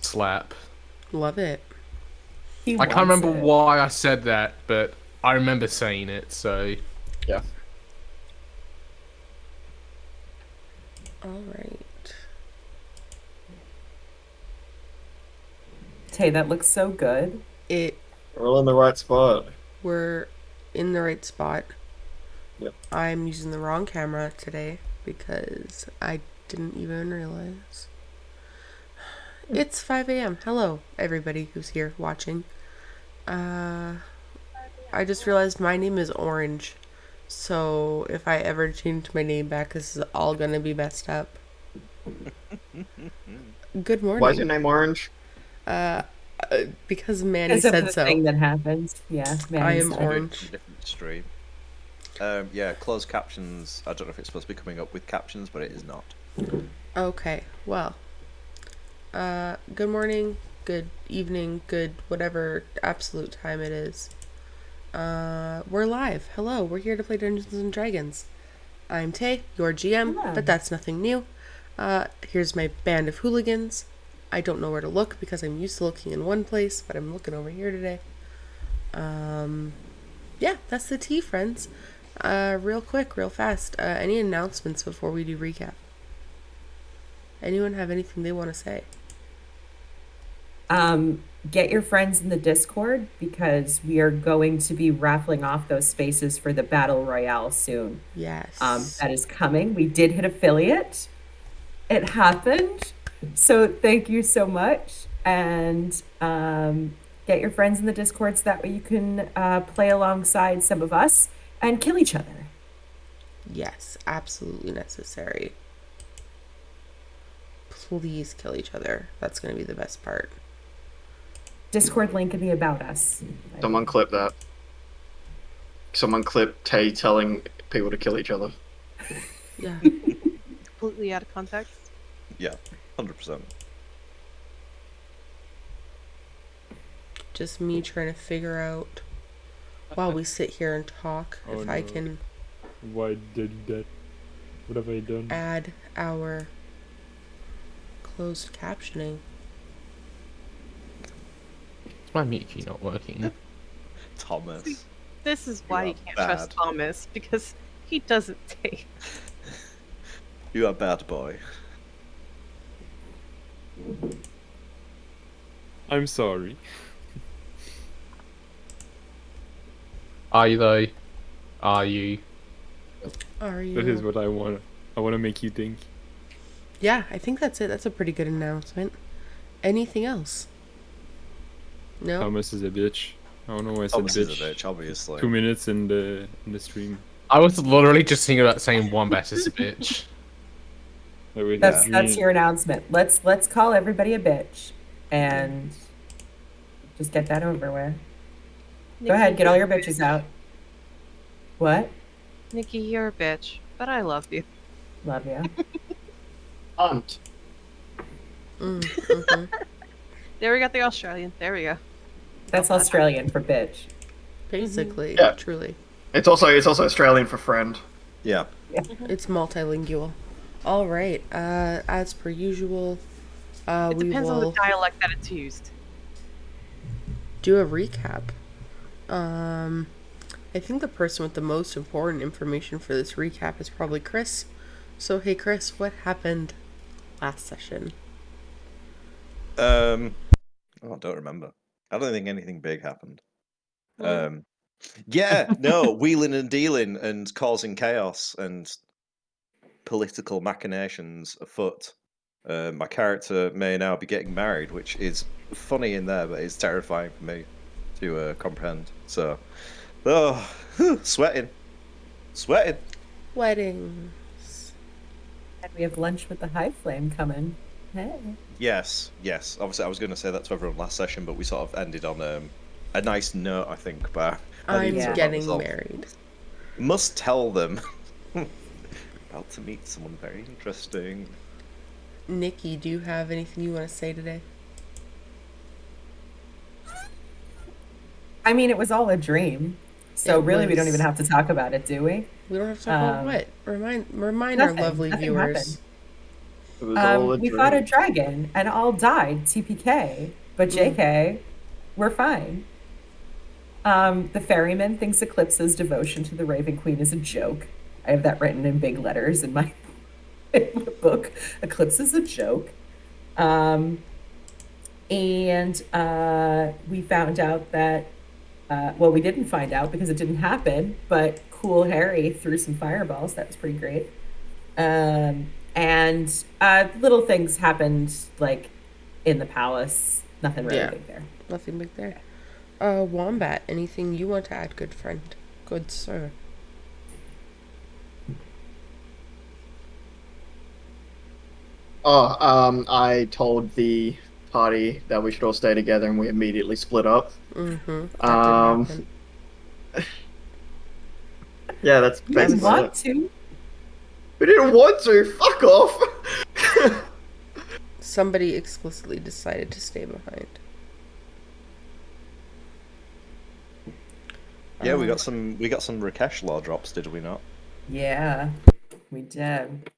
slap. Love it. I can't remember why I said that, but I remember saying it, so... Yeah. All right. Tay, that looks so good. We're all in the right spot. We're in the right spot. Yep. I'm using the wrong camera today because I didn't even realize. It's 5 a.m. Hello, everybody who's here watching. I just realized my name is Orange. So if I ever change my name back, this is all gonna be messed up. Good morning. Why is your name Orange? Because Manny said so. Thing that happens. Yeah, I am Orange. Different stream. Yeah, closed captions. I don't know if it's supposed to be coming up with captions, but it is not. Okay, well. Good morning, good evening, good whatever absolute time it is. We're live. Hello, we're here to play Dungeons and Dragons. I'm Tay, your GM, but that's nothing new. Here's my band of hooligans. I don't know where to look because I'm used to looking in one place, but I'm looking over here today. Yeah, that's the tea, friends. Real quick, real fast. Any announcements before we do recap? Anyone have anything they want to say? Get your friends in the Discord because we are going to be raffling off those spaces for the Battle Royale soon. Yes. That is coming. We did hit affiliate. It happened. So thank you so much. And get your friends in the Discord so that way you can play alongside some of us and kill each other. Yes, absolutely necessary. Please kill each other. That's going to be the best part. Discord link in the About Us. Someone clip that. Someone clip Tay telling people to kill each other. Yeah. Completely out of context. Yeah, 100%. Just me trying to figure out while we sit here and talk if I can Why did that? What have I done? add our closed captioning. It's my mute key not working. Thomas. This is why you can't trust Thomas, because he doesn't take. You are bad boy. I'm sorry. Are you though? Are you? Are you? That is what I want. I want to make you think. Yeah, I think that's it. That's a pretty good announcement. Anything else? No? Thomas is a bitch. I don't know why I said Thomas bitch. is a bitch, obviously. 2 minutes in the stream. I was literally just thinking about saying Wombat is a bitch. That's your announcement. Let's call everybody a bitch and just get that over with. Go ahead, get all your bitches out. What? Nikki, you're a bitch, but I love you. Love you. Aunt. Mm-hmm. There we got the Australian. There we go. That's Australian for bitch. Basically, Yeah. truly. It's also Australian for friend. Yeah. It's multilingual. All right. As per usual, It we depends on the will dialect that it's used. do a recap. I think the person with the most important information for this recap is probably Chris. So, hey, Chris, what happened last session? Oh, I don't remember. I don't think anything big happened. Yeah, no, wheeling and dealing and causing chaos and political machinations afoot. My character may now be getting married, which is funny in there, but it's terrifying for me to comprehend. So, sweating. Weddings. And we have lunch with the High Flame coming. Hey. Yes. Obviously, I was going to say that to everyone last session, but we sort of ended on a nice note, I think. But I'm Yeah. getting married. Must tell them. About to meet someone very interesting. Nikki, do you have anything you want to say today? I mean, it was all a dream. So It really, we don't was. even have to talk about it, do we? We don't have to talk about what? Remind our Nothing. lovely Nothing viewers. happened. It was all a We dream. fought a dragon and all died, TPK. But JK, we're fine. The ferryman thinks Eclipsa's devotion to the Raven Queen is a joke. I have that written in big letters in my, in my book. Eclipsa's a joke. And we found out that, well, we didn't find out because it didn't happen, but Cool Harry threw some fireballs. That was pretty great. And little things happened, like, in the palace. Nothing really big there. Nothing big there. Wombat, anything you want to add, good friend? Good sir. I told the party that we should all stay together, and we immediately split up. Mm-hmm. That didn't happen. Yeah, that's You didn't basically want it. to? We didn't want to. Fuck off. Somebody explicitly decided to stay behind. Yeah, we got some Rakesh law drops, did we not? Yeah, we did.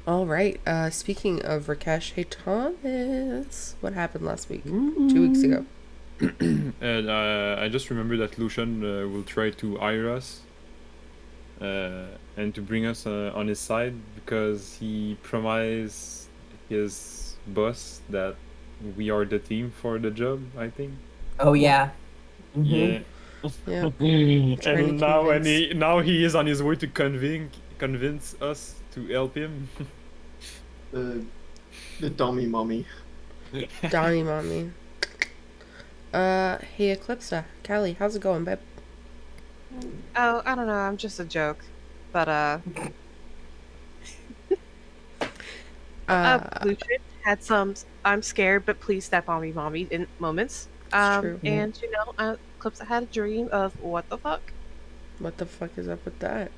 All right. Speaking of Rakesh, hey Thomas, what happened last week? 2 weeks ago. And I just remember that Lucian will try to hire us and to bring us on his side because he promised his boss that we are the team for the job, I think. Oh yeah. Yeah. Yeah. And now he is on his way to convince us to help him. The dummy mummy. Donnie mommy. Hey Eclipsa, Callie, how's it going, babe? Oh, I don't know. I'm just a joke, but Lucian had some "I'm scared, but please step on me, mommy" in moments. True. And Eclipsa had a dream of what the fuck. What the fuck is up with that?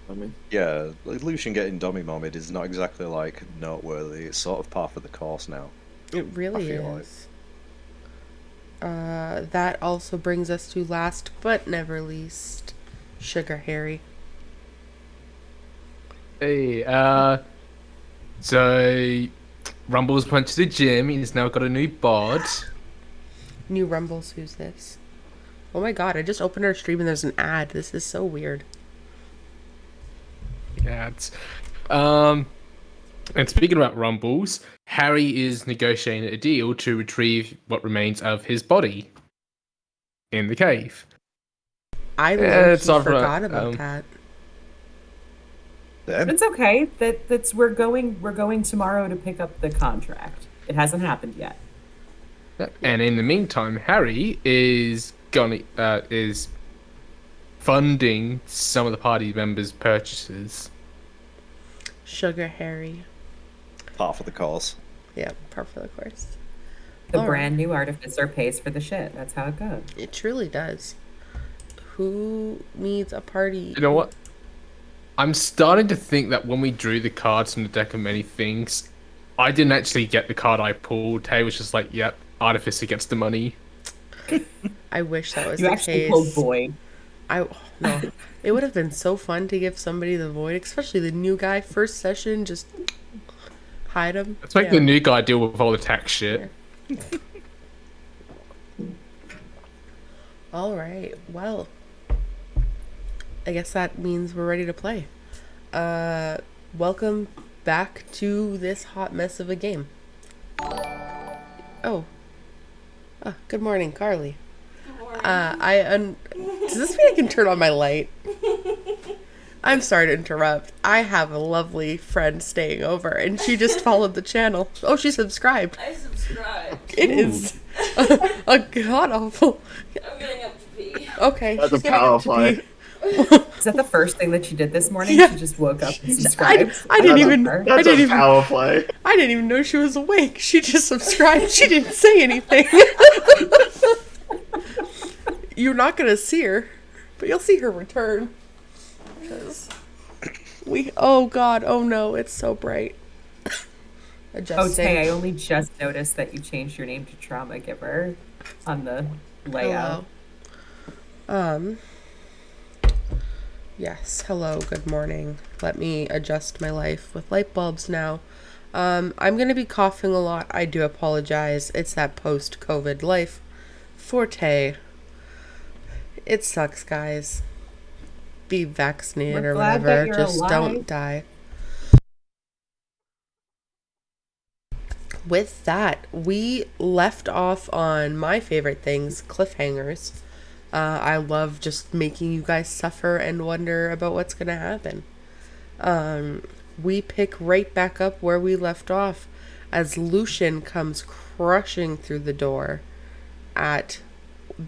I mean, Yeah, like Lucian getting dummy mommied is not exactly like noteworthy. It's sort of par for the course now. It really I feel like. is. That also brings us to last but never least, Sugar Harry. Hey, so Rumble's went to the gym. He's now got a new bod. New Rumbles, who's this? Oh my god, I just opened our stream and there's an ad. This is so weird. Yeah, it's, and speaking about Rumbles, Harry is negotiating a deal to retrieve what remains of his body in the cave. I it's not forgot about that. It's okay. We're going tomorrow to pick up the contract. It hasn't happened yet. And in the meantime, Harry is funding some of the party members' purchases. Sugar Harry. Par for the cause. Yeah, par for the course. The All brand new artificer pays for the shit. That's how it goes. It truly does. Who needs a party? You know what? I'm starting to think that when we drew the cards from the deck of many things, I didn't actually get the card I pulled. Tay was just like, yep, Artificer gets the money. I wish that was You the actually case. pulled Void. No. It would have been so fun to give somebody the Void, especially the new guy. First session, just hide him. Let's make the new guy deal with all the tax shit. Yeah. All right. Well, I guess that means we're ready to play. Welcome back to this hot mess of a game. Oh, good morning, Carly. Good morning. Does this mean I can turn on my light? I'm sorry to interrupt. I have a lovely friend staying over, and she just followed the channel. Oh, she subscribed. I subscribed. It is a god awful. I'm getting up to pee. Okay. That's a she's getting power up to play. pee. Is that the first thing that she did this morning? Yeah. She just woke up and subscribed. I didn't love even. her. I That's didn't a even. power play. I didn't even know she was awake. She just subscribed. She didn't say anything. You're not gonna see her, but you'll see her return. 'Cause oh god, oh no, it's so bright. Oh, Adjusting. Tay, I only just noticed that you changed your name to Trauma Giver on the layout. Hello. Yes, hello, good morning. Let me adjust my life with light bulbs now. I'm gonna be coughing a lot. I do apologize. It's that post-COVID life forte. It sucks, guys. Be vaccinated We're or glad that whatever. you're Just don't alive. die. With that, we left off on my favorite things, cliffhangers. I love just making you guys suffer and wonder about what's gonna happen. We pick right back up where we left off as Lucian comes crushing through the door at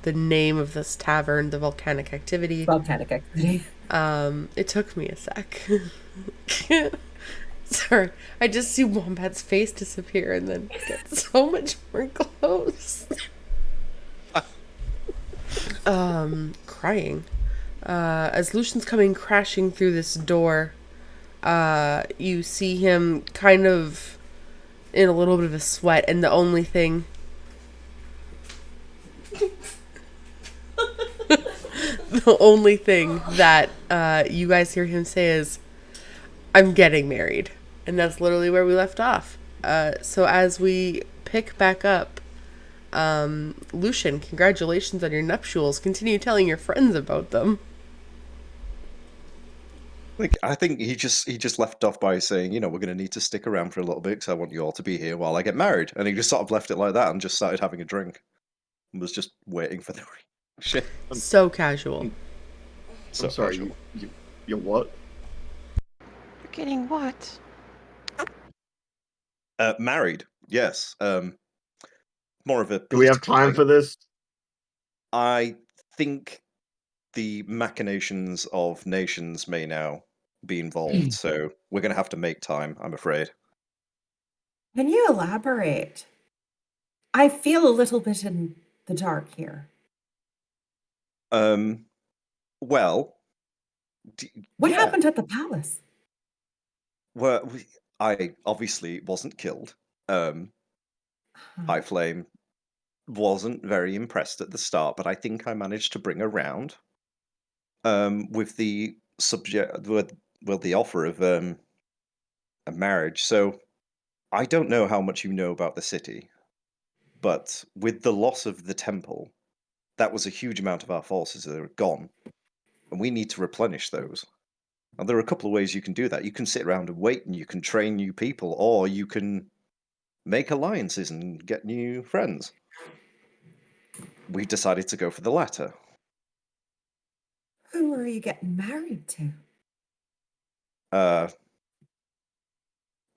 the name of this tavern, the volcanic activity. Volcanic activity. It took me a sec. Sorry, I just see Wombat's face disappear and then get so much more close. Crying. As Lucian's coming crashing through this door, you see him kind of in a little bit of a sweat, and the only thing that you guys hear him say is, "I'm getting married," and that's literally where we left off. So as we pick back up, Lucian, congratulations on your nuptials. Continue telling your friends about them. I think he just left off by saying, we're going to need to stick around for a little bit because I want you all to be here while I get married. And he just sort of left it like that and just started having a drink and was just waiting for the shit. So casual. So I'm sorry, casual. you're what? You're getting what? Married, yes. More of a Do we have political time thing. for this? I think the machinations of nations may now be involved, so we're going to have to make time, I'm afraid. Can you elaborate? I feel a little bit in the dark here. Well, What yeah. happened at the palace? Well, I obviously wasn't killed. High Flame wasn't very impressed at the start, but I think I managed to bring around with the subject, well, the offer of a marriage. So I don't know how much you know about the city, but with the loss of the temple, that was a huge amount of our forces that are gone, and we need to replenish those. And there are a couple of ways you can do that. You can sit around and wait, and you can train new people, or you can make alliances and get new friends. We decided to go for the latter. Who are you getting married to?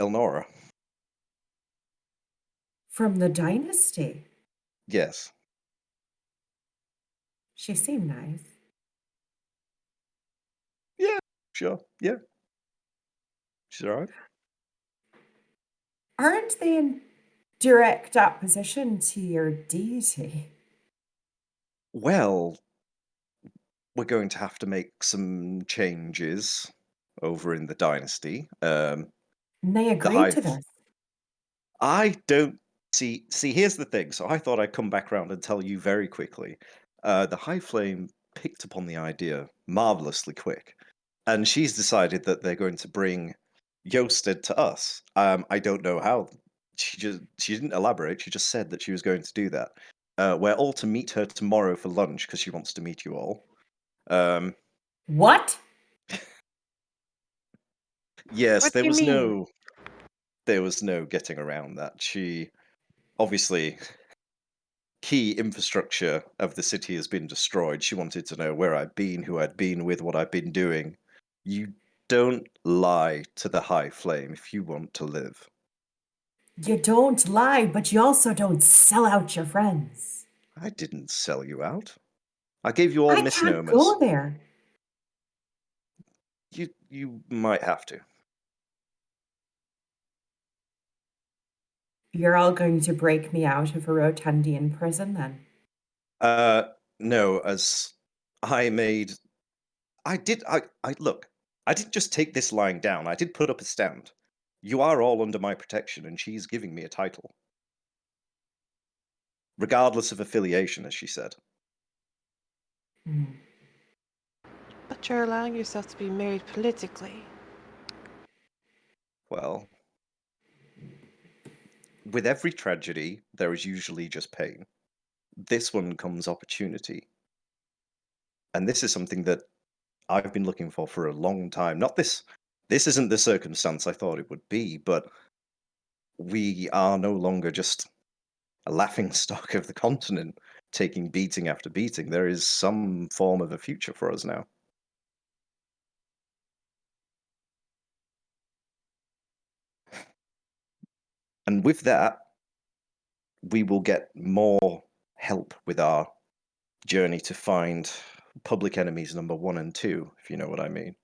Elnora. From the dynasty. Yes. She seemed nice. Yeah, sure. Yeah. She's alright. Aren't they in direct opposition to your deity? Well, we're going to have to make some changes over in the dynasty. And they The agreed to Hive. this. I don't see. Here's the thing. So I thought I'd come back around and tell you very quickly. The High Flame picked up on the idea marvelously quick, and she's decided that they're going to bring Yosted to us. I don't know how. She didn't elaborate. She just said that she was going to do that. We're all to meet her tomorrow for lunch because she wants to meet you all. What? Yes, What do you mean? there was no getting around that. She obviously key infrastructure of the city has been destroyed. She wanted to know where I'd been, who I'd been with, what I'd been doing. You don't lie to the High Flame if you want to live. You don't lie, but you also don't sell out your friends. I didn't sell you out. I gave you all I can't misnomers. go there. You might have to. You're all going to break me out of a Rotundian prison then? No, as I made I did I look, I didn't just take this lying down. I did put up a stand. You are all under my protection and she's giving me a title. Regardless of affiliation, as she said. Hmm. But But you're allowing yourself to be married politically. Well, with every tragedy, there is usually just pain. This one comes opportunity. And this is something that I've been looking for a long time. Not this. This isn't the circumstance I thought it would be, but we are no longer just a laughing stock of the continent, taking beating after beating. There is some form of a future for us now. And with that, we will get more help with our journey to find public enemies number 1 and 2, if you know what I mean.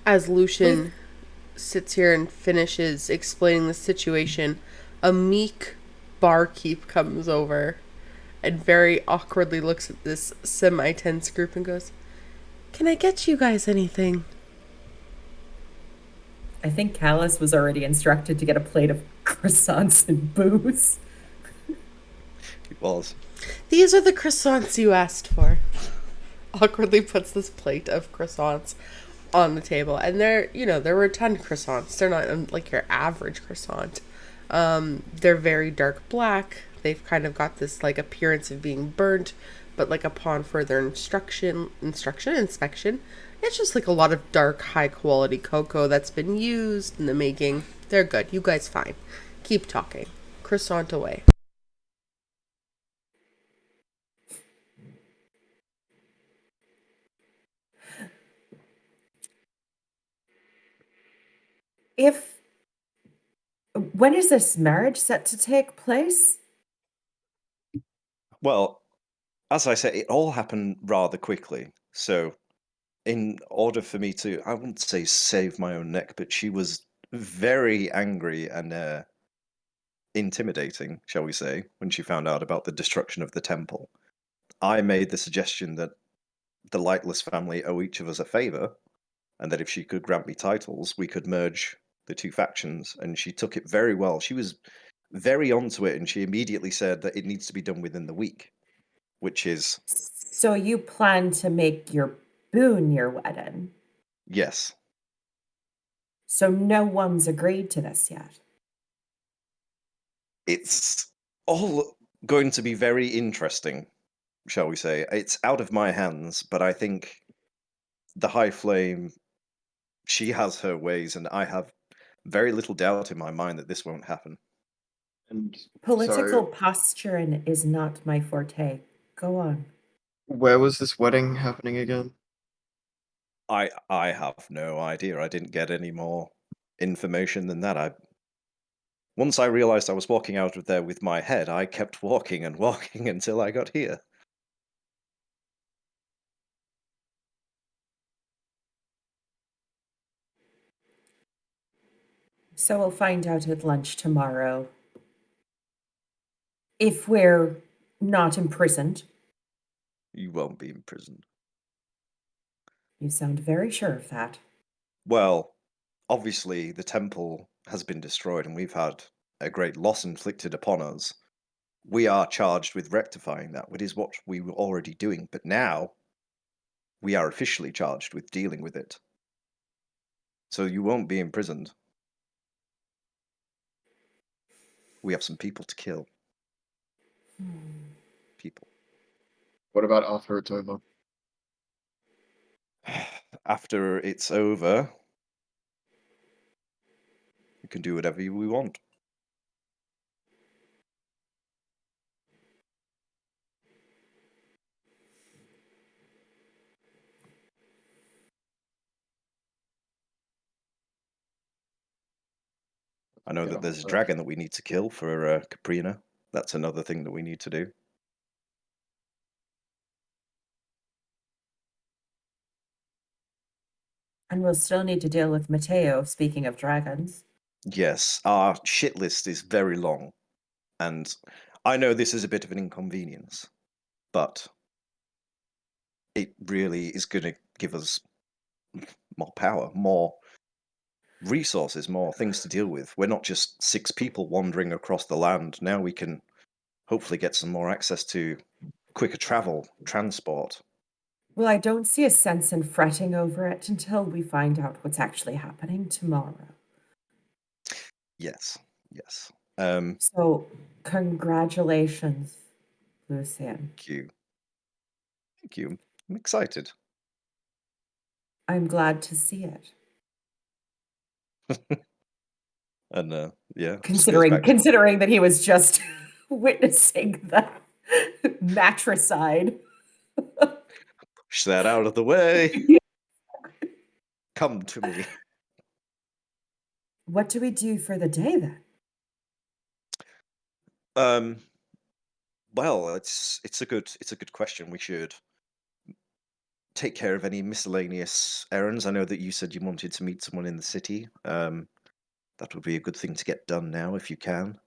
As Lucian sits here and finishes explaining the situation, a meek barkeep comes over and very awkwardly looks at this semi-tense group and goes, "Can I get you guys anything?" I think Callus was already instructed to get a plate of croissants and booze. It was. "These are the croissants you asked for." Awkwardly puts this plate of croissants on the table, and they're rotund croissants. They're not like your average croissant. They're very dark black. They've kind of got this like appearance of being burnt, but like upon further inspection, it's just like a lot of dark, high quality cocoa that's been used in the making. They're good. You guys fine. Keep talking. Croissant away. When is this marriage set to take place? Well, as I said, it all happened rather quickly. So, in order for me to, I wouldn't say save my own neck, but she was very angry and intimidating, shall we say, when she found out about the destruction of the temple. I made the suggestion that the Lightless family owe each of us a favor, and that if she could grant me titles, we could merge the two factions. And she took it very well. She was very onto it, and she immediately said that it needs to be done within the week, which is So you plan to make your boon your wedding? yes. So no one's agreed to this yet? It's all going to be very interesting, shall we say. It's out of my hands, but I think the High Flame, she has her ways, and I have very little doubt in my mind that this won't happen. And Political so, posturing is not my forte. Go on. where was this wedding happening again? I have no idea. I didn't get any more information than that. Once I realized I was walking out of there with my head, I kept walking and walking until I got here. So we'll find out at lunch tomorrow. If we're not imprisoned. You won't be imprisoned. You sound very sure of that. Well, obviously the temple has been destroyed and we've had a great loss inflicted upon us. We are charged with rectifying that, which is what we were already doing, but now we are officially charged with dealing with it. So you won't be imprisoned. We have some people to kill. People. What about after it's over? After it's over, we can do whatever we want. I know Get that on there's with a that. dragon that we need to kill for Caprina. That's another thing that we need to do. And we'll still need to deal with Mateo, speaking of dragons. Yes, our shit list is very long. And I know this is a bit of an inconvenience, but it really is going to give us more power, more resources, more things to deal with. We're not just 6 people wandering across the land. Now we can hopefully get some more access to quicker travel, transport. Well, I don't see a sense in fretting over it until we find out what's actually happening tomorrow. Yes, yes. So, congratulations, Lucian. Thank you. Thank you. I'm excited. I'm glad to see it. And yeah, just goes Considering back to considering that he was just witnessing the matricide. push that out of the way. Come to me. What do we do for the day then? Well, it's a good question. We should take care of any miscellaneous errands. I know that you said you wanted to meet someone in the city. That would be a good thing to get done now if you can.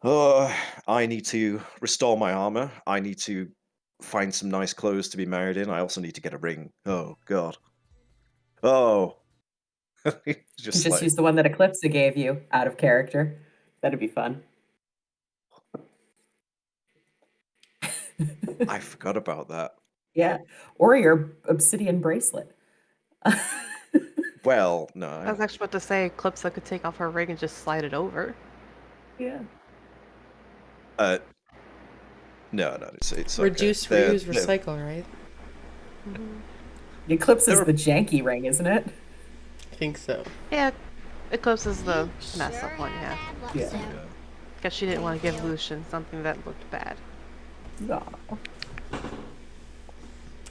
Oh, I need to restore my armor. I need to find some nice clothes to be married in. I also need to get a ring. Oh God. Oh. You Just can just like use the one that Eclipsa gave you out of character. That'd be fun. I forgot about that. Yeah. Or your obsidian bracelet. Well, I no. was actually about to say Eclipsa could take off her ring and just slide it over. Yeah. No, it's okay. Reduce, reuse, recycle, right? Eclipse is They're- the janky ring, isn't it? I think so. Yeah, Eclipse is the mess up one, yeah. Yeah. Because she didn't want to give Lucian something that looked bad. Aw.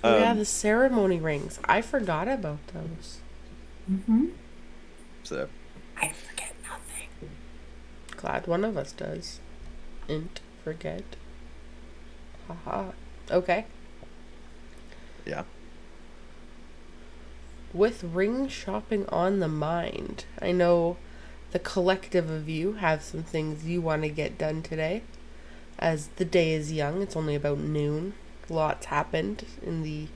Oh yeah, the ceremony rings. I forgot about those. Mm-hmm. So I forget nothing. Glad one of us does. Int forget. Haha. Okay. yeah. With ring shopping on the mind, I know the collective of you have some things you want to get done today. As the day is young, it's only about noon. Lots happened in the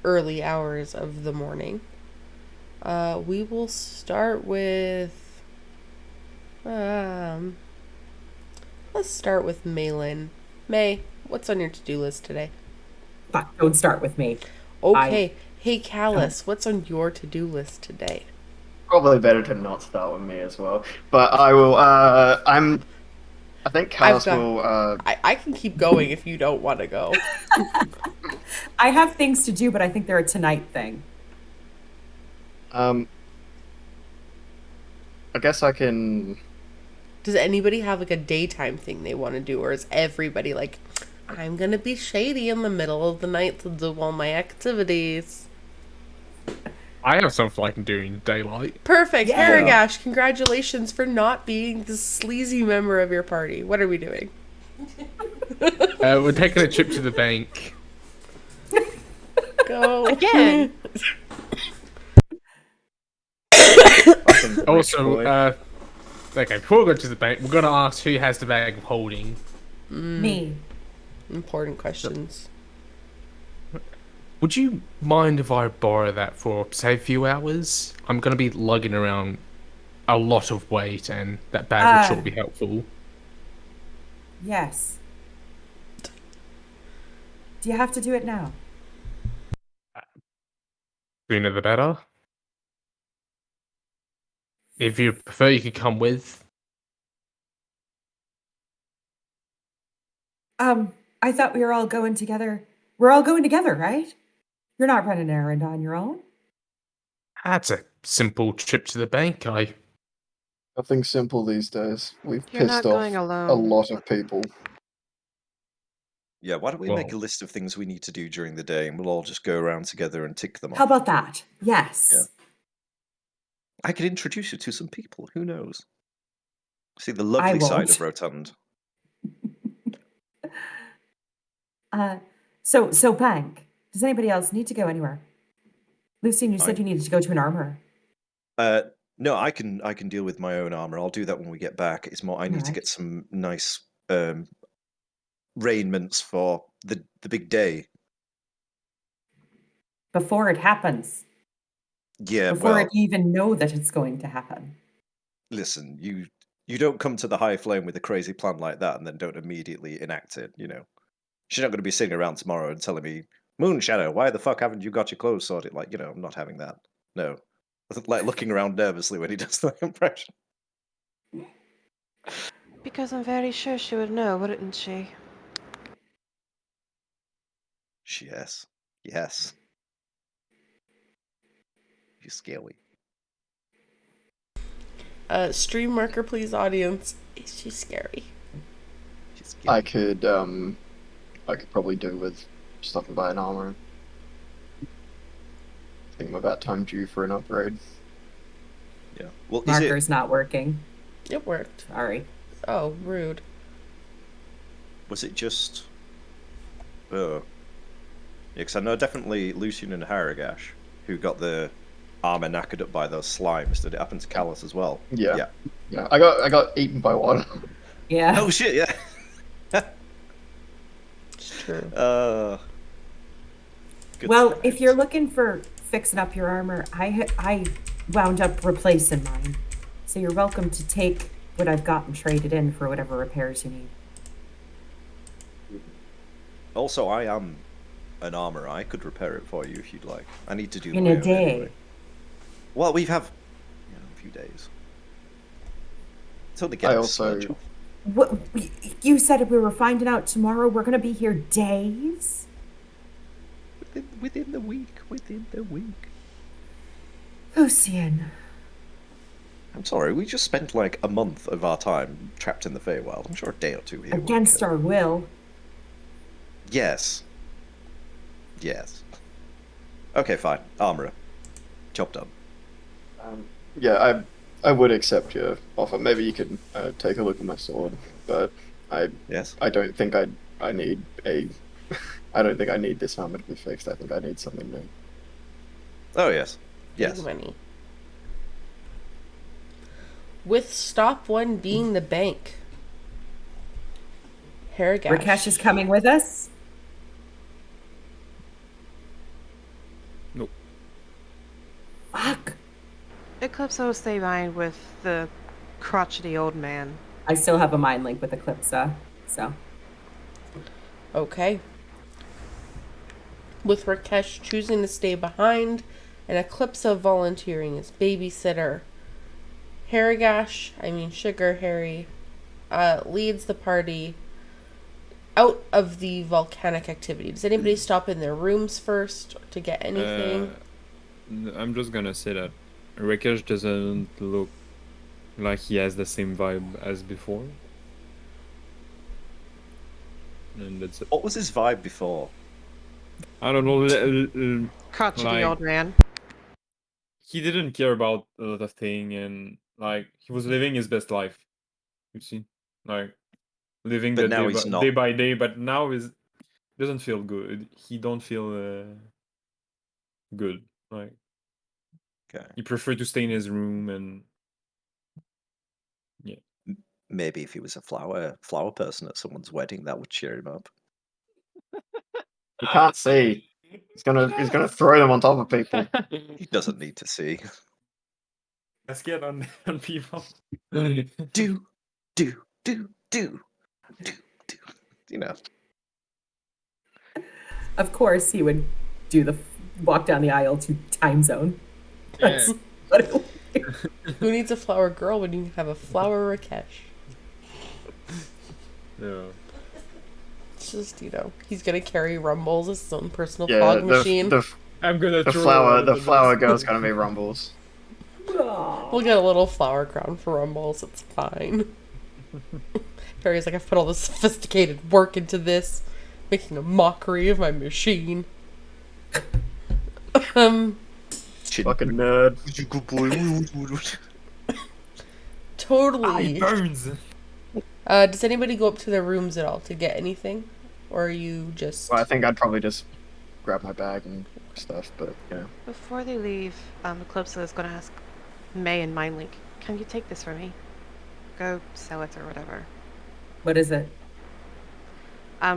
early hours of the morning. We will start with... let's start with Mei-Lin. May, what's on your to-do list today? Fuck, don't start with me. Okay. Hey, Callus, what's on your to-do list today? Probably better to not start with me as well. But I will. I think Callus will. I can keep going if you don't want to go. I have things to do, but I think they're a tonight thing. I guess I can. Does anybody have like a daytime thing they want to do, or is everybody like, I'm gonna be shady in the middle of the night to do all my activities? I have something I can do in daylight. Perfect. Yeah. Haragash, congratulations for not being the sleazy member of your party. What are we doing? We're taking a trip to the bank. Go. Again! Also, okay, before we go to the bank, we're gonna ask who has the bag of holding. Me. Important questions. Would you mind if I borrow that for, say, a few hours? I'm gonna be lugging around a lot of weight, and that bag would sure be helpful. Yes. Do you have to do it now? Sooner the better. If you prefer, you could come with. I thought we were all going together. We're all going together, right? You're not running an errand on your own. That's a simple trip to the bank. Nothing simple these days. We've You're not pissed off going a alone. lot of people. Yeah, why don't we make a Well- list of things we need to do during the day and we'll all just go around together and tick them off. How about that? Yes. Yeah. I could introduce you to some people, who knows? See the lovely side of won't. Rotund. So bank. Does anybody else need to go anywhere? Lucian, you said you needed to go to an armor. No, I can deal with my own armor. I'll do that when we get back. It's more I need to get some nice raiments for the big day. Before it happens. Yeah, before well, it even know that it's going to happen. listen, you don't come to the High Flame with a crazy plan like that and then don't immediately enact it, you know. She's not going to be sitting around tomorrow and telling me, Moon Shadow, why the fuck haven't you got your clothes sorted? Like, you know, I'm not having that. No. Like looking around nervously when he does that impression. Because I'm very sure she would know, wouldn't she? Yes. Yes. You're scary. Stream marker, please, audience. Is she scary? She's scary. I could probably do with stuff and buy an armor. I think I'm about time due for an upgrade. Yeah. Well, Marker's not working. It worked. Sorry. Oh, rude. was it just... Yeah, because I know definitely Lucian and Haragash, who got the armor knackered up by those slimes. Did it happen to Callus as well? Yeah. I got eaten by one. Yeah. Oh shit, yeah. It's true. Well, times. if you're looking for fixing up your armor, I wound up replacing mine. So you're welcome to take what I've got and trade it in for whatever repairs you need. Also, I am an armor. I could repair it for you if you'd like. I need to do In my a own day. anyway. Well, a few days. Until they get I the also- smudge off. What, you said we were finding out tomorrow. We're gonna be here days. Within the week. Within the week. Lucian. I'm sorry, we just spent like a month of our time trapped in the Feywild. I'm sure a day or two here. Against our will. Yes. Yes. Okay, fine. Armorer. Job done. Yeah, I would accept your offer. Maybe you could take a look at my sword, but Yes. I don't think I need a. I don't think I need this armor to be fixed. I think I need something new. Oh yes. Yes. Big money. With stop one being the bank. Haragash. Rakesh is coming with us. Nope. Fuck. Eclipsa will stay behind with the crotchety old man. I still have a mind link with Eclipsa, so. Okay. With Rakesh choosing to stay behind and Eclipsa volunteering as babysitter, Sugar Harry, leads the party out of the volcanic activity. Does anybody stop in their rooms first to get anything? I'm just gonna say that Rakesh doesn't look like he has the same vibe as before. And that's it. What was his vibe before? I don't know. Crotchety Like- old man. He didn't care about a lot of things, and like he was living his best life. You see, like living But the now he's not. day by day. But now doesn't feel good. He don't feel good. Like Okay. he preferred to stay in his room and Maybe if he was a flower person at someone's wedding, that would cheer him up. You can't see. He's gonna throw them on top of people. He doesn't need to see. let's get on people. Do. You know. Of course, he would do the walk down the aisle to time zone. That's what it would be. Who needs a flower girl when you have a flower Rakesh? Yeah. It's just, he's gonna carry Rumbles as his own personal Yeah, fog machine. I'm gonna the throw flower girl's gonna be Rumbles. We'll get a little flower crown for Rumbles, it's fine. Harry's like, I've put all this sophisticated work into this, making a mockery of my machine. Fucking nerd. Totally. burns. Does anybody go up to their rooms at all to get anything? Or are you just... Well, I think I'd probably just grab my bag and stuff, but yeah. Before they leave, Eclipsa is going to ask May and Mei-Lin, can you take this for me? Go sell it or whatever. What is it?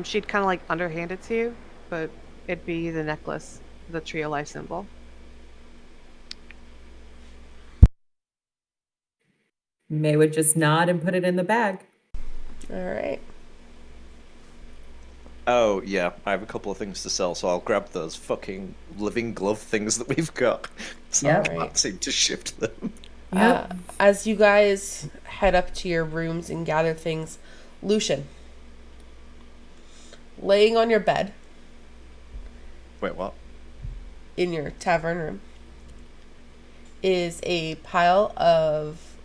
She'd kind of like underhand it to you, but it'd be the necklace, the trio life symbol. May would just nod and put it in the bag. All right. Oh, yeah, I have a couple of things to sell, so I'll grab those fucking living glove things that we've got. So Yep. I can't seem to shift them. Yep. As you guys head up to your rooms and gather things, Lucian, laying on your bed Wait, what? in your tavern room is a pile of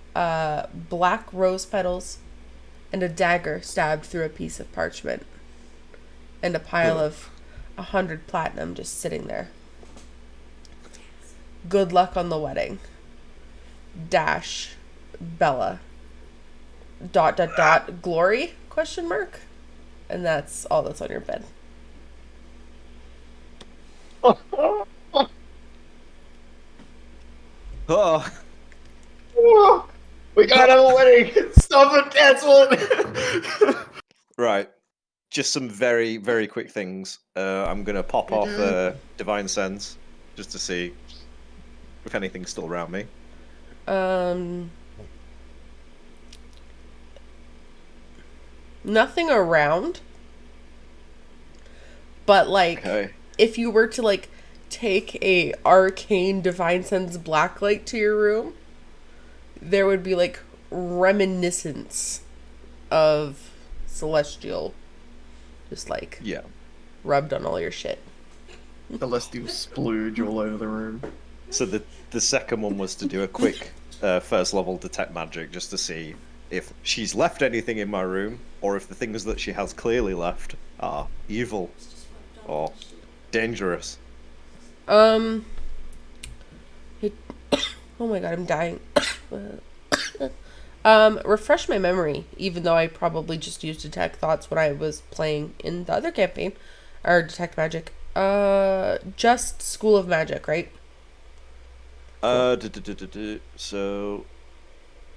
black rose petals and a dagger stabbed through a piece of parchment, and a pile of 100 platinum just sitting there. Good luck on the wedding. Dash Bella. ... Glory ? And that's all that's on your bed. Oh, We got a wedding! Stop it, cancel it! right. Just some very, very quick things. I'm going to pop off Divine Sense just to see if anything's still around me. Nothing around. But like, Okay. if you were to like take a arcane divine sense blacklight to your room, there would be like reminiscence of celestial, just like Yeah. rubbed on all your shit. Celestial splooge all over the room. So the second one was to do a quick first level detect magic just to see if she's left anything in my room or if the things that she has clearly left are evil or dangerous. Oh my god, I'm dying. Refresh my memory, even though I probably just used detect thoughts when I was playing in the other campaign, or detect magic. Just School of Magic, right? So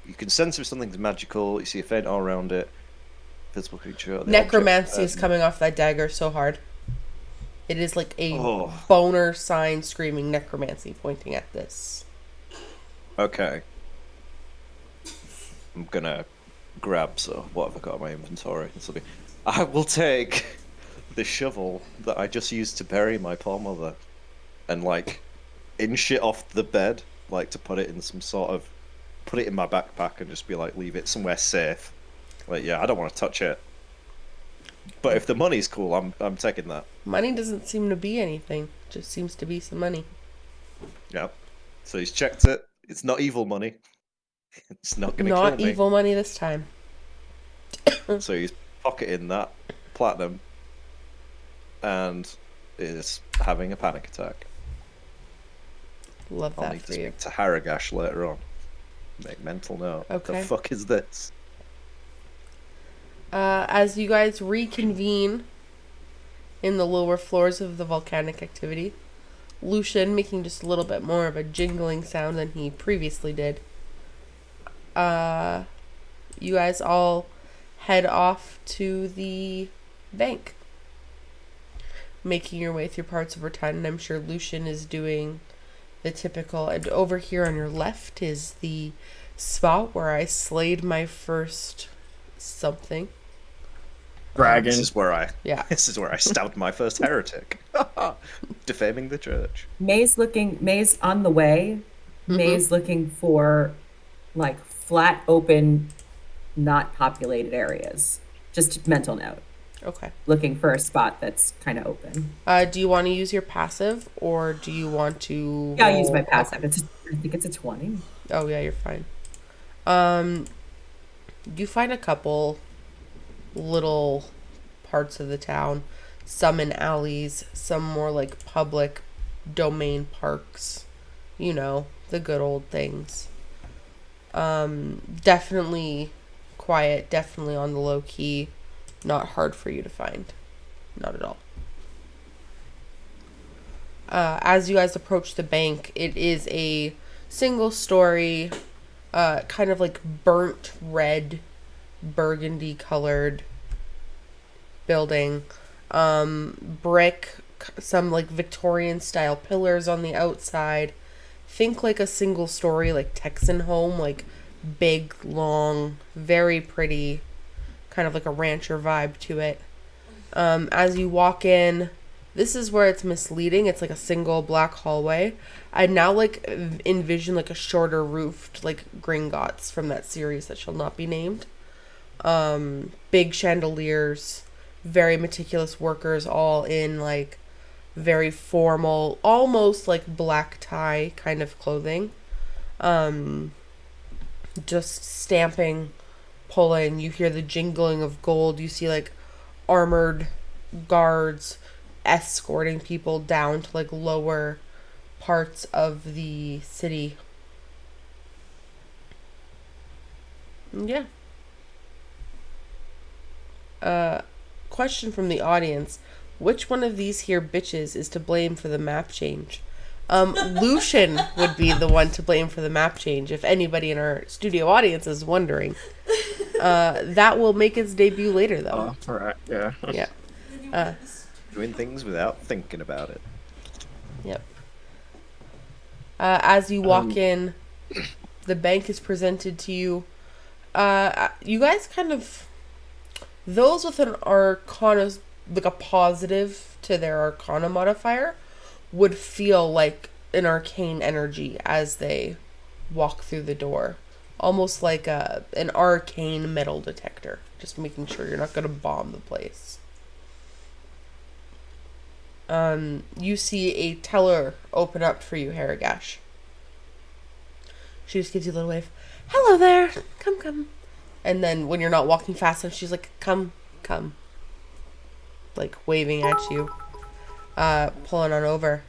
you can sense if something's magical. You see a faint aura around it. Physical creature. the Necromancy object, is coming off that dagger so hard. It is like a Oh. boner sign screaming necromancy pointing at this. Okay. I'm gonna grab, so what have I got in my inventory? I will take the shovel that I just used to bury my poor mother and like inch it off the bed, like to put it in some sort of, put it in my backpack and just be like, leave it somewhere safe. Like, yeah, I don't want to touch it. But if the money's cool, I'm taking that. Money doesn't seem to be anything. Just seems to be some money. Yeah. So he's checked it. It's not evil money. It's not gonna kill Not me. evil money this time. So he's pocketing that platinum and is having a panic attack. Love I'll that need for to you. speak to Haragash later on. Make mental note. Okay. The fuck is this? As you guys reconvene in the lower floors of the volcanic activity, Lucian making just a little bit more of a jingling sound than he previously did. You guys all head off to the bank, making your way through parts of Raton, and I'm sure Lucian is doing the typical. And over here on your left is the spot where I slayed my first something. Dragon. This is where I stabbed my first heretic. Defaming the church. May's on the way. May's looking for like flat, open, not populated areas. Just mental note. Okay. Looking for a spot that's kind of open. Do you want to use your passive, or do you want to? Yeah, I'll use my roll- passive. I think it's a 20. Oh yeah, you're fine. You find a couple little parts of the town, some in alleys, some more like public domain parks. You know, the good old things. Definitely quiet, definitely on the low key, not hard for you to find. Not at all. As you guys approach the bank, it is a single story, kind of like burnt red, burgundy colored building. Brick, some like Victorian style pillars on the outside. Think like a single story, like Texan home, like big, long, very pretty, kind of like a rancher vibe to it. As you walk in, this is where it's misleading. It's like a single black hallway. I now like envision like a shorter roofed like Gringotts from that series that shall not be named. Big chandeliers, very meticulous workers, all in like very formal, almost like black tie kind of clothing. Just stamping, pulling. You hear the jingling of gold. You see like armored guards escorting people down to like lower parts of the city. Yeah. Question from the audience. Which one of these here bitches is to blame for the map change? Lucian would be the one to blame for the map change, if anybody in our studio audience is wondering. That will make its debut later, though. Oh, alright, yeah. Yeah. Doing things without thinking about it. Yep. As you walk in, the bank is presented to you. You guys kind of... Those with an arcana, like a positive to their arcana modifier, would feel like an arcane energy as they walk through the door. Almost like an arcane metal detector. Just making sure you're not going to bomb the place. You see a teller open up for you, Haragash. She just gives you a little wave. Hello there. Come. And then when you're not walking fast enough, she's like, come. Like waving at you. Pulling on over.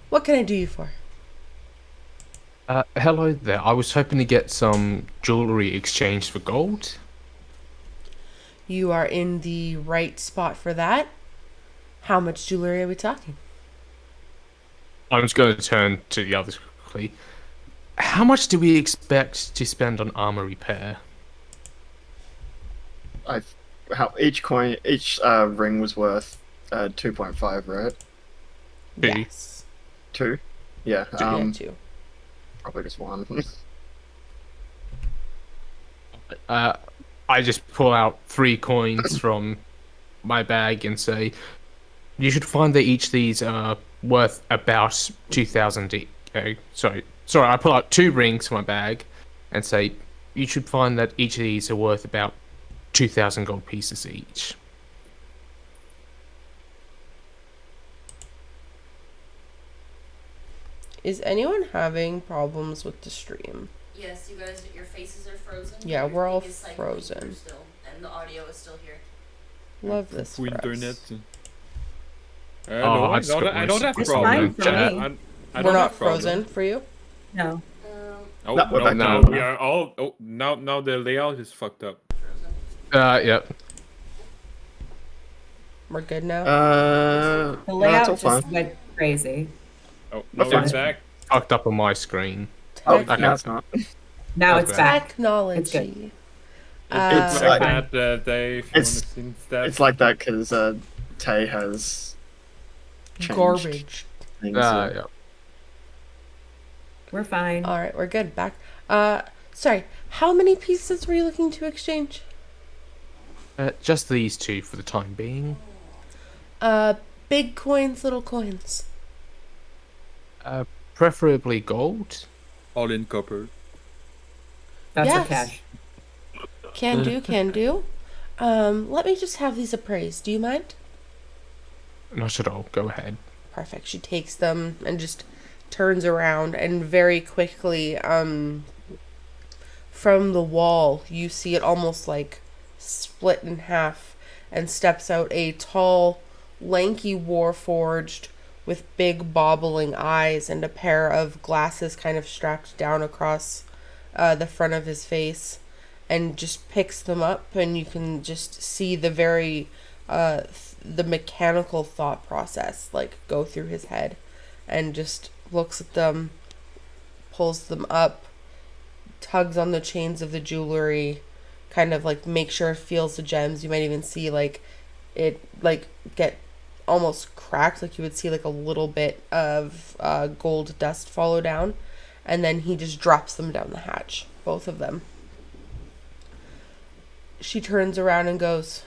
What can I do you for? Hello there. I was hoping to get some jewelry exchanged for gold. You are in the right spot for that. How much jewelry are we talking? I'm just going to turn to the others quickly. How much do we expect to spend on armor repair? Each ring was worth 2.5, right? Two. Yes. 2? Yeah. Yeah, 2. Probably just 1. I just pull out 3 coins from my bag and say, you should find that each of these are worth about 2,000 sorry, I pull out 2 rings from my bag and say, you should find that each of these are worth about 2,000 gold pieces each. Is anyone having problems with the stream? Yes, you guys, your faces are frozen. Yeah, but we're all everything is cycling frozen. through still, and the audio is still here. Love this for internet. us. No, I just got I don't have It's problems. fine for me. I We're don't not have problems. frozen for you? No. Oh, No, we're back no, now. we are all. Oh, now the layout is fucked up. Yep. We're good now? The no, layout it's all just fine. went crazy. Oh, no, Okay. it's back. Fucked up on my screen. Oh, Okay. no, it's not. Now That's it's bad. back. Technology. It's like like- that, Dave. it's- See that? It's like that because Tay has changed Garbage. things. Yeah. We're fine. Alright, we're good. Back. Sorry. How many pieces were you looking to exchange? Just these 2 for the time being. Big coins, little coins. Preferably gold. All in copper. That's Yes. our cash. Can do. Let me just have these appraised. Do you mind? Not at all. Go ahead. Perfect. She takes them and just turns around and very quickly, from the wall, you see it almost like split in half and steps out a tall, lanky warforged with big bobbling eyes and a pair of glasses kind of strapped down across the front of his face, and just picks them up, and you can just see the very the mechanical thought process like go through his head, and just looks at them, pulls them up, tugs on the chains of the jewelry, kind of like make sure it feels the gems. You might even see like it like get almost cracked, like you would see like a little bit of gold dust follow down, And then he just drops them down the hatch, both of them. She turns around and goes,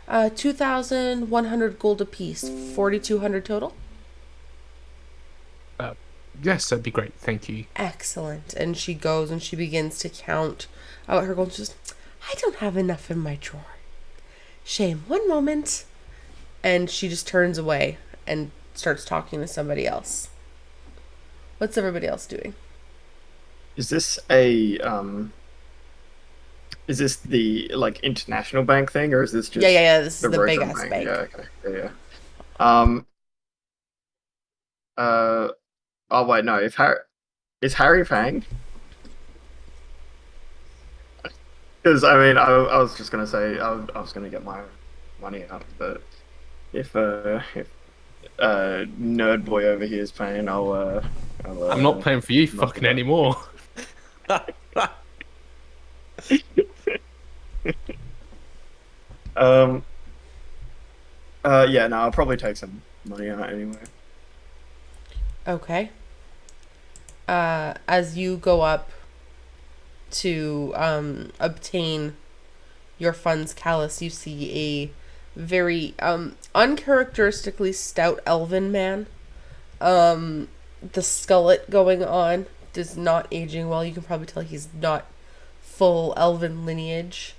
2,100 gold apiece, 4,200 total? Yes, that'd be great. Thank you. Excellent. And she goes and she begins to count out her gold. She says, I don't have enough in my drawer. Shame. One moment. And she just turns away and starts talking to somebody else. What's everybody else doing? Is this is this the like international bank thing, or is this just Yeah. This is the big Rotom ass bank. Yeah, okay. Yeah. Oh wait, no. If Harry is Harry paying? Because I mean, I was just gonna say I was gonna get my money out, but if nerd boy over here is paying, I'm not paying for you knock fucking it out. anymore. Yeah, no, I'll probably take some money out anyway. Okay. As you go up to obtain your funds, Callus, you see a very uncharacteristically stout elven man. The skullet going on is not aging well. You can probably tell he's not full elven lineage.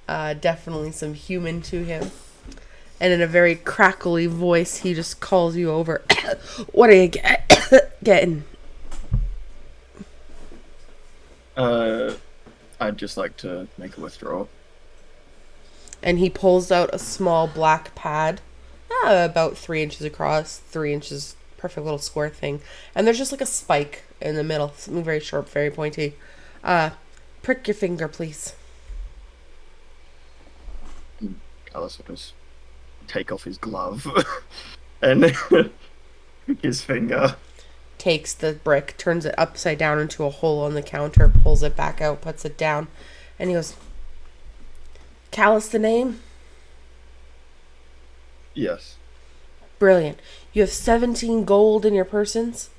Definitely some human to him. And in a very crackly voice, he just calls you over. What are you getting? I'd just like to make a withdrawal. And he pulls out a small black pad, about 3 inches across, 3 inches, perfect little square thing. And there's just like a spike in the middle, something very sharp, very pointy. Prick your finger, please. Callus will just take off his glove and his finger. Takes the brick, turns it upside down into a hole on the counter, pulls it back out, puts it down, and he goes, Callus the name? Yes. Brilliant. You have 17 gold in your persons?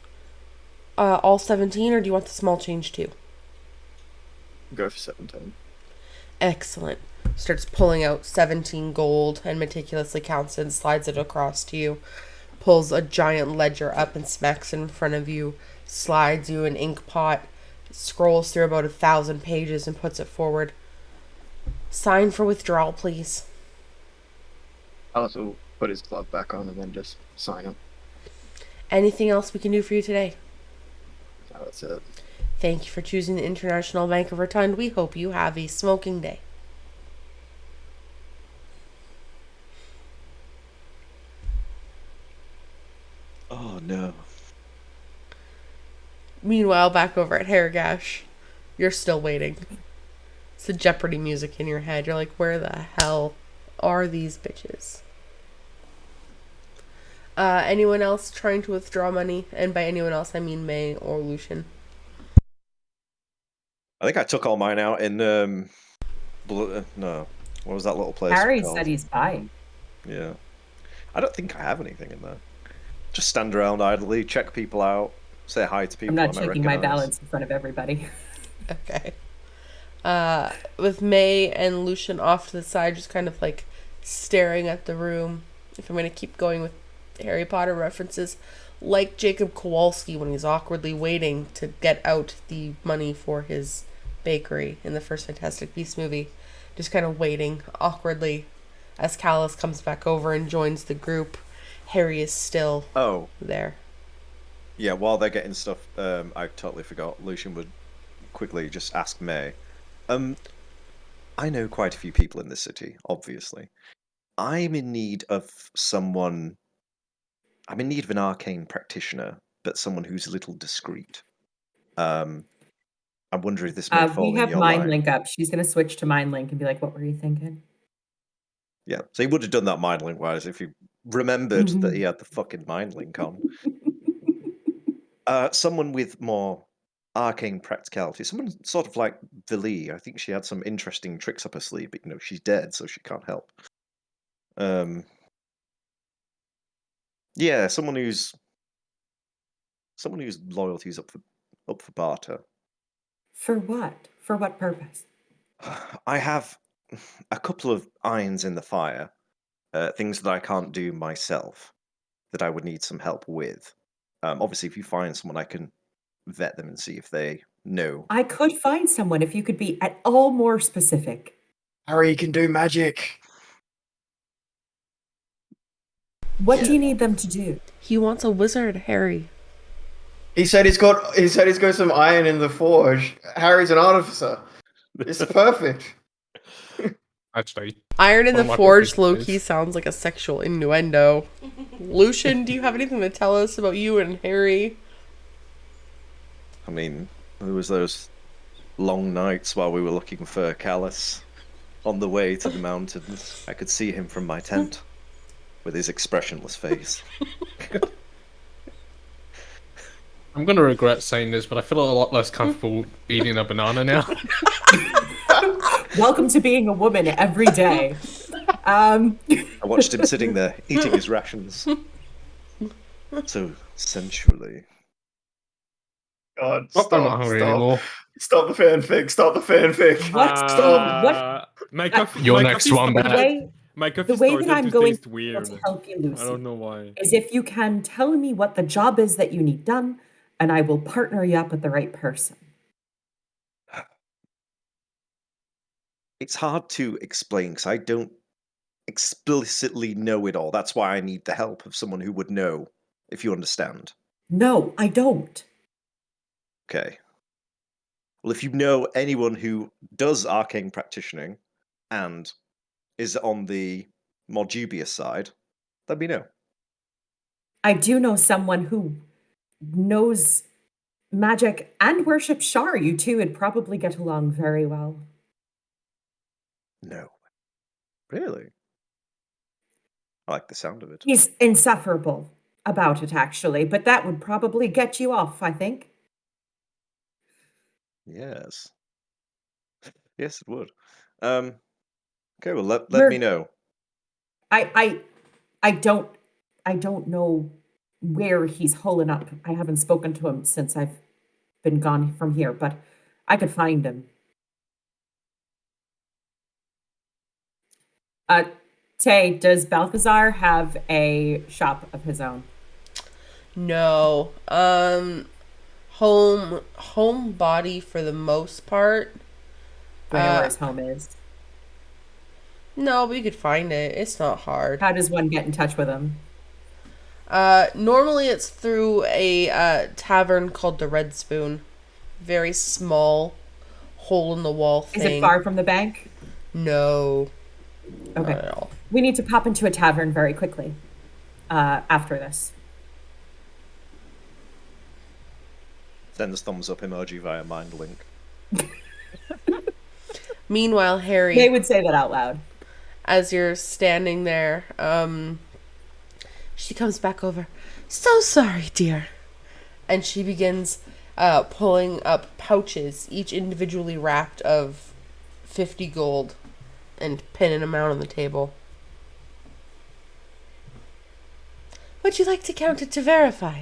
All 17, or do you want the small change too? Go for 17. Excellent. Starts pulling out 17 gold and meticulously counts it and slides it across to you. Pulls a giant ledger up and smacks it in front of you. Slides you an ink pot. Scrolls through about 1,000 pages and puts it forward. Sign for withdrawal, please. Callus will put his glove back on and then just sign it. Anything else we can do for you today? No, that's it. Thank you for choosing the International Bank of Rotund. We hope you have a smoking day. Oh no. Meanwhile, back over at Haragash, you're still waiting. It's the Jeopardy music in your head. You're like, where the hell are these bitches? Anyone else trying to withdraw money? And by anyone else, I mean Mei or Lucian. I think I took all mine out in no. What was that little place Harry called? said he's buying. Yeah. I don't think I have anything in there. Just stand around idly, check people out, say hi to people. I'm not I might checking my recognise. balance in front of everybody. Okay. With Mei and Lucian off to the side, just kind of like staring at the room. If I'm going to keep going with Harry Potter references, like Jacob Kowalski when he's awkwardly waiting to get out the money for his bakery in the first Fantastic Beasts movie. Just kind of waiting awkwardly as Callus comes back over and joins the group. Harry is still there. Yeah, while they're getting stuff, I totally forgot. Lucian would quickly just ask May. I know quite a few people in this city, obviously. I'm in need of someone. I'm in need of an arcane practitioner, but someone who's a little discreet. I wonder if this may fall We in have your Mind line. Link up. She's going to switch to Mind Link and be like, what were you thinking? Yeah, so he would have done that mind link wise if he remembered that he had the fucking mind link on. Someone with more arcane practicality, someone sort of like Vili. I think she had some interesting tricks up her sleeve, but she's dead, so she can't help. Yeah, someone who's Someone whose loyalty is up for barter. For what? For what purpose? I have a couple of irons in the fire, things that I can't do myself, that I would need some help with. Obviously, if you find someone, I can vet them and see if they know. I could find someone if you could be at all more specific. Harry can do magic. What do you need them to do? He wants a wizard, Harry. He said he's got some iron in the forge. Harry's an artificer. It's perfect. Actually, Iron in One the of my forge favorite low things. key sounds like a sexual innuendo. Lucian, do you have anything to tell us about you and Harry? I mean, there was those long nights while we were looking for Callus on the way to the mountains. I could see him from my tent with his expressionless face. I'm gonna regret saying this, but I feel a lot less comfortable eating a banana now. Welcome to being a woman every day. I watched him sitting there eating his rations so sensually. God, I'm not hungry anymore. Stop the fanfic. Stop the fanfic. What? Stop. My coffee. Your my next coffee one started- back. My coffee The way started that I'm to going taste weird. to help you, Lucy, I don't know why. is if you can tell me what the job is that you need done, and I will partner you up with the right person. It's hard to explain because I don't explicitly know it all. That's why I need the help of someone who would know, if you understand. No, I don't. Okay. Well, if you know anyone who does arcane practitioning and is on the more dubious side, let me know. I do know someone who knows magic and worships Shar. You two would probably get along very well. No. Really? I like the sound of it. He's insufferable about it, actually, but that would probably get you off, I think. Yes. Yes, it would. Okay, well, let We're- me know. I don't know where he's holing up. I haven't spoken to him since I've been gone from here, but I could find him. Tay, does Balthazar have a shop of his own? No. Home body for the most part. Do I know where his home is? No, but you could find it. It's not hard. How does one get in touch with him? Normally it's through a tavern called the Red Spoon. Very small, hole in the wall thing. Is it far from the bank? No. Okay. Not at all. We need to pop into a tavern very quickly after this. Send the thumbs up emoji via mind link. Meanwhile, Harry, They would say that out loud. as you're standing there, she comes back over. So sorry, dear. And she begins pulling up pouches, each individually wrapped of 50 gold, and pinning them out on the table. Would you like to count it to verify?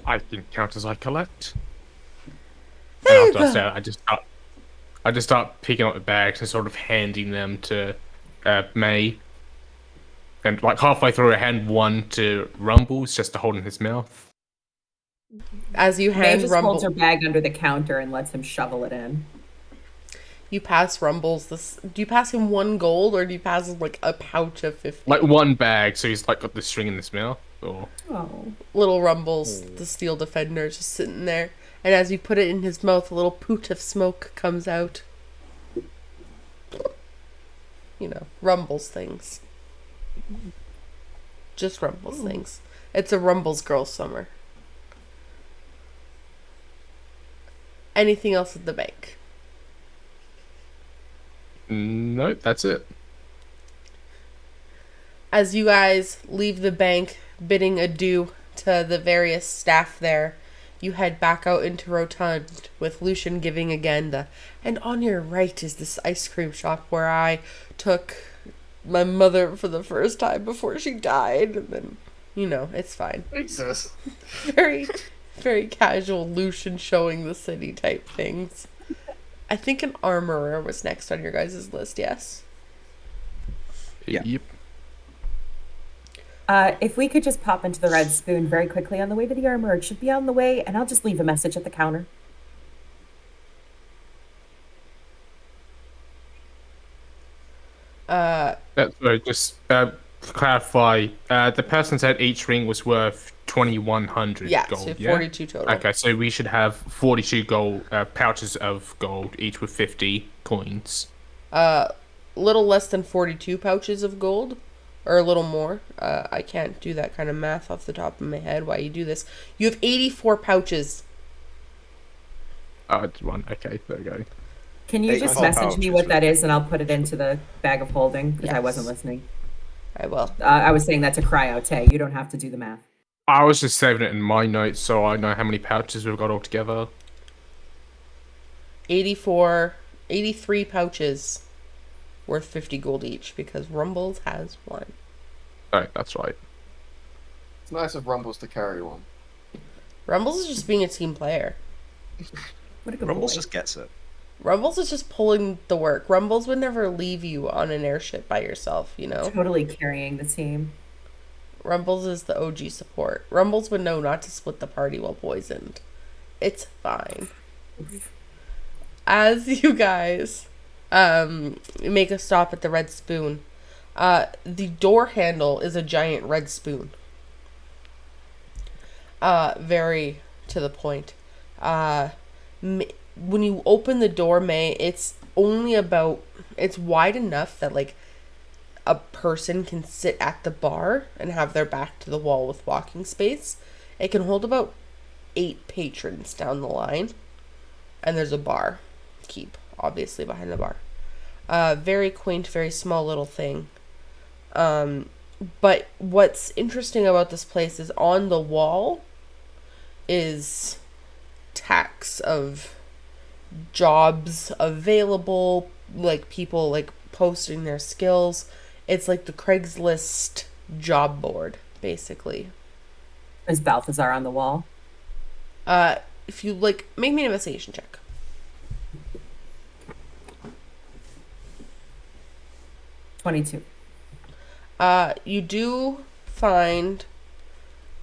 I can count as I collect. There you And after go. I say that, I just start picking up the bags and sort of handing them to May. And like halfway through, I hand one to Rumbles just to hold in his mouth. As you May hand just Rumble, holds her bag under the counter and lets him shovel it in. you pass Rumbles this. Do you pass him 1 gold, or do you pass him like a pouch of 50? Like one bag, so he's like got the string in his mouth. Or Oh. Little Rumbles, the steel defender, just sitting there. And as you put it in his mouth, a little poot of smoke comes out. You know, Rumbles things. Just Rumbles things. It's a Rumbles girl summer. Anything else at the bank? nope, that's it. As you guys leave the bank, bidding adieu to the various staff there, you head back out into Rotund with Lucian giving again the, and on your right is this ice cream shop where I took my mother for the first time before she died, and then You know, it's fine. Jesus. Very, very casual Lucian showing the city type things. I think an armorer was next on your guys' list, yes? Yeah. Yep. If we could just pop into the Red Spoon very quickly on the way to the armor, it should be on the way, and I'll just leave a message at the counter. So just to clarify, the person said each ring was worth 2,100 Yeah, gold. so Yeah, 42 total. Okay, so we should have 42 gold pouches of gold, each with 50 coins. Little less than 42 pouches of gold, or a little more. I can't do that kind of math off the top of my head. Why you do this? You have 84 pouches. Oh, it's one. Okay, there we go. Can you just 84 message me pouches, what that is, and I'll put it into the bag of holding, because I Yes. wasn't listening. I will. I was saying that to Cryo Tay. You don't have to do the math. I was just saving it in my notes so I know how many pouches we've got altogether. 83 pouches worth 50 gold each, because Rumbles has one. Oh, that's right. It's nice of Rumbles to carry one. Rumbles is just being a team player. What a good Rumbles boy. just gets it. Rumbles is just pulling the work. Rumbles would never leave you on an airship by yourself, you know? Totally carrying the team. Rumbles is the OG support. Rumbles would know not to split the party while poisoned. It's fine. As you guys make a stop at the Red Spoon, the door handle is a giant red spoon. Very to the point. When you open the door, May, it's wide enough that like a person can sit at the bar and have their back to the wall with walking space. It can hold about 8 patrons down the line, and there's a bar keep obviously behind the bar. Very quaint, very small little thing. But what's interesting about this place is on the wall is tacks of jobs available, like people like posting their skills. It's like the Craigslist job board, basically. Is Balthazar on the wall? If you like, make me an investigation check. 22. You do find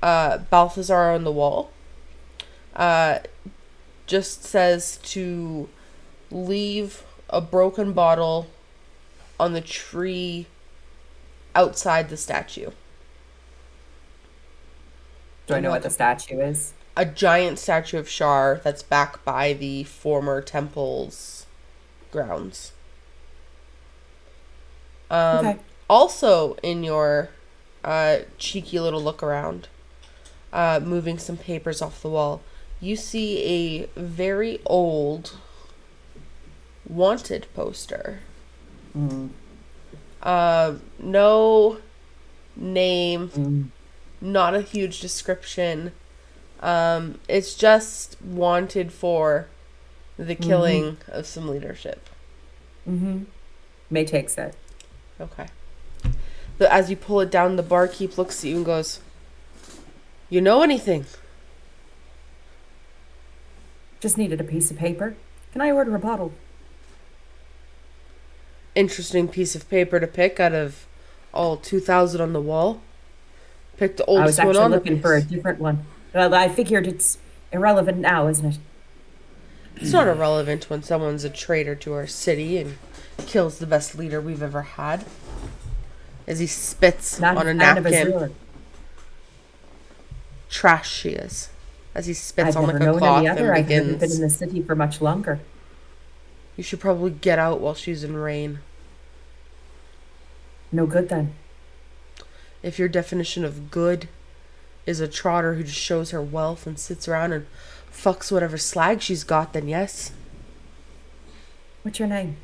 Balthazar on the wall. Just says to leave a broken bottle on the tree outside the statue. Do I know what the statue is? A giant statue of Shar that's back by the former temple's grounds. Okay. Also in your cheeky little look around, moving some papers off the wall, you see a very old wanted poster. No name, not a huge description. It's just wanted for the killing of some leadership. May takes it. Okay. As you pull it down, the barkeep looks at you and goes, "You know anything?" Just needed a piece of paper. Can I order a bottle? Interesting piece of paper to pick out of all 2,000 on the wall. Pick the I was oldest one actually on the looking for a piece. different one. I figured it's irrelevant now, isn't it? It's not irrelevant when someone's a traitor to our city and kills the best leader we've ever had. As he spits Not on a fan of napkin. Azure. Trash she is. As he spits I've on never like a known cloth any other. and I've never been in begins. the city for much longer. You should probably get out while she's in rain. No good then. If your definition of good is a trotter who just shows her wealth and sits around and fucks whatever slag she's got, then yes. What's your name?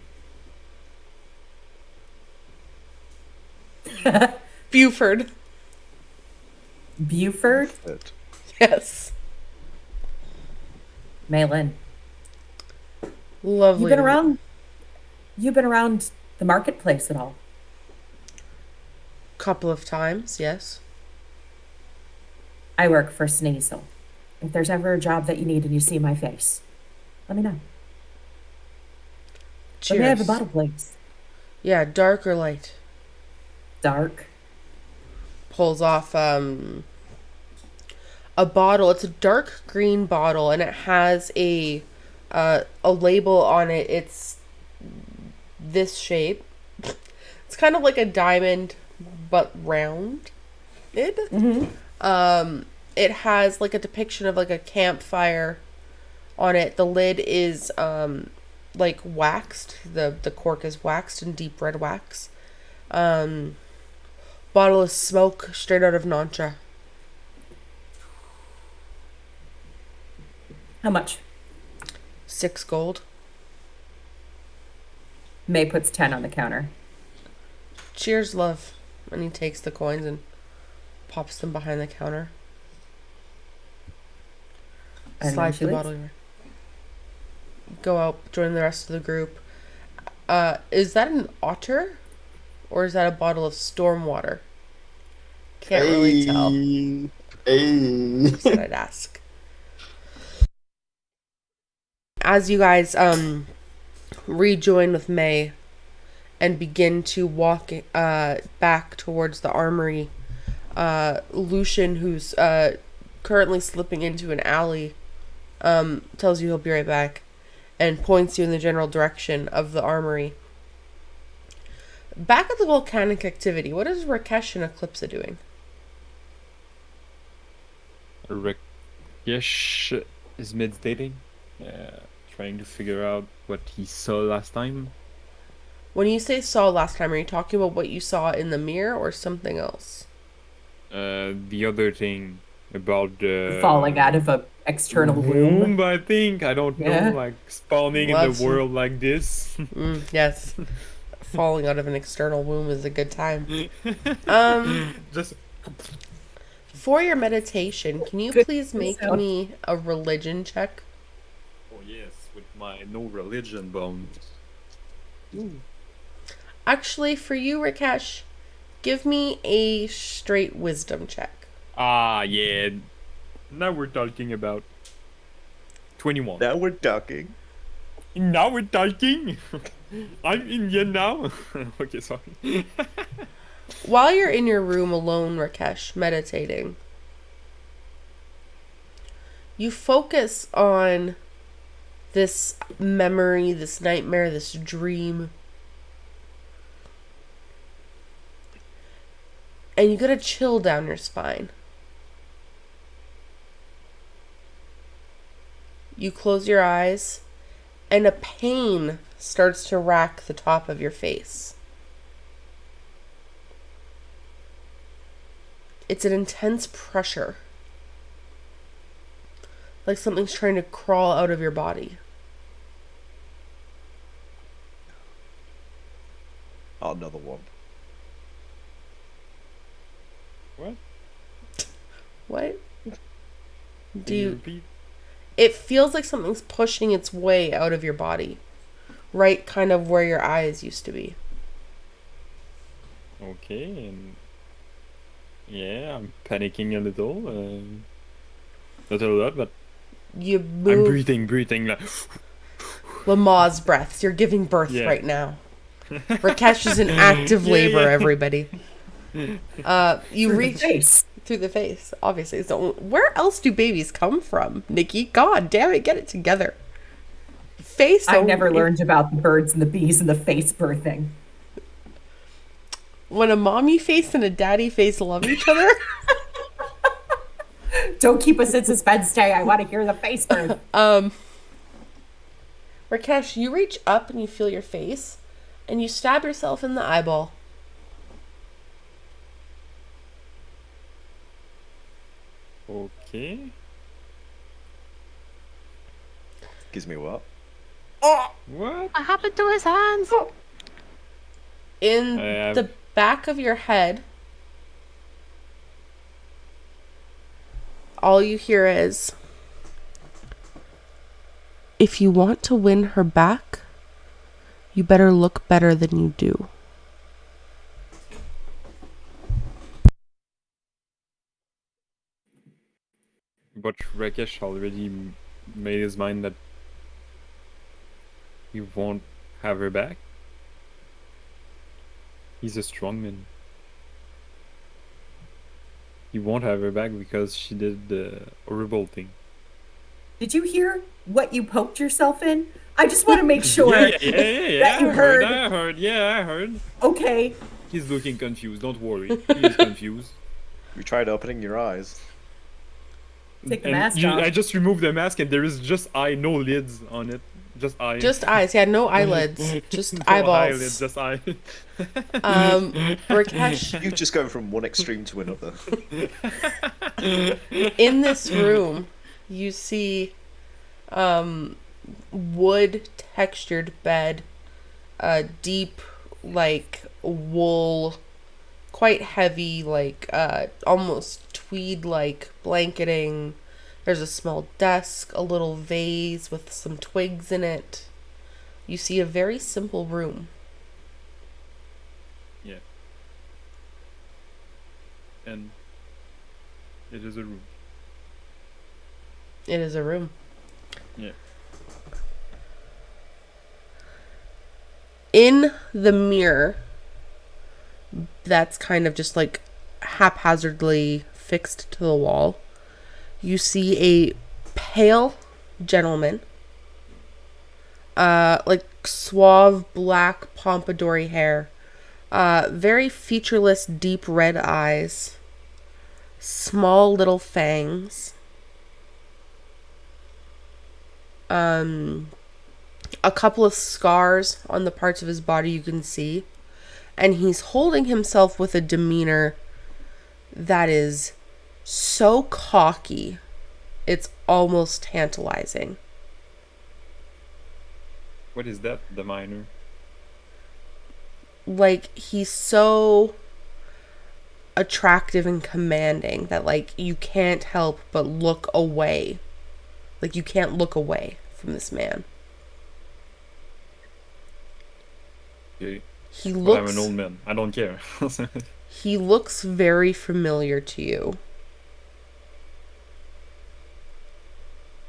Buford. Buford? But Yes. Mei-Lin. Lovely. You've been around the marketplace at all? Couple of times, yes. I work for Sneasel. If there's ever a job that you need and you see my face, let me know. Cheers. Let me have a bottle, please. Yeah, dark or light? Dark. Pulls off a bottle. It's a dark green bottle, and it has a label on it. It's this shape. It's kind of like a diamond, but round. Mm-hmm. It has like a depiction of like a campfire on it. The lid is like waxed. The cork is waxed in deep red wax. Bottle of smoke straight out of Nancha. How much? 6 gold. May puts 10 on the counter. Cheers, love. And he takes the coins and pops them behind the counter. And Slides then the she bottle over. Go out, join the rest of the group. Is that an otter? Or is that a bottle of storm water? Can't really tell. Hey. Said I'd ask. As you guys rejoin with May and begin to walk back towards the armory, Lucian, who's currently slipping into an alley, tells you he'll be right back and points you in the general direction of the armory. Back at the volcanic activity, what is Rakesh and Eclipsa doing? Rakesh is meditating, trying to figure out what he saw last time. When you say saw last time, are you talking about what you saw in the mirror or something else? The other thing about the Falling out of a external womb. I think. I don't Yeah. know, like spawning in Loves the world like this. Yes. Falling out of an external womb is a good time. Just For your meditation, can you Good please make sound. me a religion check? oh yes, with my no religion bones. Actually, for you, Rakesh, give me a straight wisdom check. Ah, yeah. Now we're talking about 21. Now we're ducking. Now we're talking. I'm Indian now. Okay, sorry. While you're in your room alone, Rakesh, meditating, you focus on this memory, this nightmare, this dream. And you get a chill down your spine. You close your eyes, and a pain starts to rack the top of your face. It's an intense pressure. Like something's trying to crawl out of your body. Oh, another one. What? What? Can Do you you... repeat? It feels like something's pushing its way out of your body. Right kind of where your eyes used to be. Okay, and yeah, I'm panicking a little. Not a lot, but You I'm move breathing like. Lamaze breaths. You're giving birth Yeah. right now. Rakesh is in active Yeah, labor, yeah. everybody. You Through the reach face. through the face, obviously. So where else do babies come from, Nikki? God damn it, get it together. Face. I never only. learned about the birds and the bees and the face birthing. When a mommy face and a daddy face love each other. Don't keep us in suspense, Tay. I want to hear the face birth. Rakesh, you reach up and you feel your face, and you stab yourself in the eyeball. Okay. Gives me what? Oh! What? What happened to his hands? In I the back of your head, all you hear is, if you want to win her back, you better look better than you do. but Rakesh already made his mind that he won't have her back. He's a strong man. He won't have her back because she did the horrible thing. Did you hear what you poked yourself in? I just want to make sure Yeah, that you I heard. Yeah, I heard. Okay. He's looking confused. Don't worry. He's confused. You tried opening your eyes. Take the And mask off. I just removed the mask and there is just eye, no lids on it. Just eye. Just eyes. Yeah, no eyelids. Just No eyeballs. eyelids, just eye. Rakesh, You just go from one extreme to another. in this room, you see wood textured bed, deep like wool, quite heavy, like almost tweed like blanketing. There's a small desk, a little vase with some twigs in it. You see a very simple room. Yeah. And it is a room. It is a room. Yeah. In the mirror, that's kind of just like haphazardly fixed to the wall, you see a pale gentleman, like suave black pompadour hair, very featureless deep red eyes, small little fangs, a couple of scars on the parts of his body you can see, and he's holding himself with a demeanor that is so cocky, it's almost tantalizing. What is that? The minor? Like, he's so attractive and commanding that, like, you can't help but look away. Like, you can't look away from this man. Okay. He Well, looks... I'm an old man. I don't care. He looks very familiar to you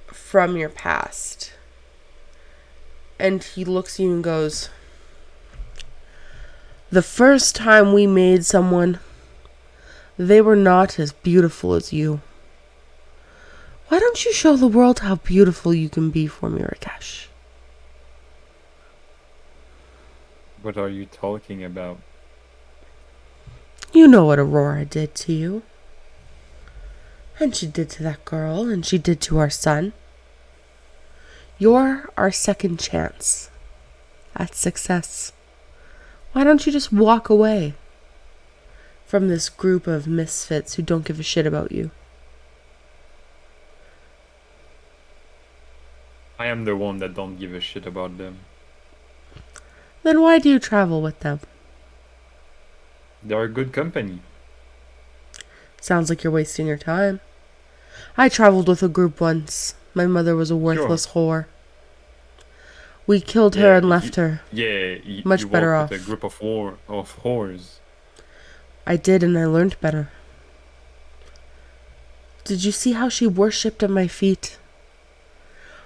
from your past. And he looks at you and goes, "The first time we made someone, they were not as beautiful as you. Why don't you show the world how beautiful you can be for me, Rakesh?" What are you talking about? You know what Aurora did to you. And she did to that girl, and she did to our son. You're our second chance at success. Why don't you just walk away from this group of misfits who don't give a shit about you? I am the one that don't give a shit about them. Then why do you travel with them? They are good company. Sounds like you're wasting your time. I traveled with a group once. My mother was a worthless whore. We killed her and left her. Yeah, Much you better walk with off. a group of whores. I did, and I learned better. Did you see how she worshipped at my feet?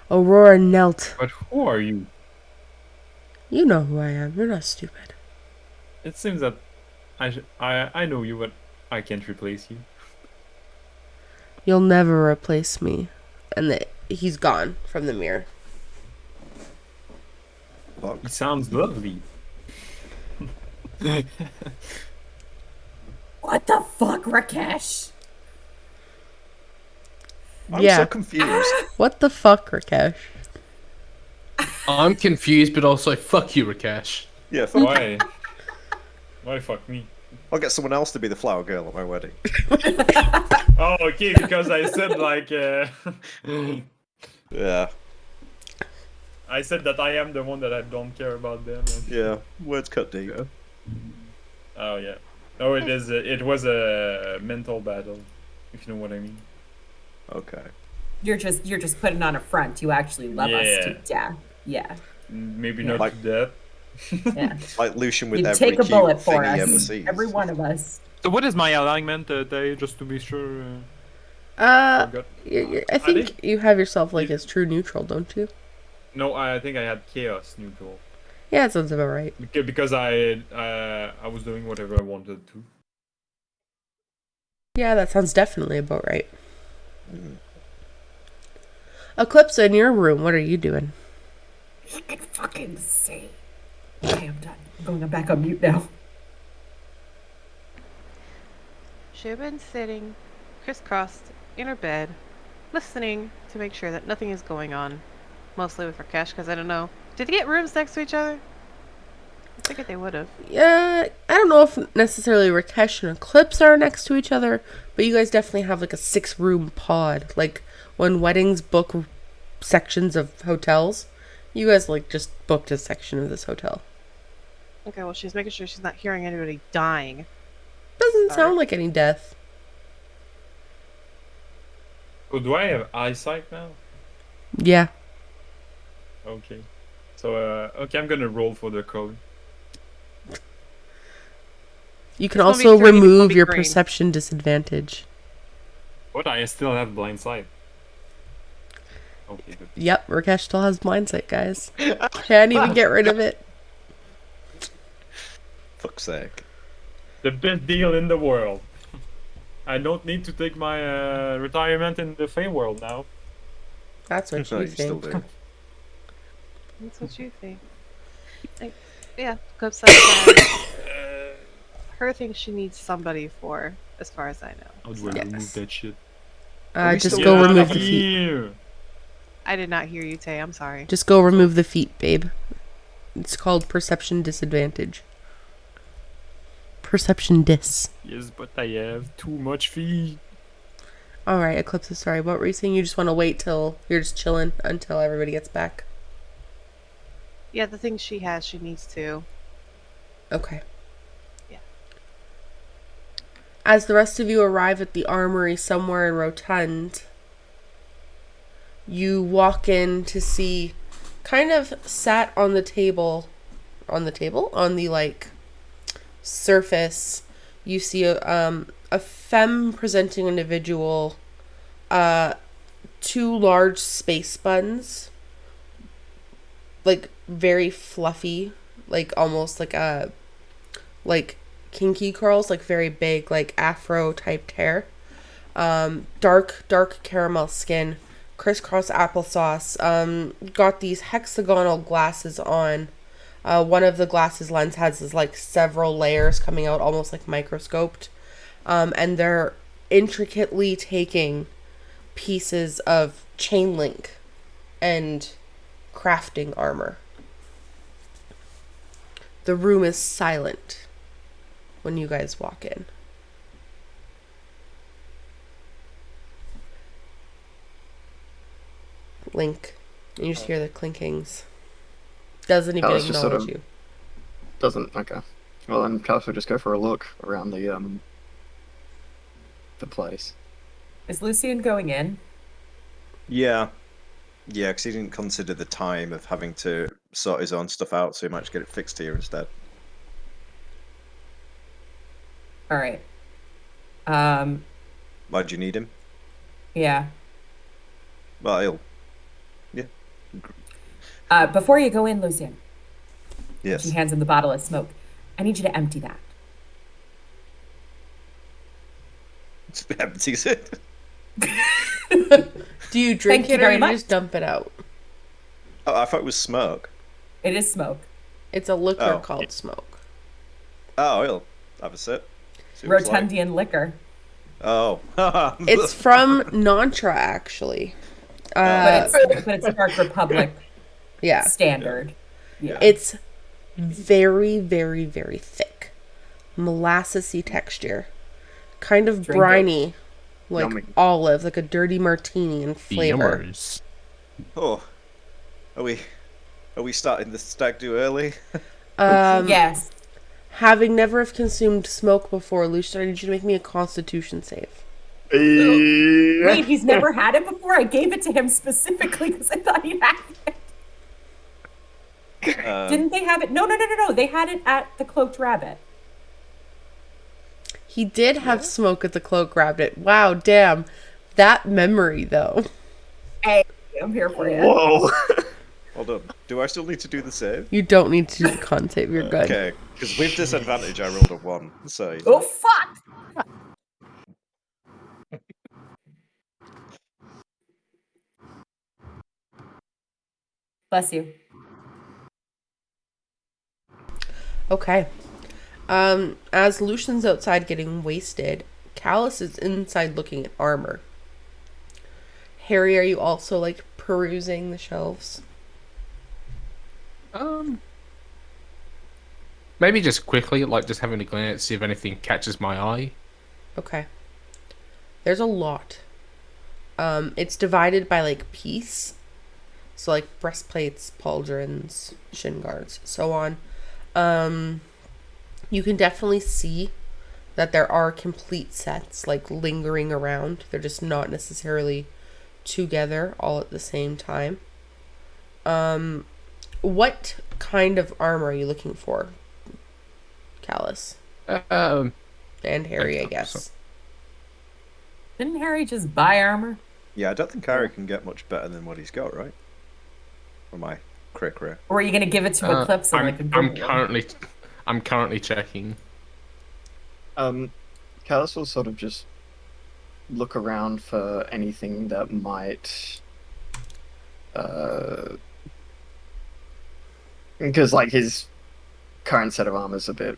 Aurora knelt. But who are you? You know who I am. You're not stupid. It seems that I know you, but I can't replace you. You'll never replace me. And he's gone from the mirror. Fuck. He sounds lovely. What the fuck, Rakesh? I'm Yeah. so confused. What the fuck, Rakesh? I'm confused, but also fuck you, Rakesh. Yeah, fuck. Why? Why fuck me? I'll get someone else to be the flower girl at my wedding. Oh, okay, because I said like Yeah, I said that I am the one that I don't care about them. yeah. Words cut deep. Yeah. Oh yeah. No, it is. It was a mental battle, if you know what I mean. Okay. You're just putting on a front. You actually love us Yeah. to death. Yeah. Maybe Yeah. not Like- like that. Yeah. Like Lucian with You'd every take a cute bullet for thing he ever us. sees. Every one of us. So what is my alignment, Tay? Just to be sure. Forgot. I think you have yourself like as true neutral, don't you? No, I think I had chaos neutral Yeah, that sounds about right. because I was doing whatever I wanted to. Yeah, that sounds definitely about right. Eclipsa, in your room, what are you doing? He can fucking say. Okay, I'm done. I'm going back on mute now. She'd been sitting crisscrossed in her bed, listening to make sure that nothing is going on. Mostly with Rakesh, because I don't know. Did they get rooms next to each other? I figured they would have. Yeah, I don't know if necessarily Rakesh and Eclipse are next to each other, but you guys definitely have like a 6-room pod. Like when weddings book sections of hotels, you guys like just booked a section of this hotel. Okay, well, she's making sure she's not hearing anybody dying. Doesn't Sorry. sound like any death. Oh, do I have eyesight now? Yeah. Okay. So, okay, I'm gonna roll for the code. You can It's gonna be also green, it's gonna remove be your green. perception disadvantage. But I still have blind sight. Okay, good. Yep, Rakesh still has blindsight, guys. Can't even get rid of it. Fuck's sake. The best deal in the world. I don't need to take my retirement in the Fey world now. That's what No, you you still think. do. That's what you think. Yeah, Clip says her thinks she needs somebody for, as far as I know. How do I Yes. remove that shit? Just still go Get remove out the of feet. here! I did not hear you, Tay. I'm sorry. Just go remove the feet, babe. It's called perception disadvantage. Perception dis. Yes, but I have too much feet. Alright, Eclipse, sorry. What were you saying? You just want to wait till you're just chilling until everybody gets back? Yeah, the things she has, she needs to. Okay. Yeah. As the rest of you arrive at the armory somewhere in Rotund, you walk in to see kind of sat on the like surface, you see a femme presenting individual, 2 large space buns, like very fluffy, like almost like a kinky curls, like very big, like afro typed hair, dark caramel skin, crisscross applesauce, got these hexagonal glasses on. One of the glasses lens has like several layers coming out, almost like microscoped, and they're intricately taking pieces of chain link and crafting armor. The room is silent when you guys walk in. Link. And you just hear the clinkings. Doesn't even Callus just acknowledge sort of- you. Doesn't. Okay. Well, then Callus will just go for a look around the place. Is Lucian going in? Yeah. Yeah, because he didn't consider the time of having to sort his own stuff out, so he might just get it fixed here instead. All right. Why do you need him? Yeah. Well, he'll... Before you go in, Lucian, Yes. she hands him the bottle of smoke. I need you to empty that. It's empties it. Do you drink Thank you it or very you much. just dump it out? Oh, I thought it was smoke. It is smoke. It's a liquor Oh. called smoke. Oh, he'll have a sip. See what it's like. Rotundian liquor. Oh. It's from Nantra, actually. But it's Dark Republic Yeah. standard. Yeah. It's very, very, very thick. Molassesy texture. Kind of Drink it. briny. Like Yummy. olive, like a dirty martini in flavor. Yummers. Oh. Are we starting the stag do early? Yes. Having never have consumed smoke before, Lucian, I need you to make me a constitution save. Wait, he's never had it before? I gave it to him specifically because I thought he'd have it. Didn't they have it? No. They had it at the Cloaked Rabbit. He did have smoke at the Cloak Rabbit. Wow, damn. That memory, though. Hey, I'm here for you. Whoa! Hold on. Do I still need to do the save? You don't need to do the con save. You're good. Okay, because with disadvantage, I rolled a 1. So Oh, fuck! Bless you. Okay. As Lucian's outside getting wasted, Callus is inside looking at armor. Harry, are you also like perusing the shelves? Maybe just quickly, like just having a glance, see if anything catches my eye. Okay. There's a lot. It's divided by like piece. So like breastplates, pauldrons, shin guards, so on. You can definitely see that there are complete sets like lingering around. They're just not necessarily together all at the same time. What kind of armor are you looking for, Callus? And Harry, I guess. Didn't Harry just buy armor? yeah, I don't think Harry can get much better than what he's got, right? Or my crick. Or are you gonna give it to Eclipsa like a good one? I'm currently checking. Callus will sort of just look around for anything that might, because like his current set of armor is a bit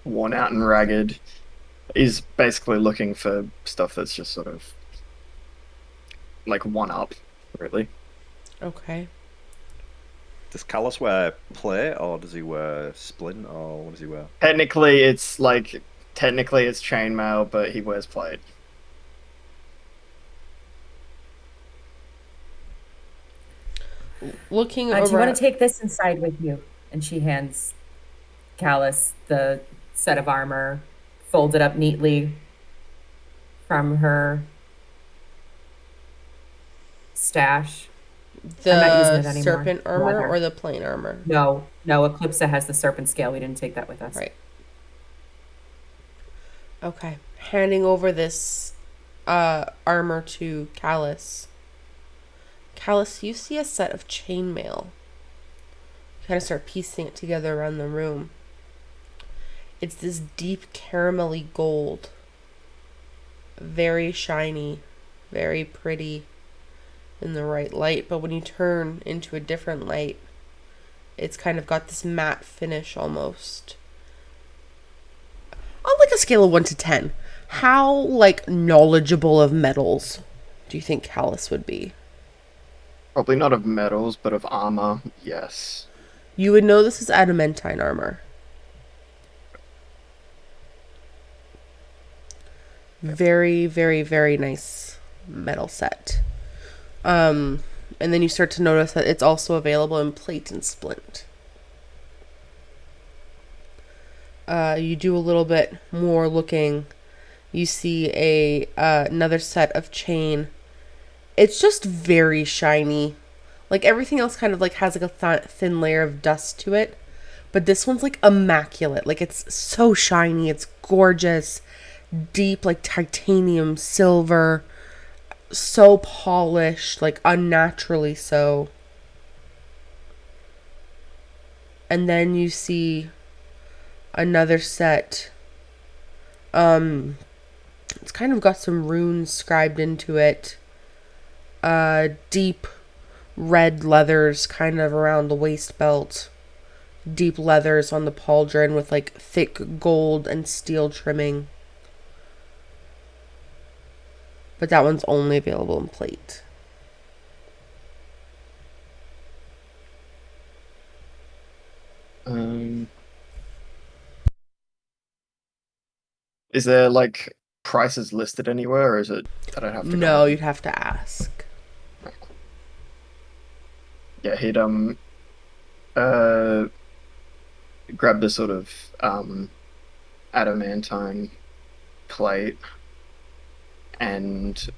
worn out and ragged. He's basically looking for stuff that's just sort of like one up, really. Okay. Does Callus wear plate, or does he wear splint, or what does he wear? Technically, it's chainmail, but he wears plate. Looking Do you want around. to take this inside with you? And she hands Callus the set of armor, folded up neatly from her stash. I'm not using it The anymore. serpent armor Leather. or the plain armor? No, Eclipsa has the serpent scale. We didn't take that with us. Right. Okay. Handing over this armor to Callus. Callus, you see a set of chainmail. You kind of start piecing it together around the room. It's this deep caramelly gold. Very shiny. Very pretty in the right light. But when you turn into a different light, it's kind of got this matte finish almost. On like a scale of 1 to 10, how like knowledgeable of metals do you think Callus would be? Probably not of metals, but of armor, yes. You would know this is adamantine armor. Very, very, very nice metal set. And then you start to notice that it's also available in plate and splint. You do a little bit more looking. You see another set of chain. It's just very shiny. Like everything else kind of like has like a thin layer of dust to it. But this one's like immaculate. Like it's so shiny. It's gorgeous. Deep like titanium silver. So polished. Like unnaturally so. And then you see another set. It's kind of got some runes scribed into it. Deep red leathers kind of around the waist belt. Deep leathers on the pauldron with like thick gold and steel trimming. But that one's only available in plate. Is there like prices listed anywhere, or is it that I have to? No, you'd have to ask. Yeah, he'd grab the sort of adamantine plate and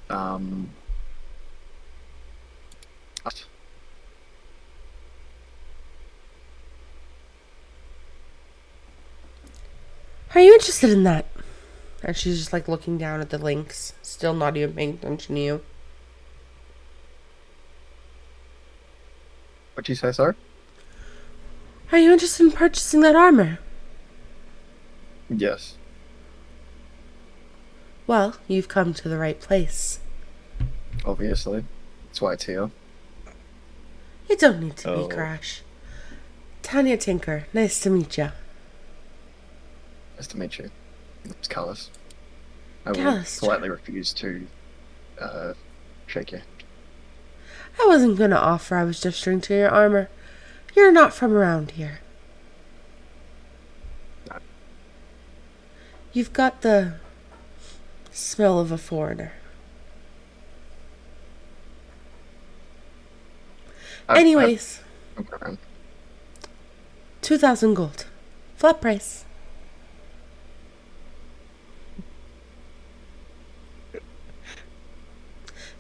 Are you interested in that? And she's just like looking down at the links, still not even paying attention to you. What'd you say, sir? Are you interested in purchasing that armor? Yes. Well, you've come to the right place. Obviously. That's why it's here. You don't need to Oh. be, Crash. Tanya Tinker, nice to meet you. Nice to meet you. It's Callus. I will Callus. politely refuse to shake you. I wasn't gonna offer, I was gesturing to your armor. You're not from around here. No. You've got the smell of a foreigner. Anyways, Okay. 2,000 gold. Flat price.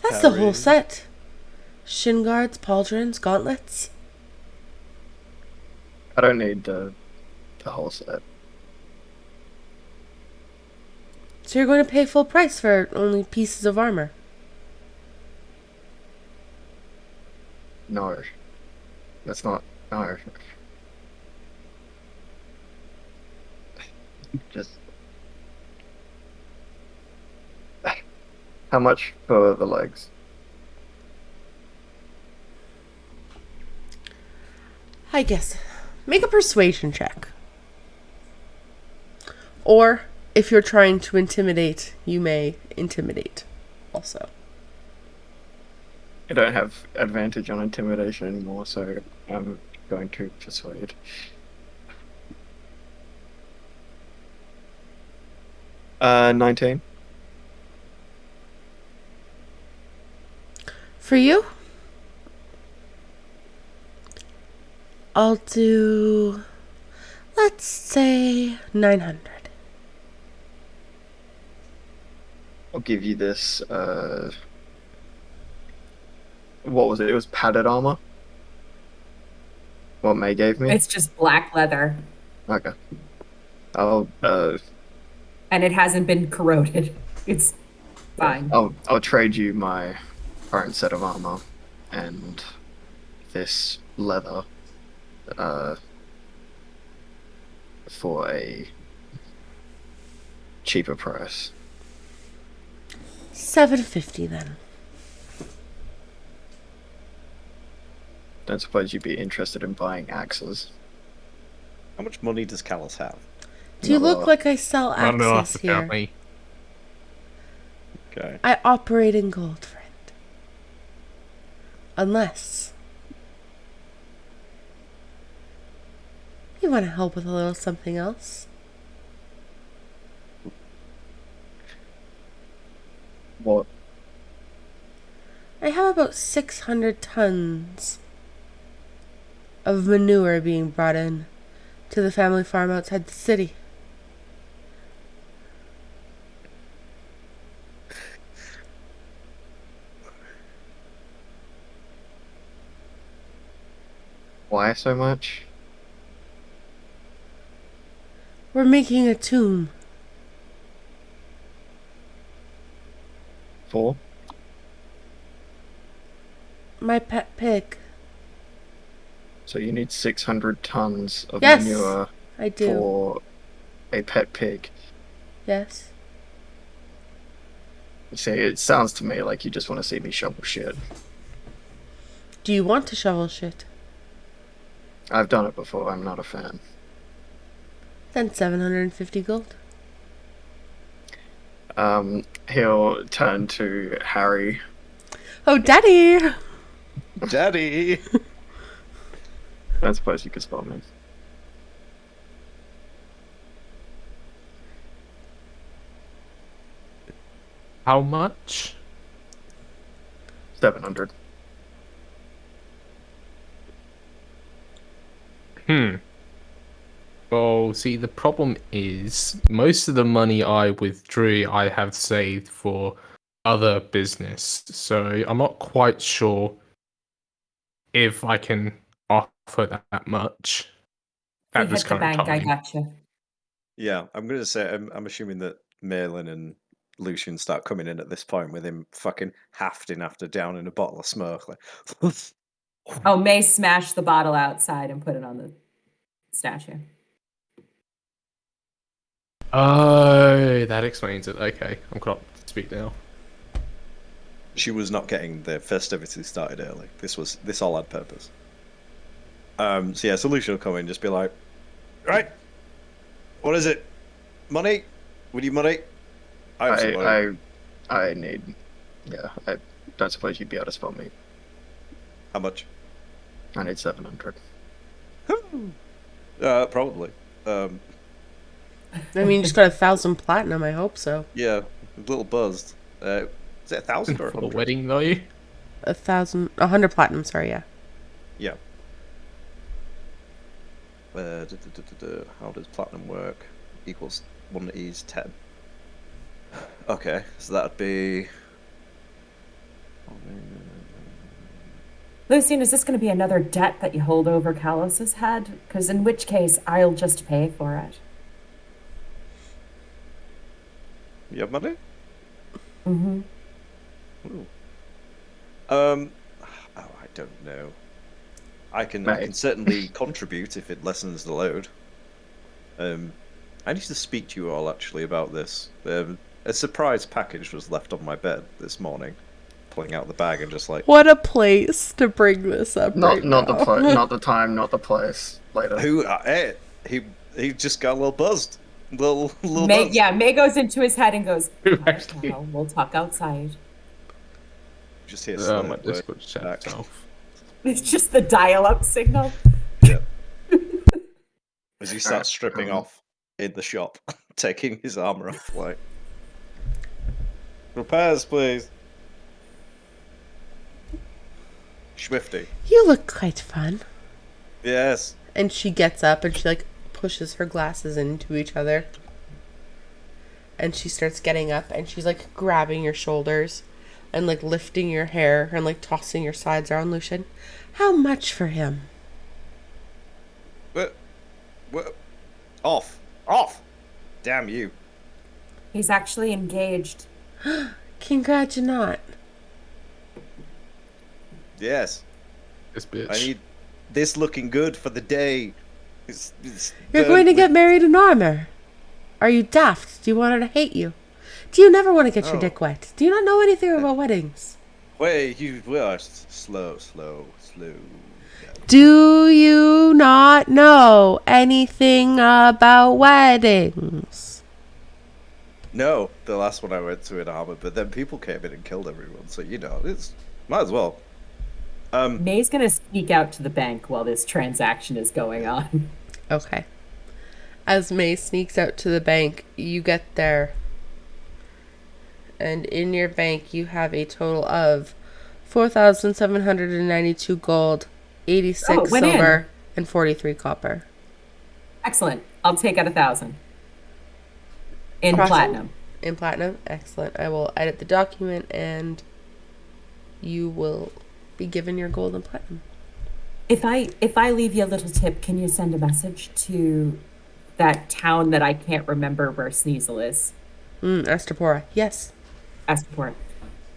That's the whole Harry. set. Shin guards, pauldrons, gauntlets. I don't need the whole set. So you're going to pay full price for only pieces of armor. No. That's not. No. Just. How much for the legs? I guess. Make a persuasion check. Or, if you're trying to intimidate, you may intimidate also. I don't have advantage on intimidation anymore, so I'm going to persuade. Uh, 19. For you, I'll do, let's say, 900. I'll give you this, what was it? It was padded armor? What May gave me? It's just black leather, Okay. I'll and it hasn't been corroded. It's fine. I'll trade you my current set of armor and this leather for a cheaper price. 750 then. Don't suppose you'd be interested in buying axes. How much money does Callus have? Do you Not a look lot. like I sell Not enough, axes here? apparently. Okay. I operate in gold, friend. Unless you want to help with a little something else. What? I have about 600 tons of manure being brought in to the family farm outside the city. Why so much? We're making a tomb. For? My pet pig. So you need 600 tons of Yes, manure I do. for a pet pig. Yes. See, it sounds to me like you just want to see me shovel shit. Do you want to shovel shit? I've done it before, I'm not a fan. Then 750 gold. He'll turn to Harry. Oh, Daddy! Daddy! I don't suppose you could spell me. How much? 700. Well, see, the problem is most of the money I withdrew, I have saved for other business. So I'm not quite sure if I can offer that much If we at this hit the current bank, I time. gotcha. Yeah, I'm going to say, I'm assuming that Mei-Lin and Lucian start coming in at this point with him fucking hafting after down in a bottle of smoke. Like, Oh, May smashed the bottle outside and put it on the statue. Oh, that explains it. Okay, I'm caught up to speak now. she was not getting the festivities started early. This all had purpose. So yeah, Lucian will come in and just be like, right, what is it? Money? We need money. I have some money. I need. Yeah, I don't suppose you'd be able to spot me. How much? I need 700. Probably. I mean, you just got 1,000 platinum. I hope so. Yeah, a little buzzed. Is it 1,000 or For the 100? wedding value? 100 platinum. Sorry, yeah. Yeah. How does platinum work? Equals 1 is 10. Okay, so that'd be. Lucian, is this going to be another debt that you hold over Callus's head? Because in which case, I'll just pay for it. You have money? Mm-hmm. Ooh. Oh, I don't know. I can certainly contribute if it lessens the load. I need to speak to you all actually about this. A surprise package was left on my bed this morning. Pulling out the bag and just like, What a place to bring this up. Not now. not the time, not the place. Later. who? He just got a little buzzed. Little May, buzzed. yeah, May goes into his head and goes, Who "Oh, actually- no, we'll talk outside." Just hear Oh, my slurred Discord words chat back. itself. It's just the dial-up signal. Yeah. As he starts stripping off in the shop, taking his armor off, like, repairs, please. Swifty. You look quite fun. Yes. And she gets up and she like pushes her glasses into each other. And she starts getting up and she's like grabbing your shoulders and like lifting your hair and like tossing your sides around. Lucian, how much for him? What? Off! Damn you. He's actually engaged. Congratulate. Yes. This bitch. I need this looking good for the day. You're going to get married in armor. Are you daft? Do you want her to hate you? Do you never want to get your Oh. dick wet? Do you not know anything about weddings? Wait, you are slow. Do you not know anything about weddings? No, the last one I went to in armor, but then people came in and killed everyone, so you know, it's might as well. May's gonna sneak out to the bank while this transaction is going on. Okay. As May sneaks out to the bank, you get there. And in your bank, you have a total of 4,792 gold, 86 Oh, it went in. silver, and 43 copper. Excellent. I'll take out 1,000. In Awesome. platinum. In platinum? Excellent. I will edit the document and you will be given your gold and platinum. If I leave you a little tip, can you send a message to that town that I can't remember where Sneasel is? Astapora. Yes. Astaport.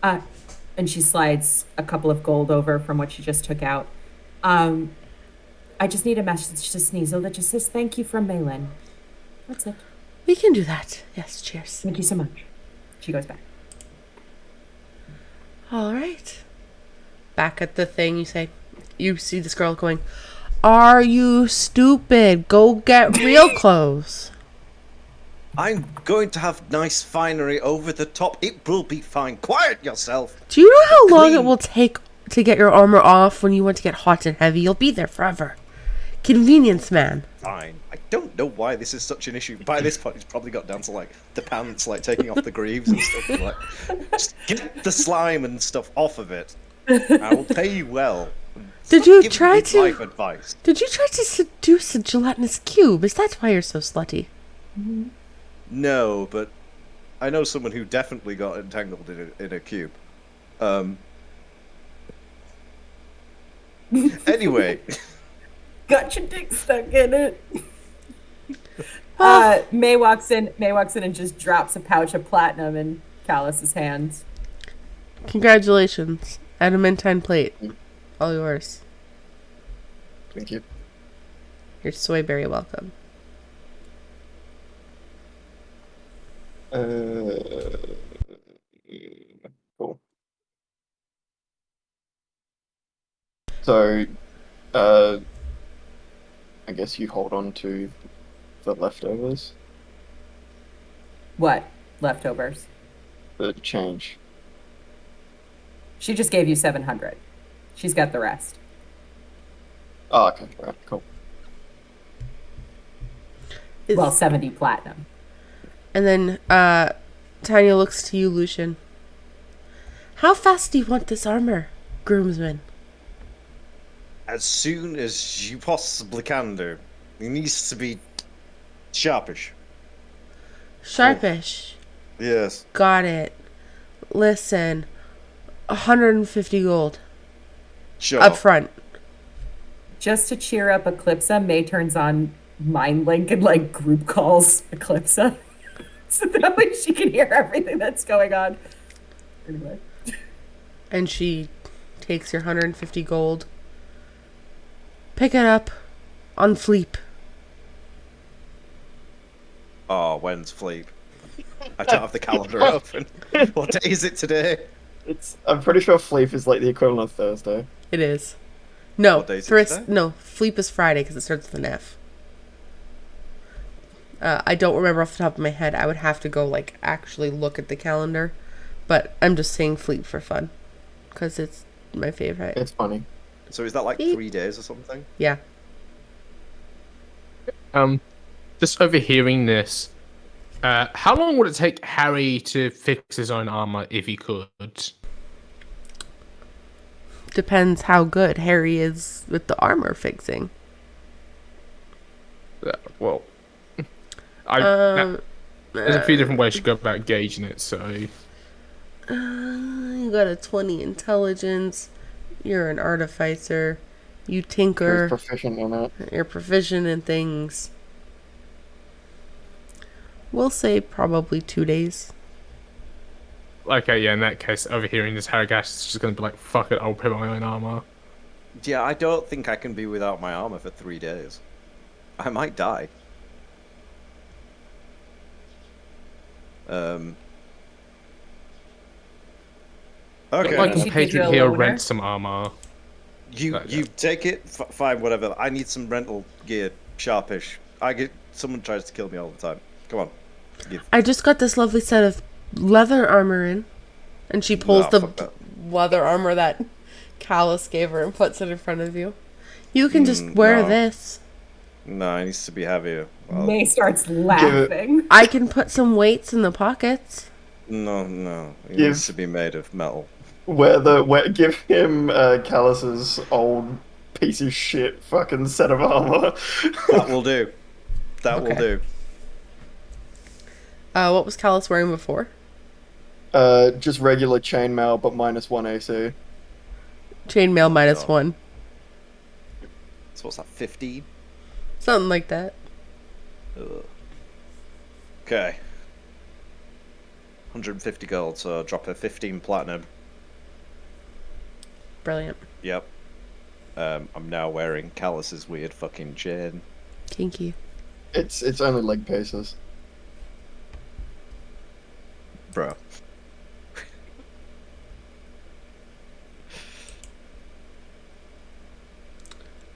And she slides a couple of gold over from what she just took out. I just need a message to Sneasel that just says thank you from Mei-Lin. That's it. We can do that. Yes, cheers. Thank you so much. She goes back. All right. Back at the thing, you see this girl going, "Are you stupid? Go get real clothes." I'm going to have nice finery over the top. It will be fine. Quiet yourself. Do you know how long it Clean. will take to get your armor off when you want to get hot and heavy? You'll be there forever. Convenience man. Fine. I don't know why this is such an issue. By this point, it's probably got down to like the pants, like taking off the greaves and stuff. Like, just get the slime and stuff off of it. I will pay you well. Did Stop you giving try me to- life advice? Did you try to seduce a gelatinous cube? Is that why you're so slutty? No, but I know someone who definitely got entangled in a cube. Anyway, Got your dick stuck in it. May walks in and just drops a pouch of platinum in Callus's hands. Congratulations. Adamantine plate. All yours. Thank you. You're so very welcome. Cool. So, I guess you hold on to the leftovers, What? Leftovers. the change. She just gave you 700. She's got the rest. Oh, okay, right, cool. Well, 70 platinum. And then Tanya looks to you, Lucian. How fast do you want this armor, groomsman? As soon as you possibly can do. It needs to be sharpish. Sharpish. Yes. Got it. Listen, 150 gold Sure. up front. Just to cheer up Eclipsa, May turns on Mind Link and like group calls Eclipsa. So that way she can hear everything that's going on. Anyway. And she takes your 150 gold. Pick it up on Fleep. Oh, when's Fleep? I don't have the calendar open. What day is it today? I'm pretty sure Fleep is like the equivalent of Thursday. It is. No, What day is it today? no, Fleep is Friday because it starts with an F. I don't remember off the top of my head. I would have to go like actually look at the calendar, but I'm just saying Fleep for fun because it's my favorite. It's funny. So is that like 3 days or something? Yeah. Just overhearing this, how long would it take Harry to fix his own armor if he could? Depends how good Harry is with the armor fixing. Well, there's a few different ways to go about gauging it. So You got a 20 intelligence. You're an artificer. You He's tinker. proficient in it. You're proficient in things. We'll say probably 2 days. okay, yeah. In that case, overhearing this, Harry Gash is just gonna be like, "Fuck it, I'll put my own armor." Yeah, I don't think I can be without my armor for 3 days. I might die. Okay. My Maybe she'd give compatriot you a here loaner. rents some armor. You take it, fine, whatever. I need some rental gear, sharpish. Someone tries to kill me all the time. Come on, give. I just got this lovely set of leather armor in. And she pulls Nah, the fuck that. leather armor that Callus gave her and puts it in front of you. You can just wear no. this. No, it needs to be heavier. May starts laughing. I can put some weights in the pockets. No. It Give- needs to be made of metal. Give him Callus's old piece of shit fucking set of armor. That will do. That will Okay. do. What was Callus wearing before? Just regular chainmail, but -1 AC. Chainmail minus Oh. 1. So what's that, 15? Something like that. Ugh. Okay. 150 gold, so drop her 15 platinum. Brilliant. Yep. I'm now wearing Callus's weird fucking chain. Kinky. It's only leg pieces. Bro.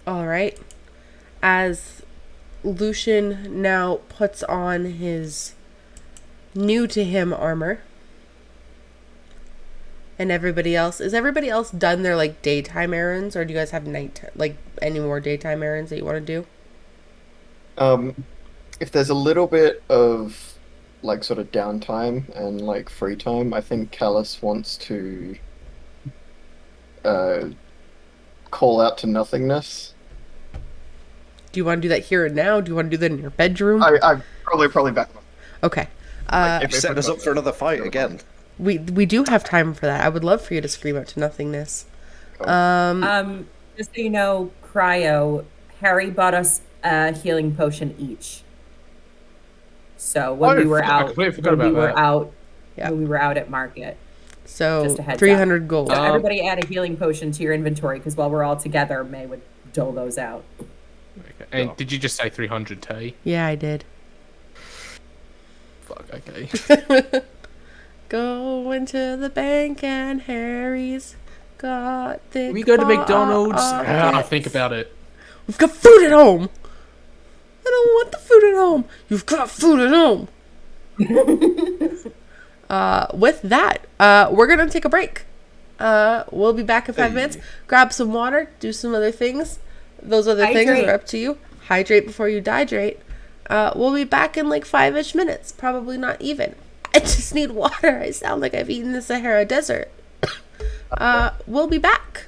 Alright. As Lucian now puts on his new to him armor. And everybody else, is everybody else done their like daytime errands, or do you guys have any more daytime errands that you want to do? If there's a little bit of like sort of downtime and like free time, I think Callus wants to call out to nothingness. Do you want to do that here and now? Do you want to do that in your bedroom? I probably back off. Okay. You're setting us up for another fight again. We do have time for that. I would love for you to scream out to nothingness. Cool. Just so you know, Cryo, Harry bought us a healing potion each. So when we were I out, completely forgot when we about were that. out, Yeah. when we were out at market. So Just a heads up. 300 gold. So everybody add a healing potion to your inventory because while we're all together, May would dole those out. Okay. And did you just say 300 Tay? Yeah, I did. Fuck, okay. Going to the bank and Harry's got thick We go to McDonald's. pockets. Think about it. We've got food at home. I don't want the food at home. You've got food at home. With that, we're gonna take a break. We'll be back in 5 minutes. Grab some water, do some other things. Those other things Hydrate. are up to you. Hydrate before you dehydrate. We'll be back in like 5-ish minutes. Probably not even. I just need water. I sound like I've eaten the Sahara Desert. We'll be back.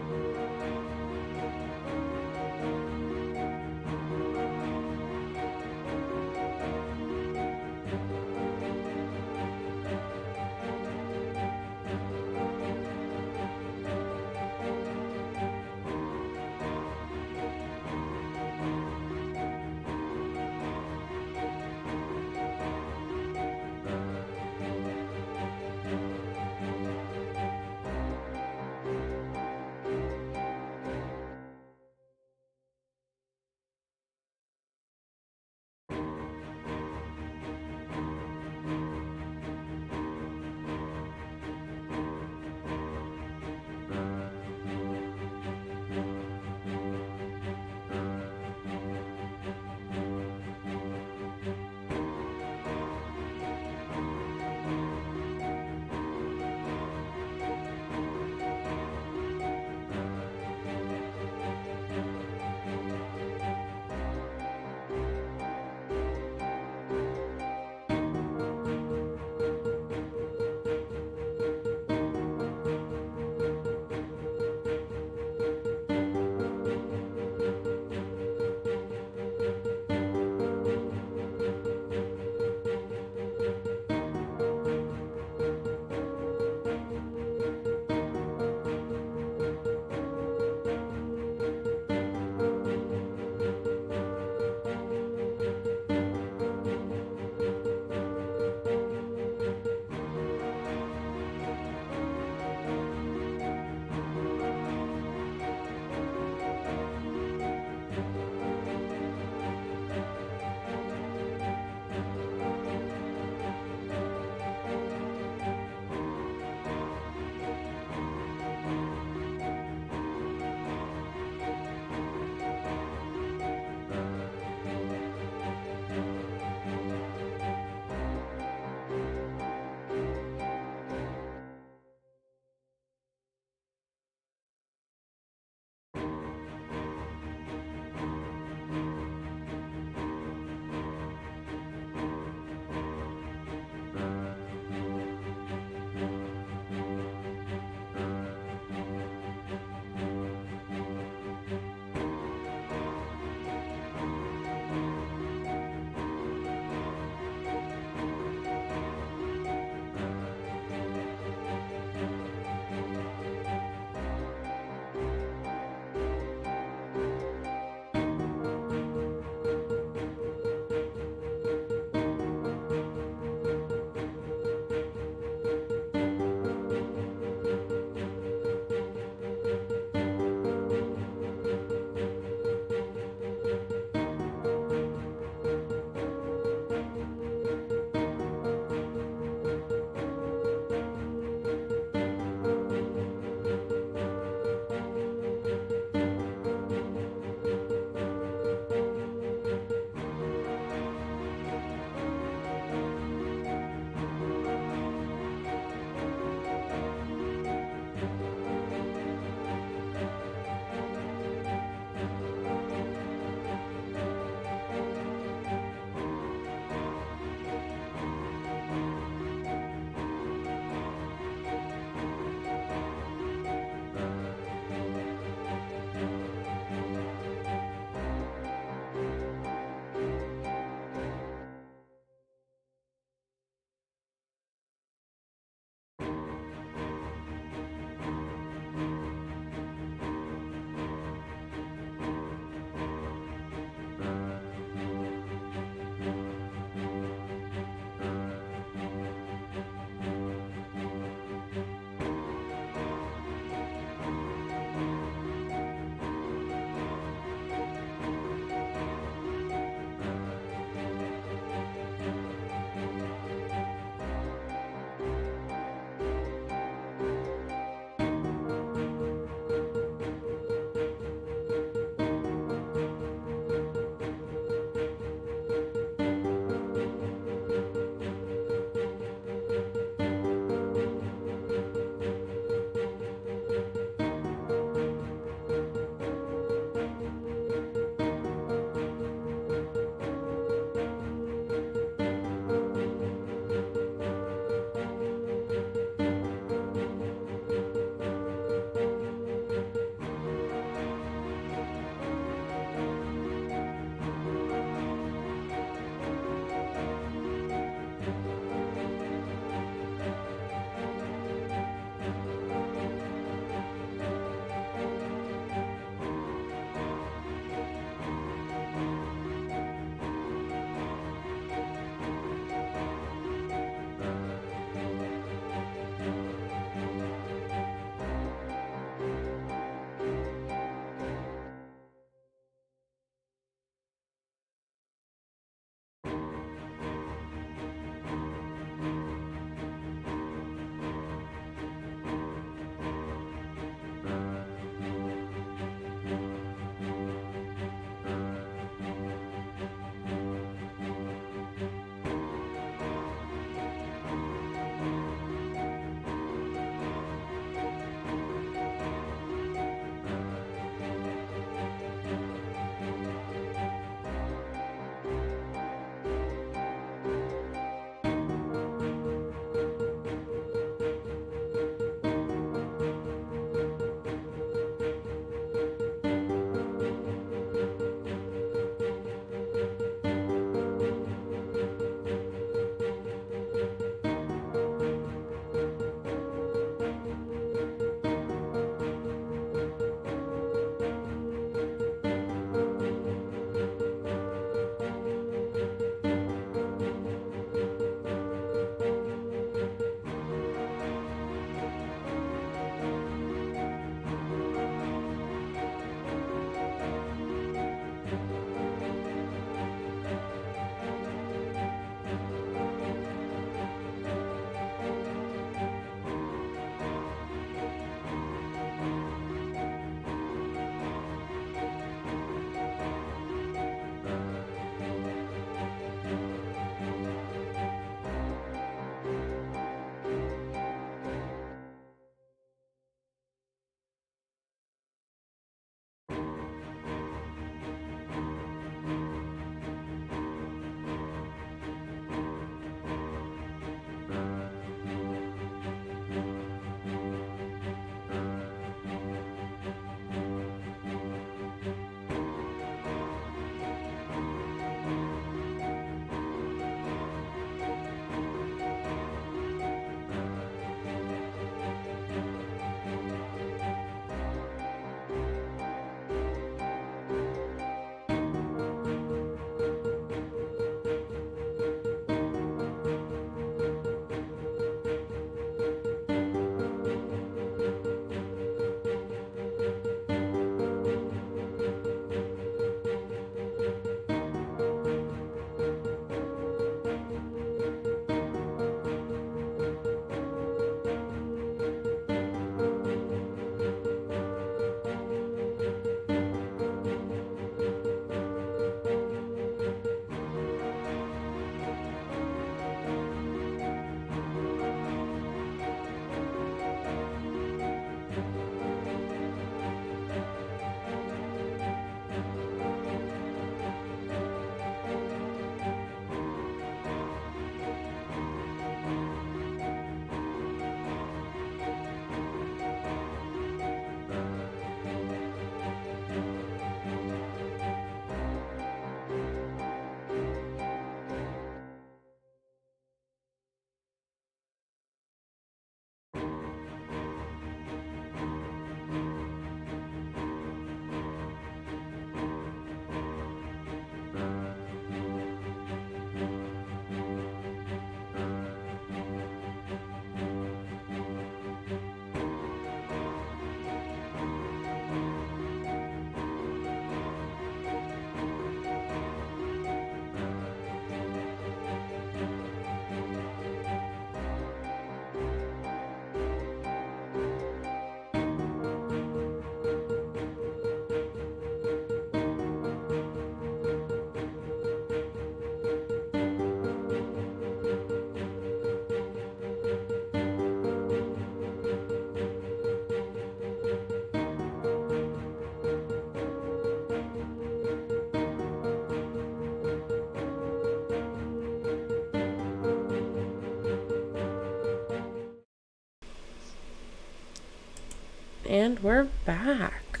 And we're back.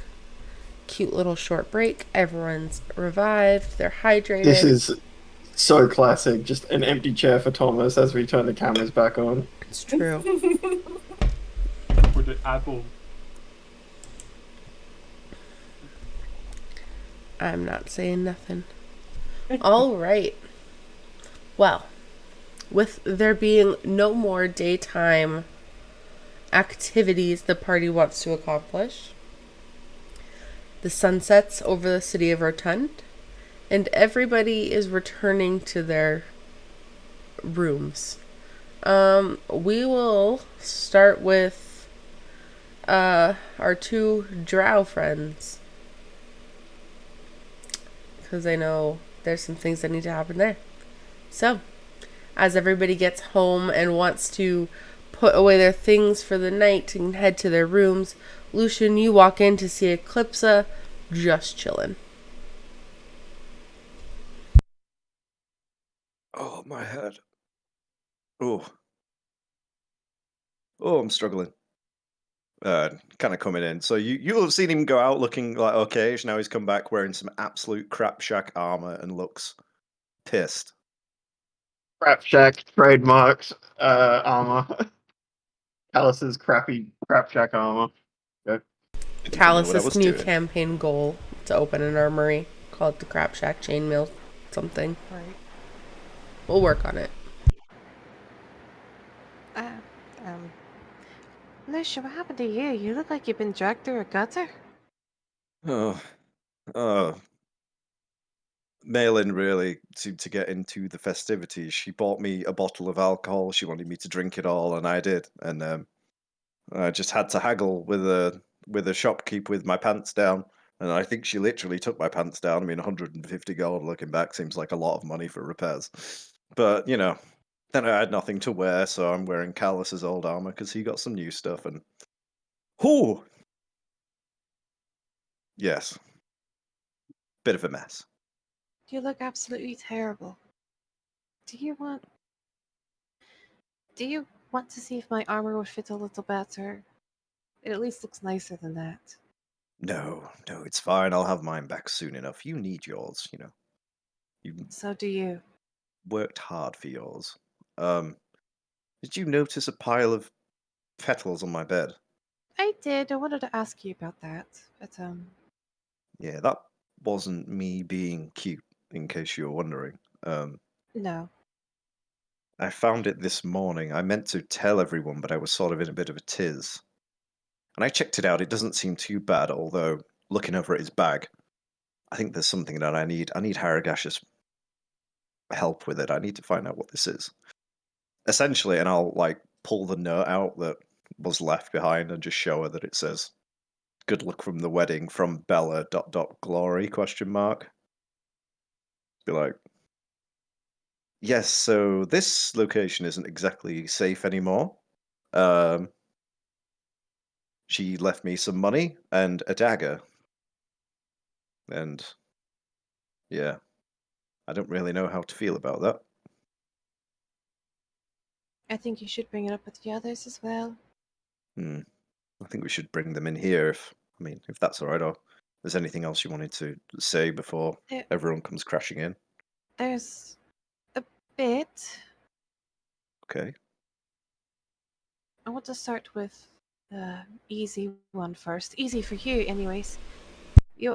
Cute little short break. Everyone's revived. They're hydrated. This is so classic. Just an empty chair for Thomas as we turn the cameras back on. It's true. For the apple. I'm not saying nothing. All right. Well, with there being no more daytime activities the party wants to accomplish, the sun sets over the city of Rotund, and everybody is returning to their rooms. We will start with our two drow friends, because I know there's some things that need to happen there. So, as everybody gets home and wants to put away their things for the night and head to their rooms, Lucian, you walk in to see Eclipsa just chilling. Oh, my head. Oh. Oh, I'm struggling. Kind of coming in. So you'll have seen him go out looking like okay. Now he's come back wearing some absolute crap shack armor and looks pissed. Crap Shack trademarks armor. Callus's crappy Crap Shack armor. Didn't even know what I Callus's was new doing. campaign goal to open an armory. Call it the Crap Shack Chainmail something. Right. We'll work on it. Lucian, what happened to you? You look like you've been dragged through a gutter. Oh. Mei-Lin really to get into the festivities. She bought me a bottle of alcohol. She wanted me to drink it all, and I did. And I just had to haggle with a shopkeep with my pants down. And I think she literally took my pants down. I mean, 150 gold looking back seems like a lot of money for repairs. But, then I had nothing to wear, so I'm wearing Callus's old armor because he got some new stuff. And whoo! Yes. Bit of a mess. You look absolutely terrible. Do you want to see if my armor would fit a little better? It at least looks nicer than that. No, it's fine. I'll have mine back soon enough. You need yours, You So do you. worked hard for yours. Did you notice a pile of petals on my bed? I did. I wanted to ask you about that. But Yeah, that wasn't me being cute, in case you were wondering. no. I found it this morning. I meant to tell everyone, but I was sort of in a bit of a tiz. And I checked it out. It doesn't seem too bad, although looking over at his bag, I think there's something that I need. I need Haragash's help with it. I need to find out what this is. Essentially, and I'll pull the note out that was left behind and just show her that it says "Good luck from the wedding from Bella ... glory?" Be like, yes. So this location isn't exactly safe anymore. She left me some money and a dagger, and yeah, I don't really know how to feel about that. I think you should bring it up with the others as well. I think we should bring them in here if that's all right. Or if there's anything else you wanted to say before everyone comes crashing in. There's a bit. Okay. I want to start with the easy one first. Easy for you, anyways. You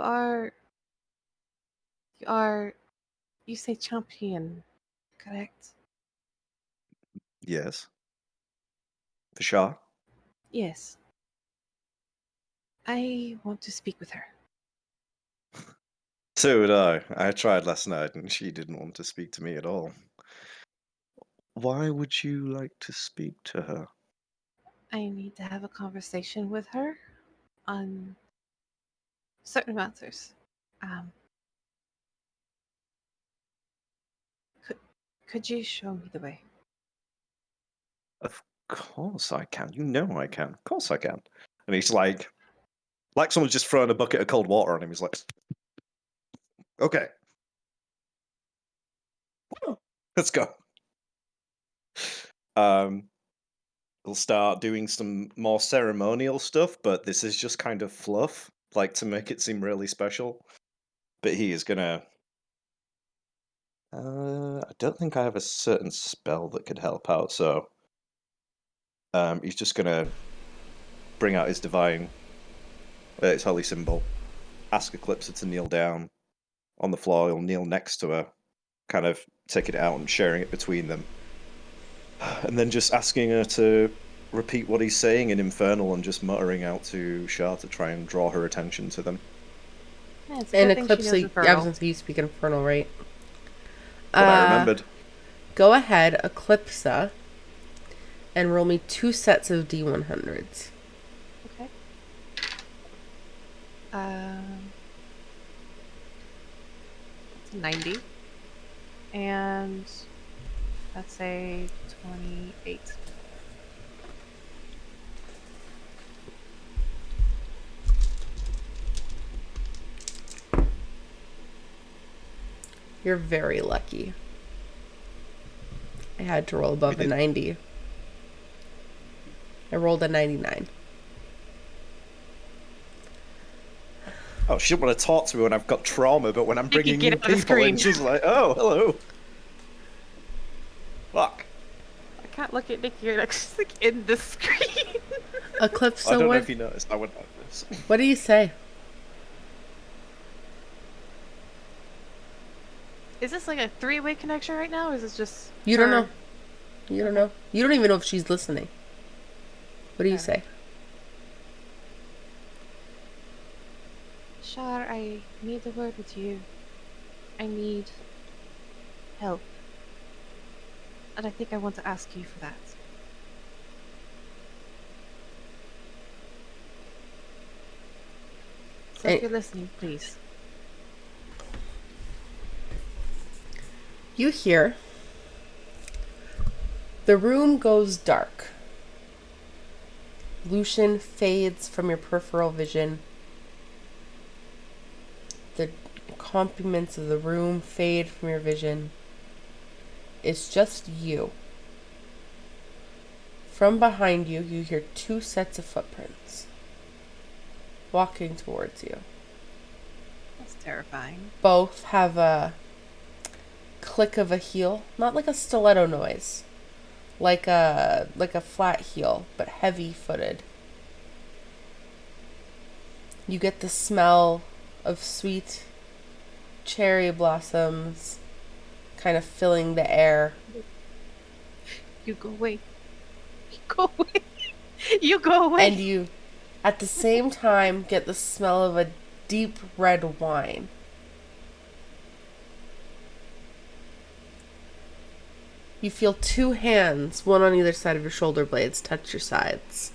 say champion, correct? Yes. The Shah? Yes. I want to speak with her. So would I. I tried last night and she didn't want to speak to me at all. Why would you like to speak to her? I need to have a conversation with her on certain matters. Could you show me the way? Of course I can. You know I can. Of course I can. And he's like someone's just throwing a bucket of cold water on him. He's like, okay. Let's go. will start doing some more ceremonial stuff, but this is just kind of fluff, like to make it seem really special. But he is gonna. I don't think I have a certain spell that could help out, so he's just gonna bring out his divine, his holy symbol, ask Eclipsa to kneel down on the floor. He'll kneel next to her, kind of taking it out and sharing it between them, and then just asking her to repeat what he's saying in Infernal and just muttering out to Shar to try and draw her attention to them. Yeah, it's a And good thing she knows Eclipse, Infernal. yeah, I was going to say you speak Infernal, right? What I remembered. Go ahead, Eclipsa, and roll me 2 sets of D100s. Okay. 90. And that's a 28. You're very lucky. I had to roll above a 90. I rolled a 99. Oh, she didn't want to talk to me when I've got trauma, but when I'm Nikki, bringing get new out of the people in, screen. she's like, oh, hello. Fuck. I can't look at Nikki. You're like, she's like in the screen. Eclipse, I so don't know what, if you noticed. I went like this. what do you say? Is this like a 3-way connection right now, or is this just You don't her? know. You don't know. You don't even know if she's listening. What do you say? Shar, I need a word with you. I need help. And I think I want to ask you for that. So if you're listening, please. You hear the room goes dark. Lucian fades from your peripheral vision. The accompaniments of the room fade from your vision. It's just you. From behind you, you hear 2 sets of footprints walking towards you. That's terrifying. Both have a click of a heel, not like a stiletto noise, like a flat heel, but heavy-footed. You get the smell of sweet cherry blossoms kind of filling the air. You go away. You go away. You go away. And you, at the same time, get the smell of a deep red wine. You feel 2 hands, one on either side of your shoulder blades, touch your sides.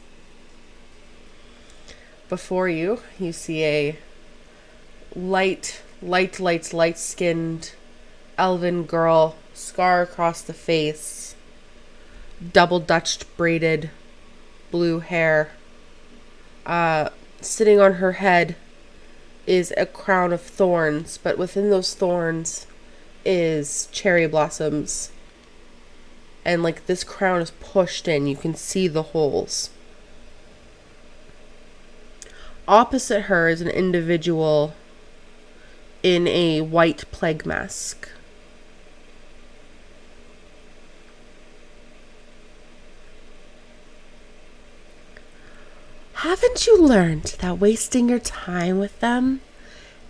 Before you, you see a light-skinned elven girl, scar across the face, double Dutched braided blue hair. Sitting on her head is a crown of thorns, but within those thorns is cherry blossoms. And like this crown is pushed in, you can see the holes. Opposite her is an individual in a white plague mask. Haven't you learned that wasting your time with them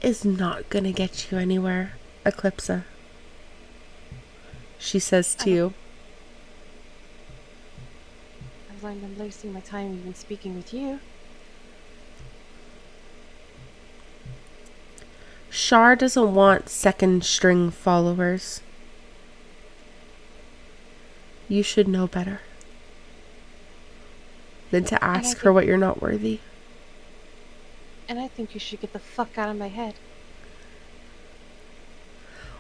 is not gonna get you anywhere, Eclipsa? She says to you. I've learned I'm wasting my time even speaking with you. Shar doesn't want second string followers. You should know better than to ask her what you're not worthy. And I think you should get the fuck out of my head.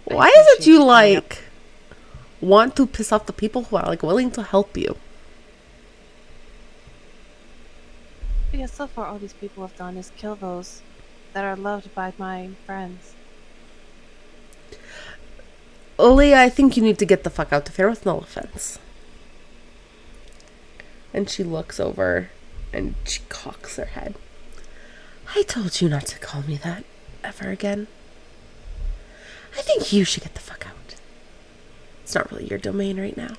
Why is it you want to piss off the people who are willing to help you? Because so far all these people have done is kill those that are loved by my friends. Leah, I think you need to get the fuck out of here with no offense. And she looks over and she cocks her head. I told you not to call me that ever again. I think you should get the fuck out. It's not really your domain right now.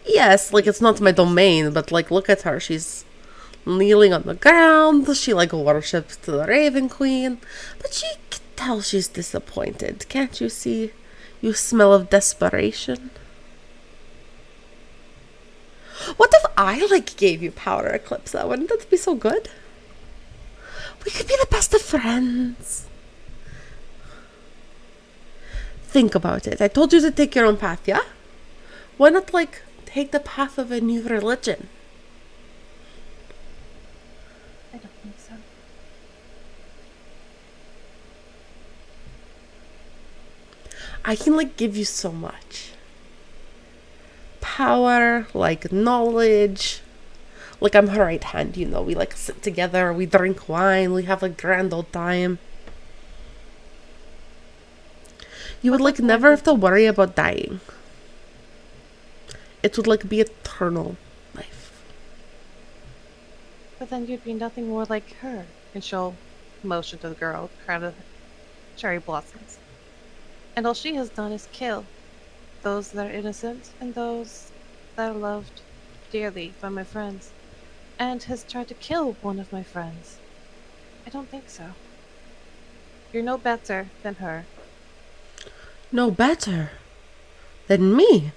Yes, like, it's not my domain, but, like, look at her. She's kneeling on the ground. She, like, worships to the Raven Queen. But she can tell she's disappointed. Can't you see? You smell of desperation. What if I, like, gave you power, Eclipsa? Wouldn't that be so good? We could be the best of friends. Think about it. I told you to take your own path, yeah? Why not, like, take the path of a new religion? I don't think so. I can, like, give you so much. Power, like, knowledge. Like, I'm her right hand, you know. We, like, sit together, we drink wine, we have a grand old time. You would, like, never have to worry about dying. It would, like, be eternal life. But then you'd be nothing more like her. And she'll motion to the girl, crown of cherry blossoms. And all she has done is kill those that are innocent and those that are loved dearly by my friends. And has tried to kill one of my friends. I don't think so. You're no better than her. No better than me.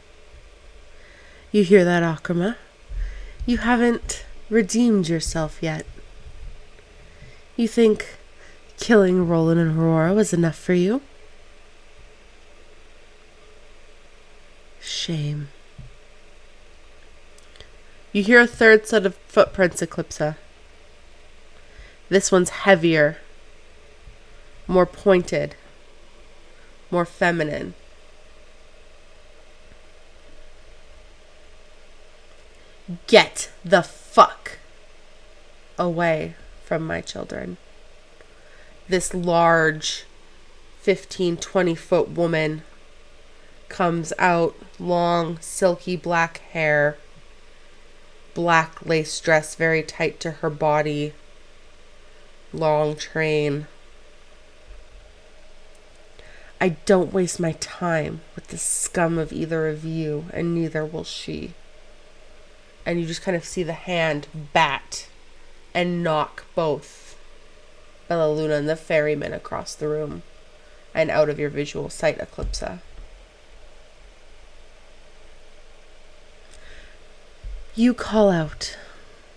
You hear that, Akrama? You haven't redeemed yourself yet. You think killing Roland and Aurora was enough for you? Shame. You hear a third set of footprints, Eclipsa. This one's heavier, more pointed, more feminine. Get the fuck away from my children. This large 15-20 foot woman comes out, long silky black hair, black lace dress very tight to her body, long train. I don't waste my time with the scum of either of you, and neither will she. And you just kind of see the hand bat and knock both Bella Luna and the ferryman across the room and out of your visual sight, Eclipsa. You call out.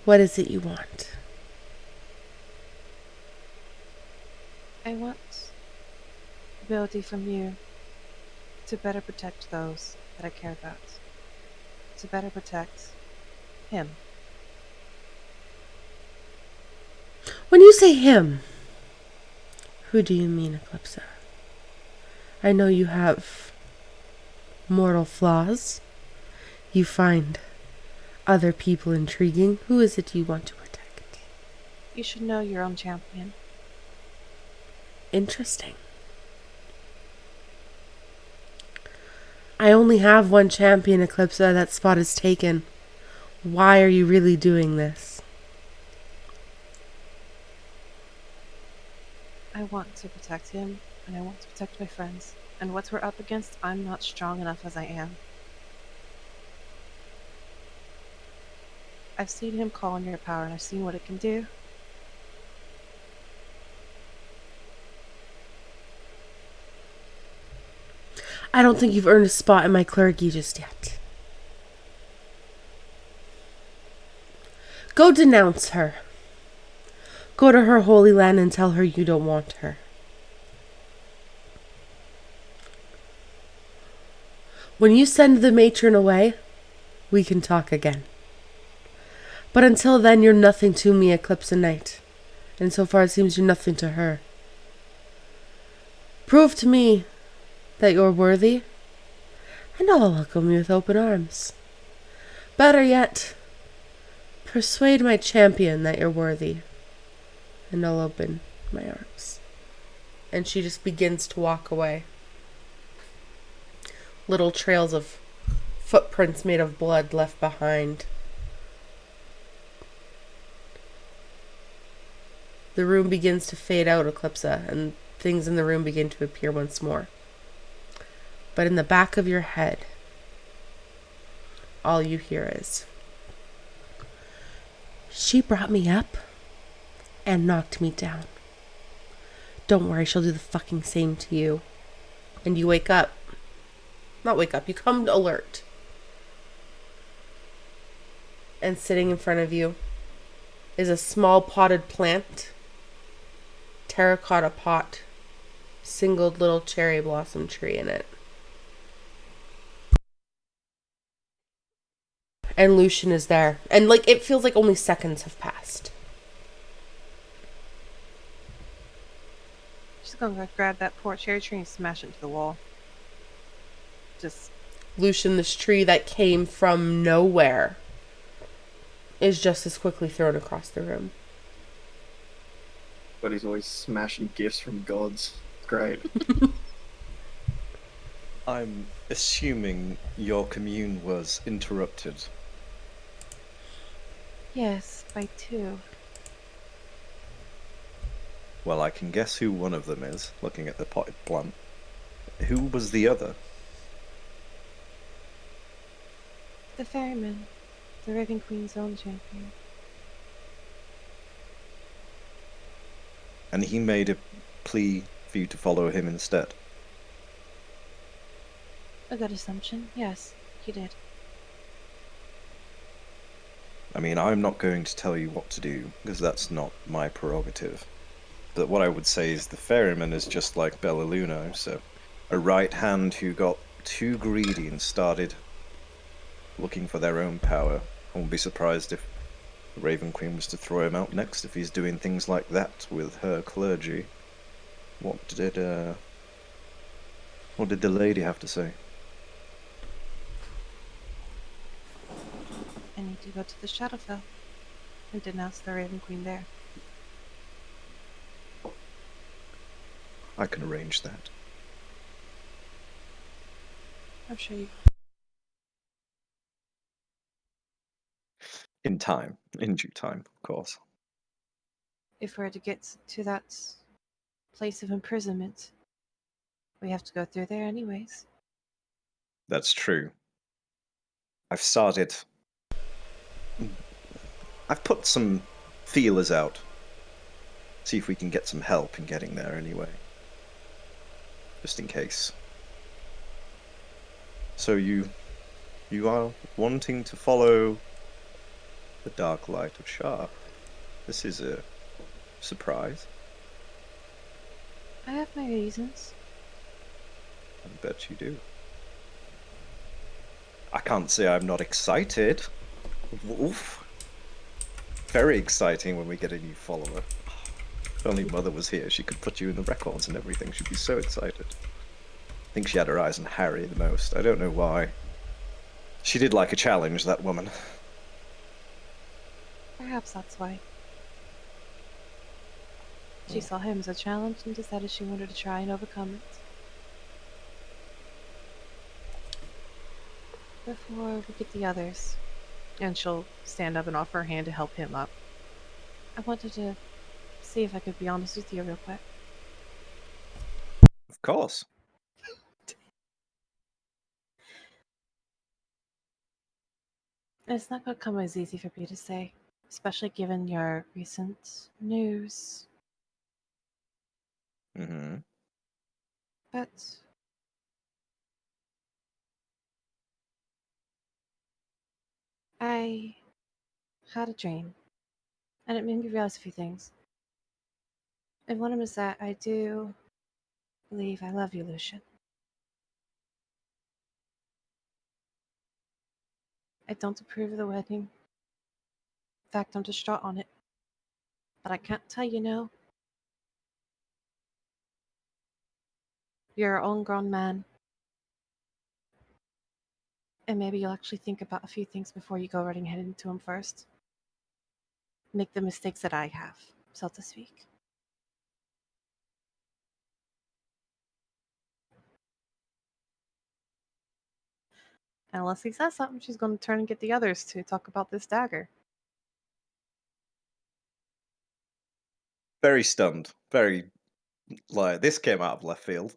What is it you want? I want ability from you to better protect those that I care about. To better protect him. When you say him, who do you mean, Eclipsa? I know you have mortal flaws. You find other people intriguing. Who is it you want to protect? You should know your own champion. Interesting. I only have one champion, Eclipsa. That spot is taken. Why are you really doing this? I want to protect him, and I want to protect my friends. And what we're up against, I'm not strong enough as I am. I've seen him call on your power, and I've seen what it can do. I don't think you've earned a spot in my clergy just yet. Go denounce her. Go to her holy land and tell her you don't want her. When you send the matron away, we can talk again. But until then, you're nothing to me, Eclipsa Knight. And so far it seems you're nothing to her. Prove to me that you're worthy, and I'll welcome you with open arms. Better yet, persuade my champion that you're worthy, and I'll open my arms. And she just begins to walk away. Little trails of footprints made of blood left behind. The room begins to fade out, Eclipsa, and things in the room begin to appear once more. But in the back of your head, all you hear is, "She brought me up and knocked me down. Don't worry, she'll do the fucking same to you." And you wake up. Not wake up, you come alert. And sitting in front of you is a small potted plant, terracotta pot, single little cherry blossom tree in it. And Lucian is there. And like it feels like only seconds have passed. She's gonna go grab that poor cherry tree and smash it into the wall. Just Lucian, this tree that came from nowhere, is just as quickly thrown across the room. But he's always smashing gifts from gods. Great. I'm assuming your commune was interrupted. yes, by 2. Well, I can guess who one of them is, looking at the potted plant. Who was the other? The ferryman, the Raven Queen's own champion. And he made a plea for you to follow him instead. A good assumption. Yes, he did. I mean, I'm not going to tell you what to do, because that's not my prerogative. But what I would say is the ferryman is just like Bellaluna, so a right hand who got too greedy and started looking for their own power. I won't be surprised if the Raven Queen was to throw him out next if he's doing things like that with her clergy. What did the lady have to say? I need to go to the Shadowfell and denounce the Raven Queen there. I can arrange that. I'm sure you. In time. In due time, of course. If we're to get to that place of imprisonment, we have to go through there anyways. That's true. I've started... I've put some feelers out. See if we can get some help in getting there anyway. Just in case. So you are wanting to follow the dark light of Shah. This is a surprise. I have my reasons. I bet you do. I can't say I'm not excited. Oof. Very exciting when we get a new follower. If only Mother was here, she could put you in the records and everything. She'd be so excited. I think she had her eyes on Harry the most. I don't know why. She did like a challenge, that woman. Perhaps that's why. She saw him as a challenge and decided she wanted to try and overcome it. Before we get the others, and she'll stand up and offer her hand to help him up. I wanted to see if I could be honest with you real quick. Of course. It's not going to come as easy for me to say, especially given your recent news. Mm-hmm. But I had a dream, and it made me realize a few things. And one of them is that I do believe I love you, Lucian. I don't approve of the wedding. In fact, I'm distraught on it. But I can't tell you no. You're your own grown man. And maybe you'll actually think about a few things before you go running head into him first. Make the mistakes that I have, so to speak. And unless he says something, she's going to turn and get the others to talk about this dagger. Very stunned. Very, like, this came out of left field.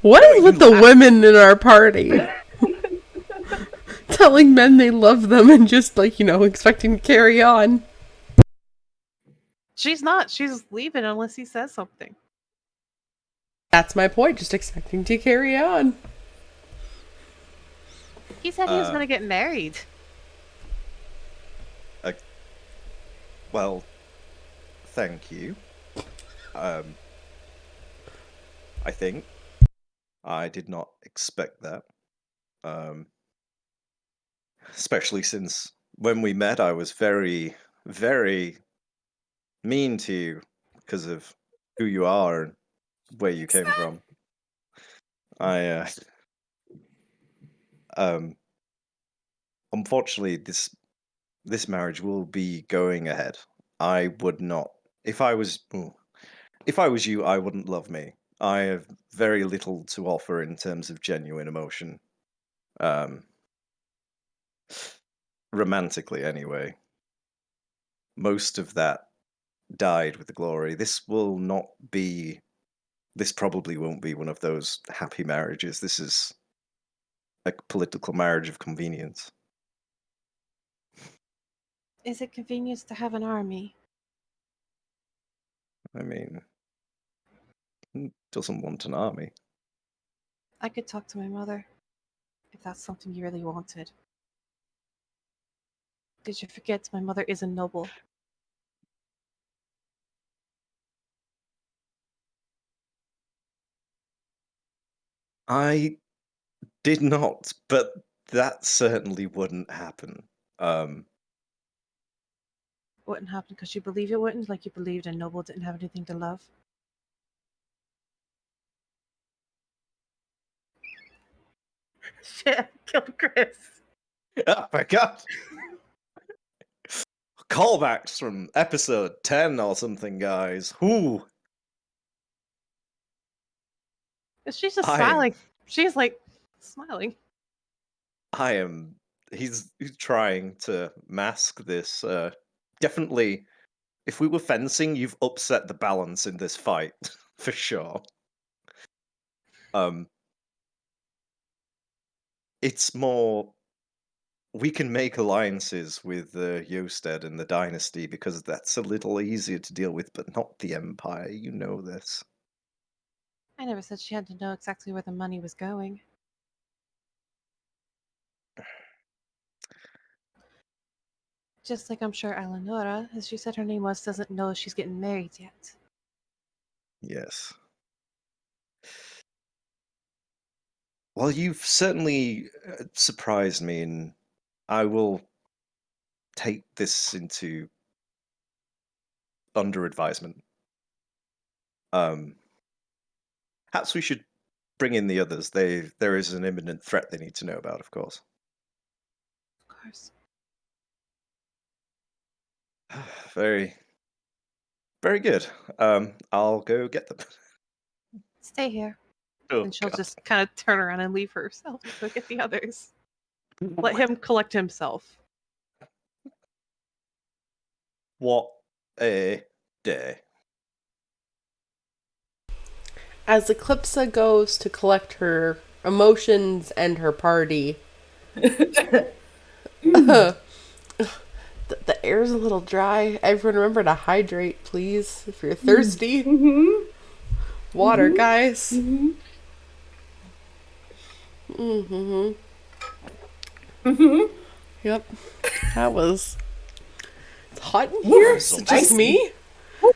What No, is with you the laugh. women in our party? Telling men they love them and just, like, expecting to carry on. She's not. She's leaving unless he says something. That's my point, just expecting to carry on. He said he was going to get married. Well, thank you. I think I did not expect that. Especially since when we met, I was very, very mean to you because of who you are and where you came from. Unfortunately, this marriage will be going ahead. I would not. If I was you, I wouldn't love me. I have very little to offer in terms of genuine emotion. Romantically, anyway. Most of that died with the glory. This probably won't be one of those happy marriages. This is a political marriage of convenience. Is it convenient to have an army? I mean, who doesn't want an army? I could talk to my mother, if that's something you really wanted. Did you forget my mother is a noble? I did not, but that certainly wouldn't happen. Wouldn't happen because you believe it wouldn't, like you believed a noble didn't have anything to love? Shit, I killed Chris. Oh my god! Callbacks from episode 10 or something, guys. Whoo! She's just I am- smiling. She's like smiling. He's trying to mask this. Definitely, if we were fencing, you've upset the balance in this fight, for sure. It's more. We can make alliances with Yosted and the Dynasty because that's a little easier to deal with, but not the Empire. You know this. I never said she had to know exactly where the money was going. Just like I'm sure Eleonora, as she said her name was, doesn't know she's getting married yet. Yes. Well, you've certainly surprised me, and I will take this into under advisement. Perhaps we should bring in the others. There is an imminent threat they need to know about, of course. Of course. Very, very good. I'll go get them. Stay here. Oh, And she'll God. just kind of turn around and leave herself to go get the others. Let him collect himself. What a day. As Eclipsa goes to collect her emotions and her party, the air's a little dry. Everyone remember to hydrate, please, if you're thirsty. Water, guys. Yep. That was... It's hot in here? Is it just me? A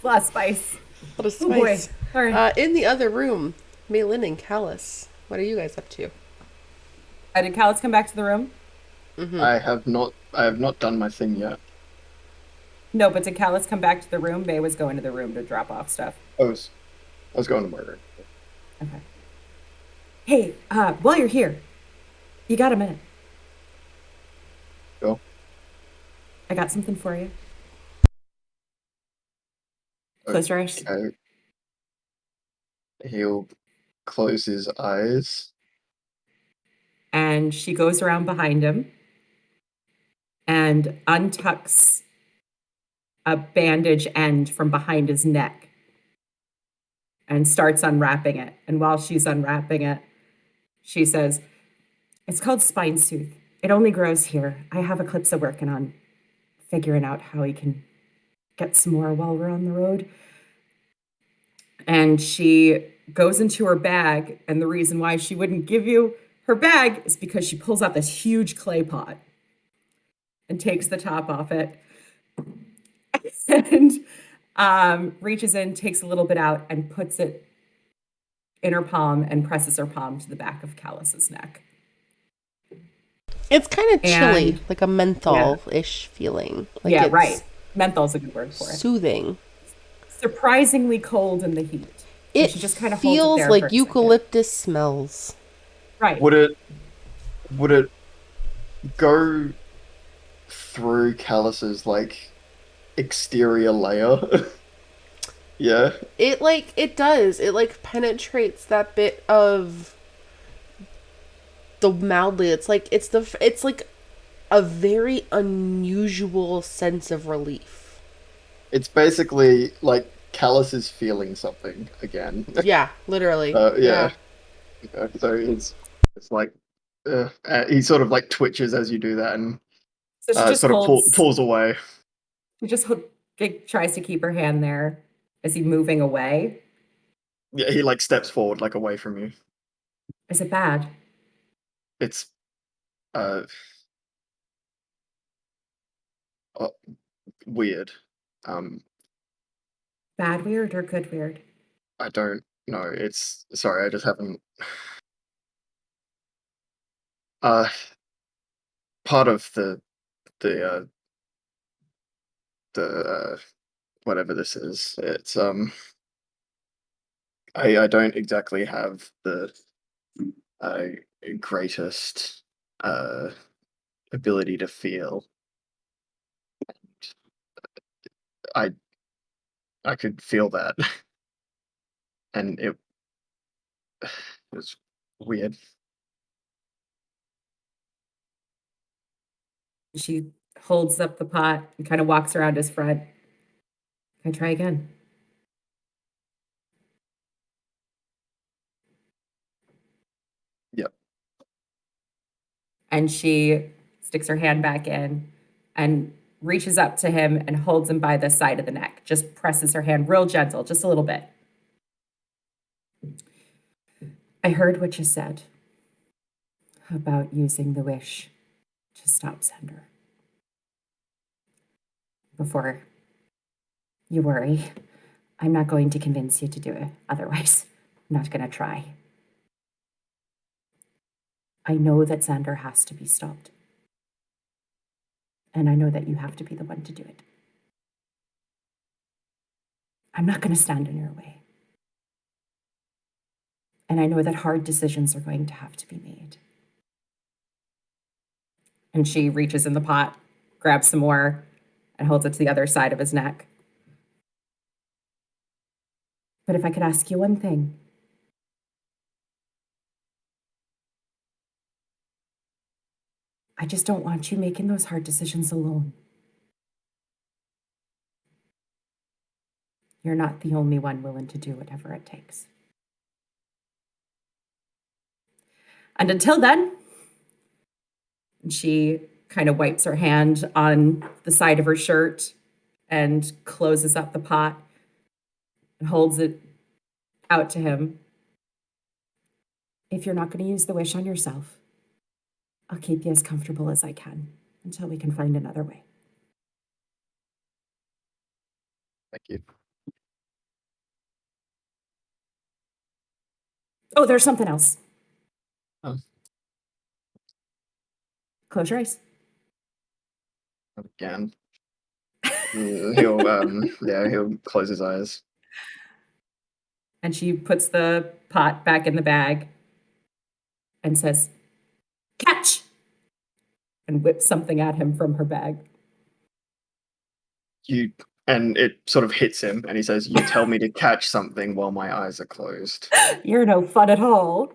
lot of spice. A lot of Oh boy. spice. All right. In the other room, Mei-Lin and Callus. What are you guys up to? Did Callus come back to the room? I have not done my thing yet. No, but did Callus come back to the room? May was going to the room to drop off stuff. I was going to murder. Okay. Hey, while you're here, you got a minute? Go. I got something for you. Close your eyes. Okay. He'll close his eyes. And she goes around behind him and untucks a bandage end from behind his neck and starts unwrapping it. And while she's unwrapping it, she says, "It's called spine soothe. It only grows here. I have Eclipsa working on figuring out how he can get some more while we're on the road." And she goes into her bag, and the reason why she wouldn't give you her bag is because she pulls out this huge clay pot and takes the top off it and reaches in, takes a little bit out, and puts it in her palm and presses her palm to the back of Callus's neck. It's kind of chilly, And- like a menthol-ish feeling. Like yeah, it's right. Menthol's a good word for it. Soothing. Surprisingly cold in the heat. And It she just kind of holds it feels there like for a second. eucalyptus smells. Right. Would it go through Callus's like exterior layer? Yeah. It does. It penetrates that bit of the mildly. It's like a very unusual sense of relief. It's basically like Callus is feeling something again. Yeah, literally. Yeah. Okay, so it's like he sort of like twitches as you do that and So she just sort of holds, pulls away. she just tries to keep her hand there. Is he moving away? Yeah, he like steps forward like away from you. Is it bad? It's weird. Bad weird or good weird? I don't know. It's sorry, I just haven't. Part of the whatever this is, it's I don't exactly have the greatest ability to feel. I could feel that, and it was weird. She holds up the pot and kind of walks around his front. Can I try again? Yep. And she sticks her hand back in and reaches up to him and holds him by the side of the neck. Just presses her hand real gentle, just a little bit. I heard what you said about using the wish to stop Sender. Before you worry, I'm not going to convince you to do it. Otherwise, I'm not going to try. I know that Xander has to be stopped. And I know that you have to be the one to do it. I'm not going to stand in your way. And I know that hard decisions are going to have to be made. And she reaches in the pot, grabs some more, and holds it to the other side of his neck. But if I could ask you one thing. I just don't want you making those hard decisions alone. You're not the only one willing to do whatever it takes. And until then, she kind of wipes her hand on the side of her shirt and closes up the pot and holds it out to him. If you're not going to use the wish on yourself, I'll keep you as comfortable as I can until we can find another way. Thank you. Oh, there's something else. Oh. Close your eyes. Again. He'll close his eyes. And she puts the pot back in the bag and says, "Catch!" and whips something at him from her bag. You and it sort of hits him, and he says, "You tell me to catch something while my eyes are closed." You're no fun at all.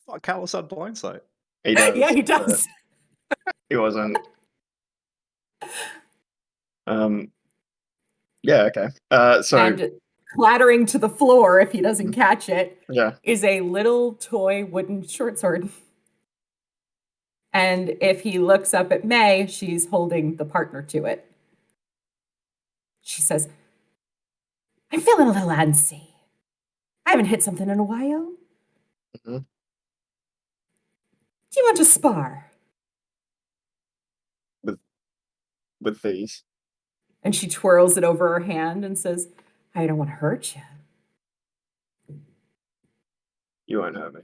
What, Callus had blindsight? He does. Yeah, he but does. He wasn't. Yeah. Okay. So And clattering to the floor, if he doesn't catch it, yeah. is a little toy wooden short sword. And if he looks up at May, she's holding the partner to it. She says, I'm feeling a little antsy. I haven't hit something in a while. Mhm. Do you want to spar? With these, And she twirls it over her hand and says, I don't want to hurt you. you won't hurt me.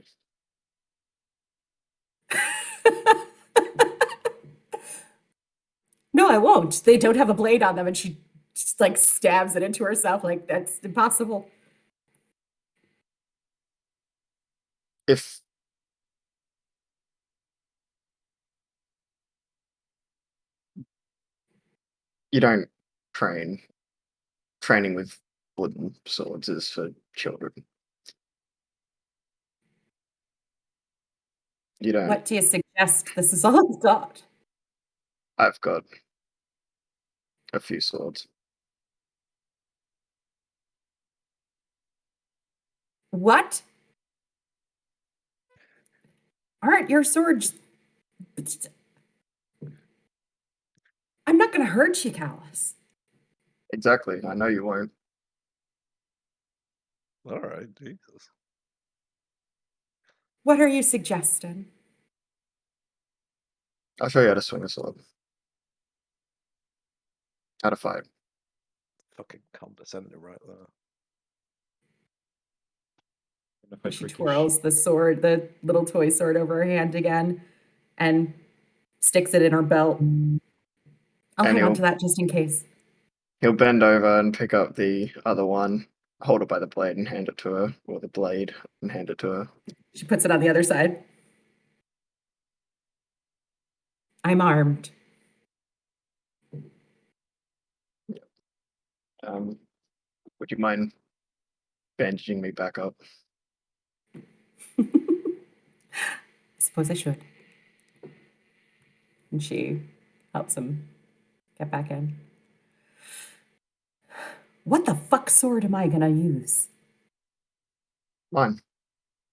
No, I won't. They don't have a blade on them. And she just like stabs it into herself. Like, that's impossible. If you don't training with wooden swords is for children. You don't. What do you suggest? This is all I've got. I've got a few swords. What? Aren't your swords? I'm not going to hurt you, Callus. Exactly. I know you won't. All right, Jesus. What are you suggesting? I'll show you how to swing a sword. How to fight. Fucking condescending right there. She twirls the sword, the little toy sword over her hand again and sticks it in her belt. I'll And hang on to that just in case. He'll bend over and pick up the other one, hold it by the blade and hand it to her, or the blade and hand it to her. She puts it on the other side. I'm armed. Would you mind bandaging me back up? I suppose I should. And she helps him get back in. What the fuck sword am I gonna use? Mine.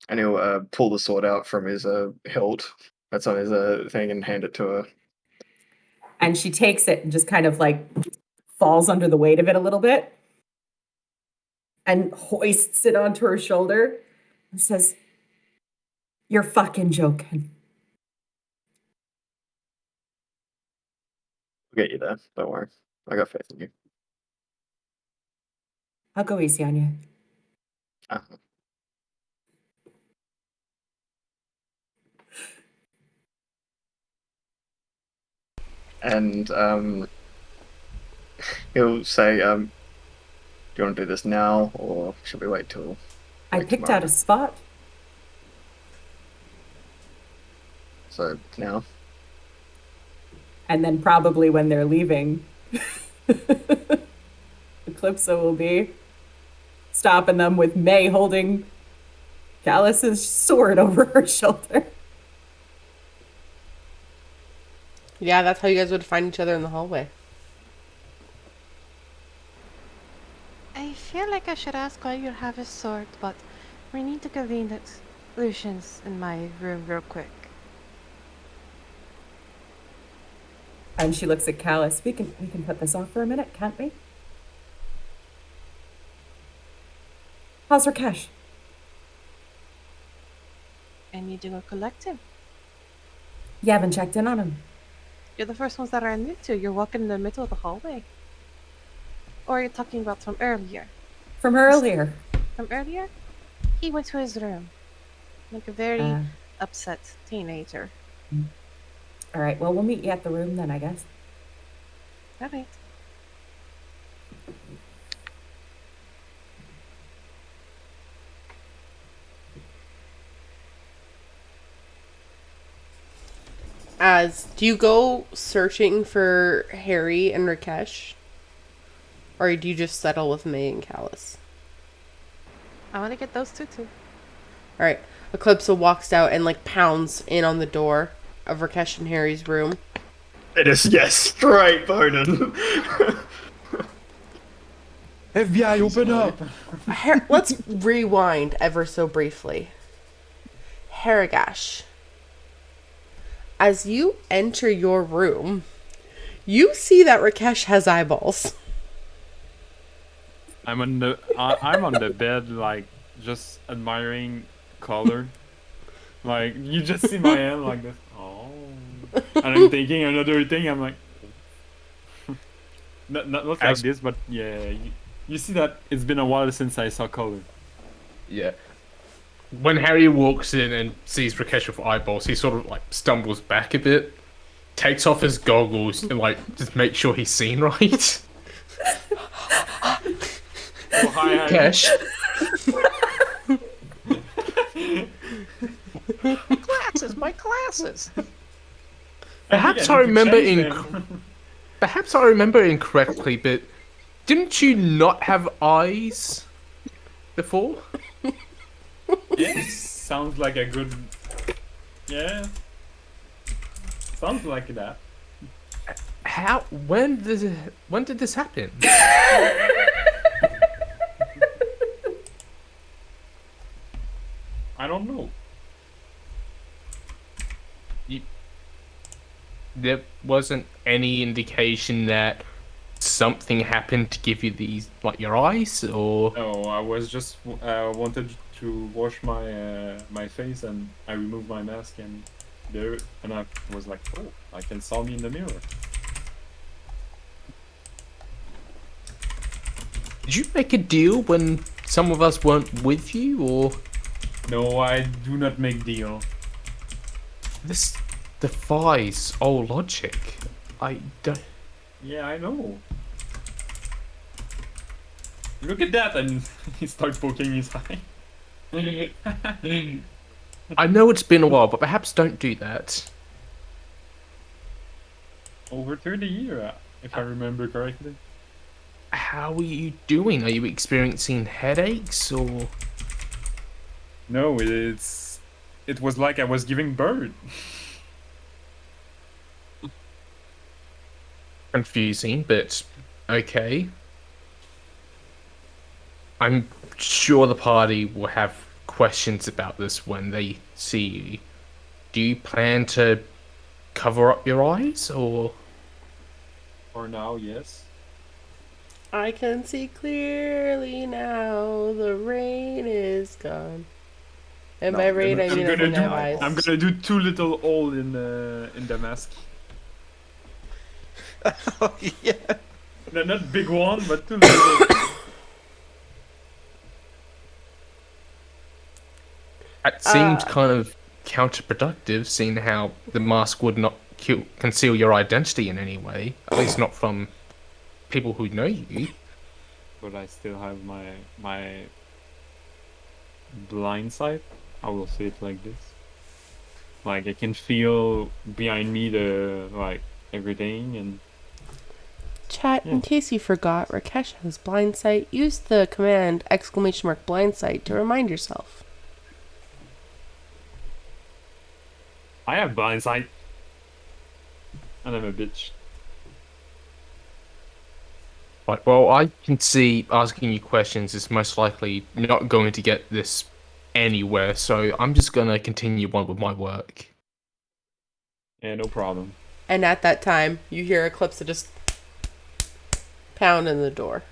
And he'll pull the sword out from his hilt that's on his thing and hand it to her. And she takes it and just kind of like falls under the weight of it a little bit and hoists it onto her shoulder and says, You're fucking joking. I'll get you there. Don't worry. I got faith in you. I'll go easy on you. Uh-huh. And he'll say, do you want to do this now, or should we wait till I like picked tomorrow? out a spot. So now? And then probably when they're leaving, Eclipsa will be stopping them with May holding Callus's sword over her shoulder. Yeah, that's how you guys would find each other in the hallway. I feel like I should ask why you have a sword, but we need to convene at Lucian's in my room real quick. And she looks at Callus. We can put this off for a minute, can't we? How's Rakesh? I need to go collect him. You haven't checked in on him. You're the first ones that I knew to. You're walking in the middle of the hallway. Or you're talking about from earlier. From earlier. From earlier? He went to his room. Like a very upset teenager. All right, well, we'll meet you at the room then, I guess. Alright. Do you go searching for Harry and Rakesh? Or do you just settle with Mei and Callus? I want to get those two too. Alright. Eclipsa walks out and like pounds in on the door of Rakesh and Harry's room. It is, yes, straight Bowden. FBI, open up! Let's rewind ever so briefly. Haragash. As you enter your room, you see that Rakesh has eyeballs. I'm on the bed, like, just admiring color. Like, you just see my hand like this. Oh. And I'm thinking another thing, I'm like... not like this, but yeah. You see that it's been a while since I saw color. Yeah. When Harry walks in and sees Rakesh with eyeballs, he sort of like stumbles back a bit, takes off his goggles, and like just make sure he's seen right. Oh, hi, Harry. Rakesh. My glasses. Perhaps I remember incorrectly, but didn't you not have eyes before? Yeah, sounds like a good... Yeah. Sounds like that. How? When did this happen? I don't know. There wasn't any indication that something happened to give you these, like your eyes, or? No, I was just wanted to wash my face, and I removed my mask, and I was like, oh, I can saw me in the mirror. Did you make a deal when some of us weren't with you, or? No, I do not make deal. This defies all logic. I don't. Yeah, I know. Look at that, and he starts poking his eye. I know it's been a while, but perhaps don't do that. Over 30 years, if I remember correctly. How are you doing? Are you experiencing headaches, or? No, it was like I was giving birth. Confusing, but okay. I'm sure the party will have questions about this when they see you. Do you plan to cover up your eyes, or? For now, yes. I can see clearly now. The rain is gone. And by rain, I mean I don't have eyes. I'm gonna do 2 little holes in the mask. Oh, yeah. No, not big one, but 2 little. It seemed kind of counterproductive, seeing how the mask would not conceal your identity in any way. At least not from people who know you. But I still have my blind sight. I will say it like this. Like I can feel behind me the everything, and Chat, in case you forgot, Rakesh has blind sight. Use the command !blind sight to remind yourself. I have blind sight. And I'm a bitch. Right, well, I can see asking you questions is most likely not going to get this anywhere, so I'm just going to continue on with my work. Yeah, no problem. And at that time, you hear Eclipsa just pound in the door.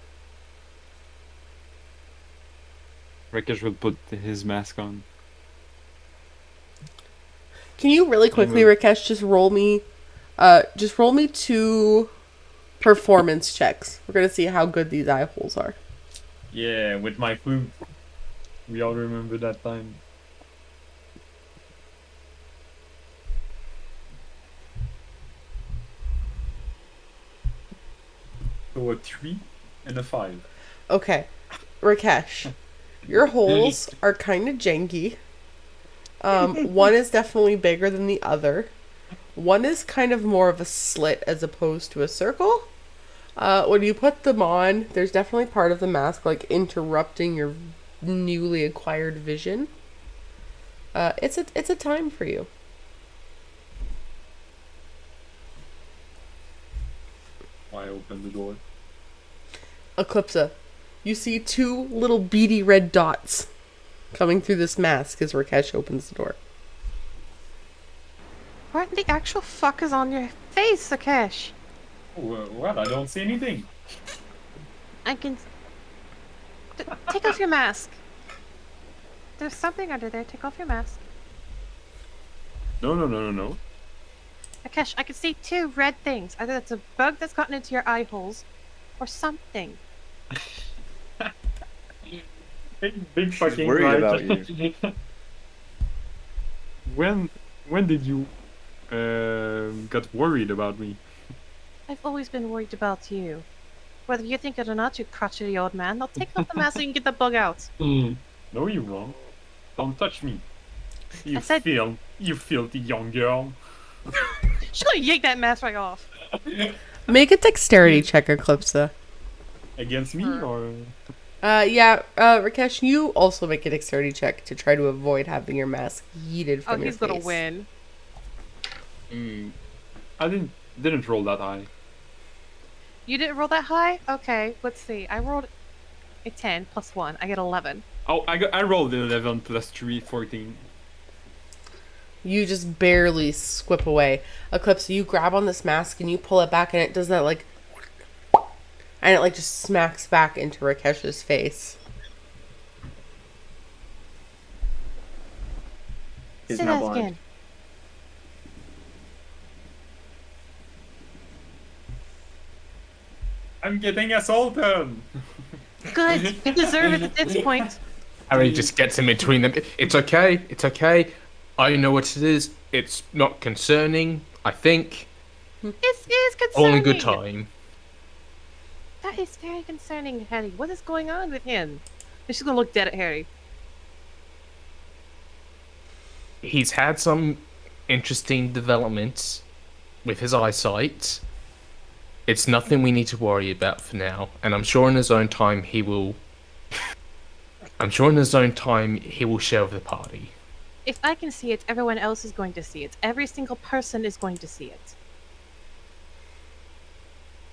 Rakesh will put his mask on. Can you really quickly, Rakesh, just roll me 2 performance checks. We're gonna see how good these eye holes are. Yeah, with my flute. We all remember that time. So a 3 and a 5. Okay, Rakesh, your holes are kind of janky. One is definitely bigger than the other. One is kind of more of a slit as opposed to a circle. When you put them on, there's definitely part of the mask like interrupting your newly acquired vision. It's a time for you. I open the door. Eclipsa, you see two little beady red dots coming through this mask as Rakesh opens the door. What the actual fuck is on your face, Rakesh? Well, I don't see anything. I can... take off your mask. There's something under there. Take off your mask. No. Rakesh, I can see two red things. Either that's a bug that's gotten into your eye holes, or something. Big fucking worried right. about you. When did you got worried about me? I've always been worried about you. Whether you think it or not, you crotchety old man. Now take off the mask so you can get the bug out. No, you won't. Don't touch me. You filthy young girl. She's gonna yank that mask right off. Make a dexterity check, Eclipsa. Against me or? Rakesh, you also make a dexterity check to try to avoid having your mask yeeted from your face. Oh, he's gonna win. I didn't roll that high. You didn't roll that high? Okay, let's see. I rolled a 10 plus 1. I get 11. Oh, I rolled 11 plus 3, 14. You just barely squip away. Eclipse, you grab on this mask and you pull it back and it does that like... And it like just smacks back into Rakesh's face. He's Say now that blind. again. I'm getting assaulted! Good. You deserve it at this point. Harry just gets in between them. It's okay. It's okay. I know what it is. It's not concerning, I think. This is concerning. All in good time. That is very concerning, Harry. What is going on with him? And she's gonna look dead at Harry. He's had some interesting developments with his eyesight. It's nothing we need to worry about for now, and I'm sure in his own time he will. I'm sure in his own time he will share with the party. If I can see it, everyone else is going to see it. Every single person is going to see it.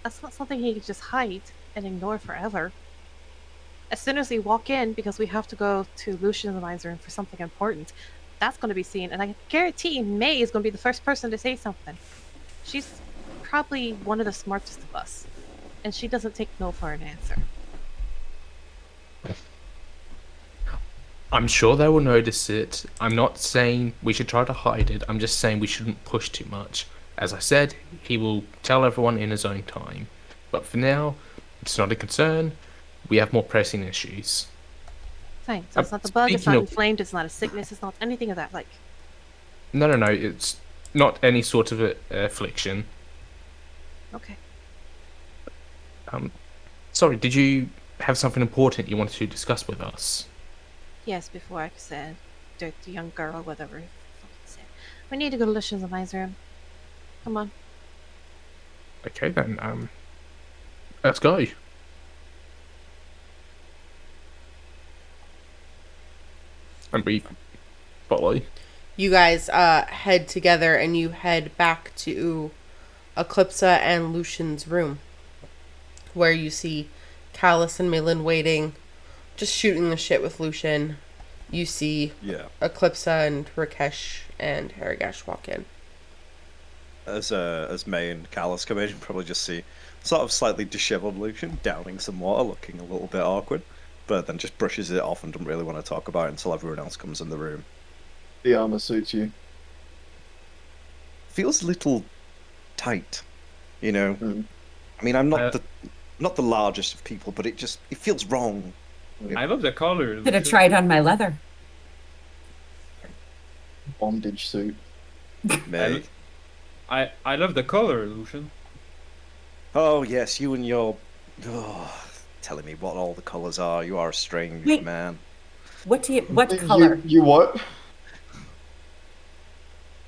That's not something he can just hide and ignore forever. As soon as we walk in, because we have to go to Lucian and I's room for something important, that's going to be seen, and I guarantee Mei is going to be the first person to say something. She's probably one of the smartest of us, and she doesn't take no for an answer. I'm sure they will notice it. I'm not saying we should try to hide it. I'm just saying we shouldn't push too much. As I said, he will tell everyone in his own time. But for now, it's not a concern. We have more pressing issues. Fine. So it's not the bug, it's not speaking of- inflamed, it's not a sickness, it's not anything of that like. No. It's not any sort of affliction. Okay. Sorry, did you have something important you wanted to discuss with us? Yes, before I said dirty young girl, whatever you fucking said. We need to go to Lucian's and I's room. Come on. Okay then, let's go. And we follow. You guys head together and you head back to Eclipsa and Lucian's room, where you see Callus and Mei-Lin waiting, just shooting the shit with Lucian. You see Eclipsa and Rakesh and Haragash walk in. As May and Callus come in, you probably just see sort of slightly disheveled Lucian downing some water, looking a little bit awkward, but then just brushes it off and doesn't really want to talk about it until everyone else comes in the room. The armor suits you. Feels a little tight, you know. Mm. I mean, I'm not the largest of people, but it feels wrong. I love the color. Could have tried on my leather. Bondage suit. May. I love the color, Lucian. Oh yes, you and your telling me what all the colours are. You are a strange Wait. man. What color? You what?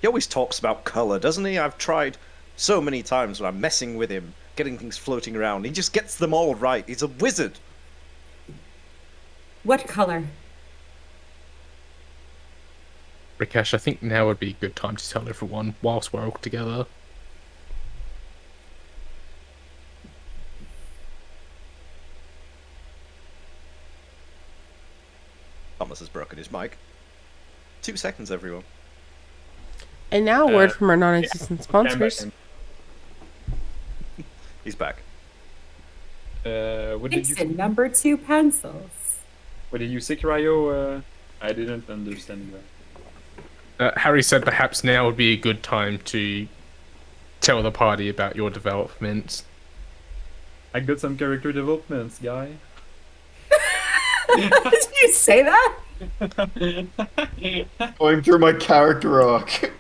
He always talks about colour, doesn't he? I've tried so many times when I'm messing with him, getting things floating around. He just gets them all right. He's a wizard. What color? Rakesh, I think now would be a good time to tell everyone whilst we're all together. Thomas has broken his mic. 2 seconds, everyone. And now a word from our non-existent sponsors. He's back. What did you? Dixon, number 2 pencils. What did you say, Ryo? I didn't understand that. Harry said perhaps now would be a good time to tell the party about your developments. I got some character developments, guy. Did you say that? Going through my character arc.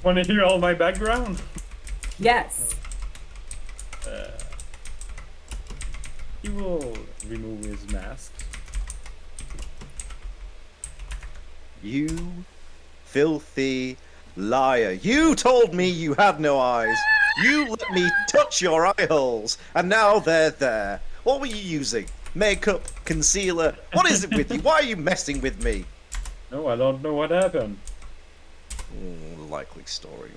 Want to hear all my background? Yes. He will remove his mask. You filthy liar. You told me you had no eyes. You let me touch your eye holes, and now they're there. What were you using? Makeup? Concealer? What is it with you? Why are you messing with me? No, I don't know what happened. Likely story.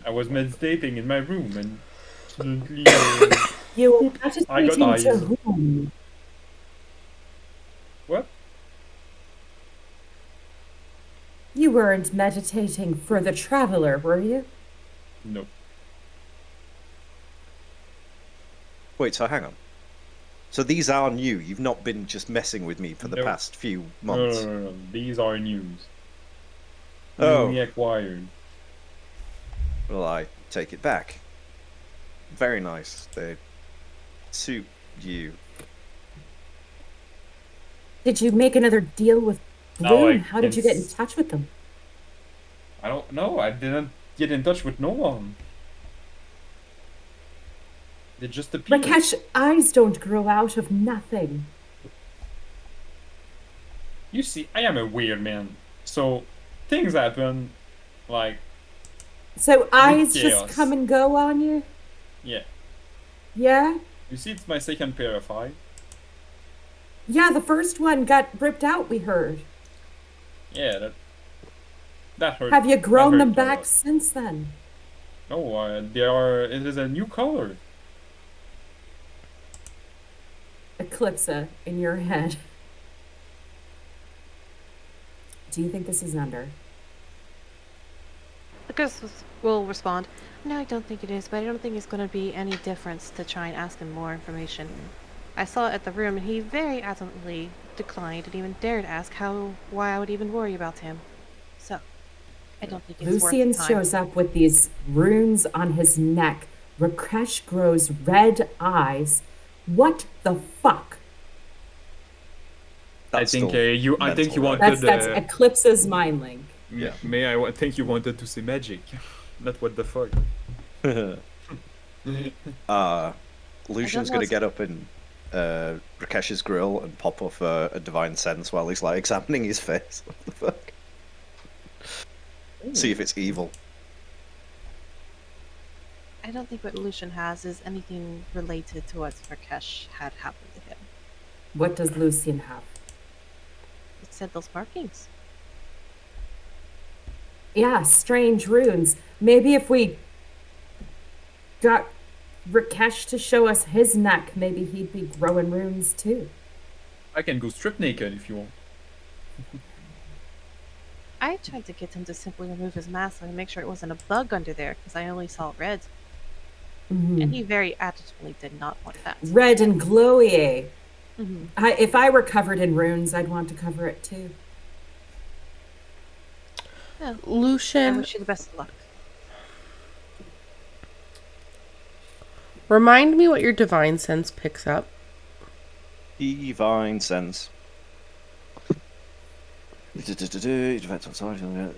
I was meditating in my room and suddenly You were I got meditating eyes. to whom? What? You weren't meditating for the traveler, were you? No. Wait, so hang on. So these are new. You've not been just messing with me for the Nope. past few No, months. no. These are news. Oh. Newly acquired. Well, I take it back. Very nice. They suit you. Did you make another deal with No, Bloom? I How did you get in can't touch with them? I don't know. I didn't get in touch with no one. They just appeared. Rakesh, eyes don't grow out of nothing. You see, I am a weird man. So things happen, like, So eyes just chaos. come and go on you? yeah. Yeah? You see, it's my second pair of eyes. Yeah, the first one got ripped out, we heard. Yeah, that hurt. Have you that grown hurt them a back lot. since then? No, they are. It is a new color. Eclipsa in your head. Do you think this is under? Chris will respond. No, I don't think it is, but I don't think it's going to be any difference to try and ask him more information. I saw it at the room, and he very adamantly declined and even dared ask why I would even worry about him. So, I don't think it's Lucian worth the time. shows up with these runes on his neck. Rakesh grows red eyes. What the fuck? That's I think still you. I think you mental, wanted. That's Eclipsa's mind link. Yeah. Think you wanted to say magic, not what the fuck. Lucian's know going to it's- get up in Rakesh's grill and pop off a divine sense while he's like examining his face. What the fuck? See if it's evil. I don't think what Lucian has is anything related to what Rakesh had happened to him. What does Lucian have? It said those markings. Yeah, strange runes. Maybe if we got Rakesh to show us his neck, maybe he'd be growing runes too. I can go strip naked if you want. I tried to get him to simply remove his mask and make sure it wasn't a bug under there, because I only saw red. And he very adamantly did not want that. Red and glowy, eh? Mhm. If I were covered in runes, I'd want to cover it too. I Lucian, wish you the best of luck. remind me what your divine sense picks up. Divine sense.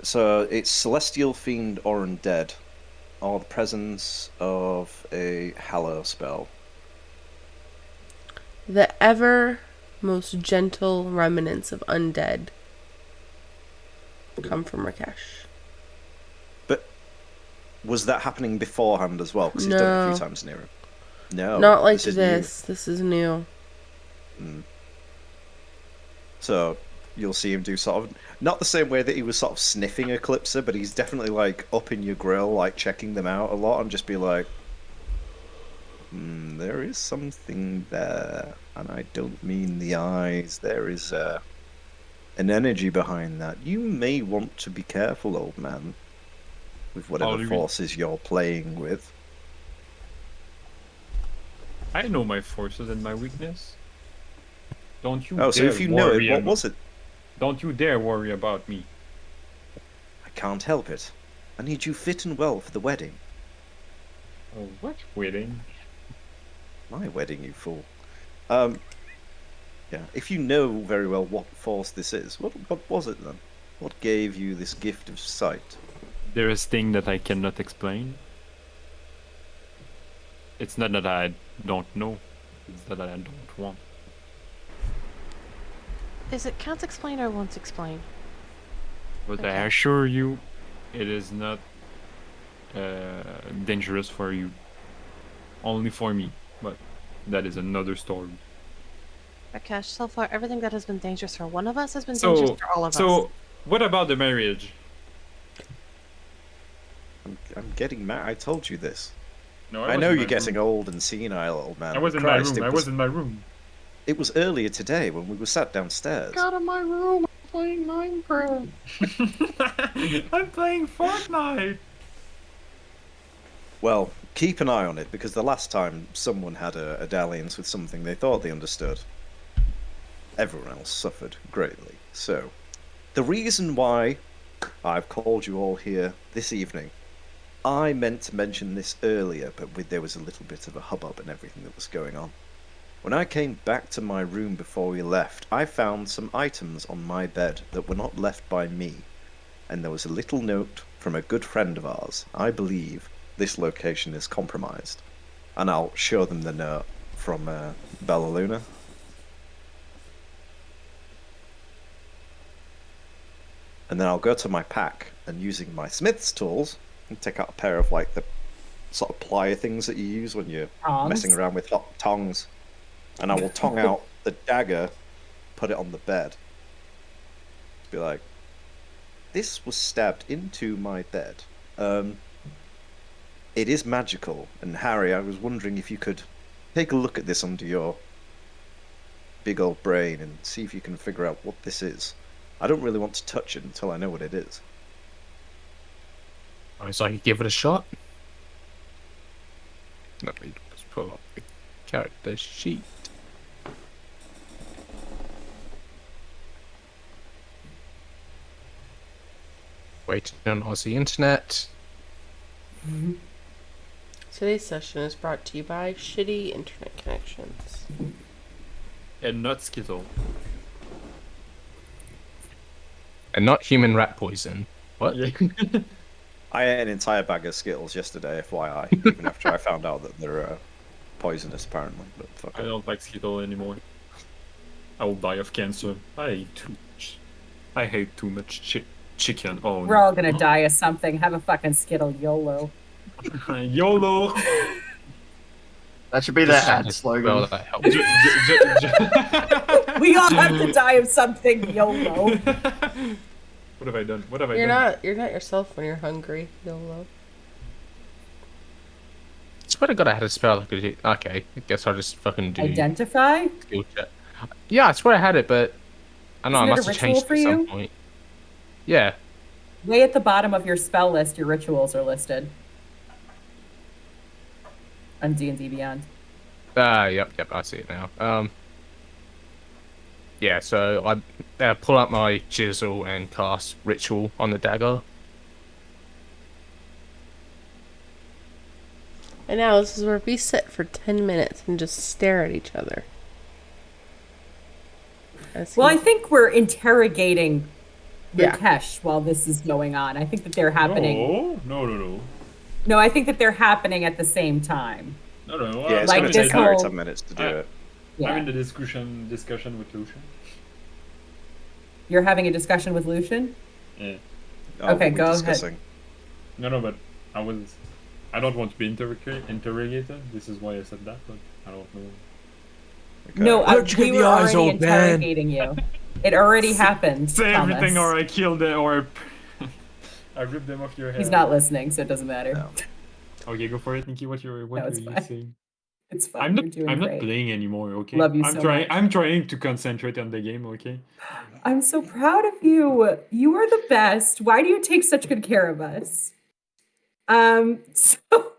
So it's celestial, fiend, or undead, or the presence of a hallow spell. The ever most gentle remnants of undead. come from Rakesh. But was that happening beforehand as well? Because he's done it a No. few times near him. No. Not like is this. This is new. new. So you'll see him do sort of not the same way that he was sort of sniffing Eclipsa, but he's definitely like up in your grill, like checking them out a lot, and just be like, there is something there, and I don't mean the eyes. There is an energy behind that. You may want to be careful, old man, with whatever forces you're playing with. I know my forces and my weakness. Don't you Oh, so if you know it, what was it? Don't you dare worry about me. I can't help it. I need you fit and well for the wedding. Oh, what wedding? My wedding, you fool. Yeah, if you know very well what force this is, what was it then? What gave you this gift of sight? There is thing that I cannot explain. It's not that I don't know, it's that I don't want. Is it can't explain or won't explain? But Okay. I assure you, it is not dangerous for you. Only for me, but that is another story. Rakesh, so far everything that has been dangerous for one of us has been dangerous for all of us. So, what about the marriage? I'm getting mad. I told you this. No, I know you're getting old and senile, old man. I was in Christ, my room. I was in my room. It was earlier today when we were sat downstairs. Out of my room. I'm playing Minecraft. I'm playing Fortnite. Well, keep an eye on it, because the last time someone had a dalliance with something they thought they understood, everyone else suffered greatly. So, the reason why I've called you all here this evening, I meant to mention this earlier, but there was a little bit of a hubbub and everything that was going on. When I came back to my room before we left, I found some items on my bed that were not left by me, and there was a little note from a good friend of ours. I believe this location is compromised, and I'll show them the note from Bella Luna. And then I'll go to my pack, and using my smith's tools, and take out a pair of like the sort of plier things that you use when you're messing around with hot tongs, and I will tong out the dagger, put it on the bed. Be like, this was stabbed into my bed. It is magical, and Harry, I was wondering if you could take a look at this under your big old brain and see if you can figure out what this is. I don't really want to touch it until I know what it is. So I could give it a shot. Let me just pull up the character sheet. Waiting on Aussie Internet. Today's session is brought to you by shitty internet connections. And not Skittle. And not human rat poison. What? Yeah. I ate an entire bag of Skittles yesterday, FYI, even after I found out that they're poisonous, apparently. But fuck I it. don't like Skittle anymore. I will die of cancer. I hate too much. I hate too much chicken. Oh, We're all gonna die of something. Have a fucking Skittle, YOLO. YOLO. That should be their ad Well, slogan. that helps. We all have to die of something, YOLO. What have I done? What have I You're done? not yourself when you're hungry, YOLO. Swear to God, I had a spell I could do. Okay, I guess I'll just fucking do Identify? skill check. Yeah, I swear I had it, but I know I Isn't it must a have ritual changed for it at some you? point. Yeah. Way at the bottom of your spell list, your rituals are listed. On D&D Beyond. Yep, I see it now. Yeah, so I pull out my chisel and cast ritual on the dagger. And now this is where we sit for 10 minutes and just stare at each other. Well, I think we're interrogating Yeah. Rakesh while this is going on. I think that they're happening. No. No, I think that they're happening at the same time. No. Yeah, it's Like going to this take Harry whole- 10 minutes to do it. Yeah. I'm in the discussion with Lucian. You're having a discussion with Lucian? Yeah. Oh, Okay, what go we're ahead. discussing. No, but I don't want to be interrogated. This is why I said that, but I don't know. Okay. No, Where'd you we get were the eyes, already old man? interrogating you. It already happened. Say everything, Thomas. or I killed it, or I rip them off your head. He's not listening, so it doesn't matter. No. Okay, go for it, Nikki. What No, are it's you fine. saying? It's fine. I'm You're doing not great. playing anymore. Okay. Love you I'm so trying. much. I'm trying to concentrate on the game. Okay. I'm so proud of you. You are the best. Why do you take such good care of us? So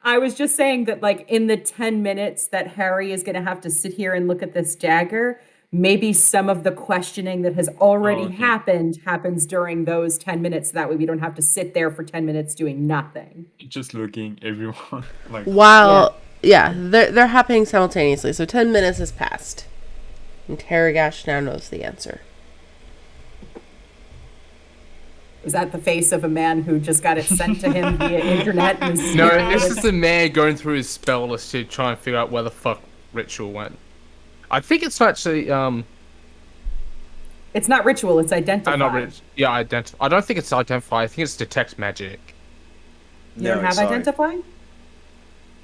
I was just saying that, like, in the 10 minutes that Harry is going to have to sit here and look at this dagger, maybe some of the questioning that has already okay. happened happens during those 10 minutes. That way we don't have to sit there for 10 minutes doing nothing. Just looking, everyone. Like. While they're happening simultaneously. So 10 minutes has passed. And Taragash now knows the answer. Is that the face of a man who just got it sent to him via internet? And is No, staring this at is it? the man going through his spell list to try and figure out where the fuck ritual went. I think it's actually It's not ritual, it's identified. not really. Yeah, identify. I don't think it's identify. I think it's detect magic. You don't have sorry. identify?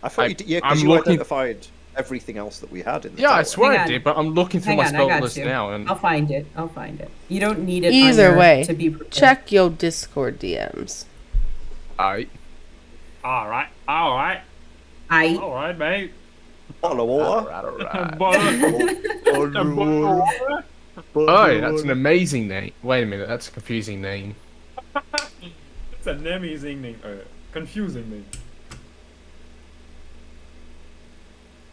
I thought you did. Yeah, I'm because you looking- identified everything else that we had in the Yeah, I tower. swear Hang I on. did, but I'm looking through Hang my on, I spell got list you. now, and I'll find it. You don't need it Either on your, way, to be prepared. check your Discord DMs. I All right. All right. Mate. Bottle of water. Oh, that's an amazing name. Wait a minute, that's a confusing name. It's an amazing name. Confusing name.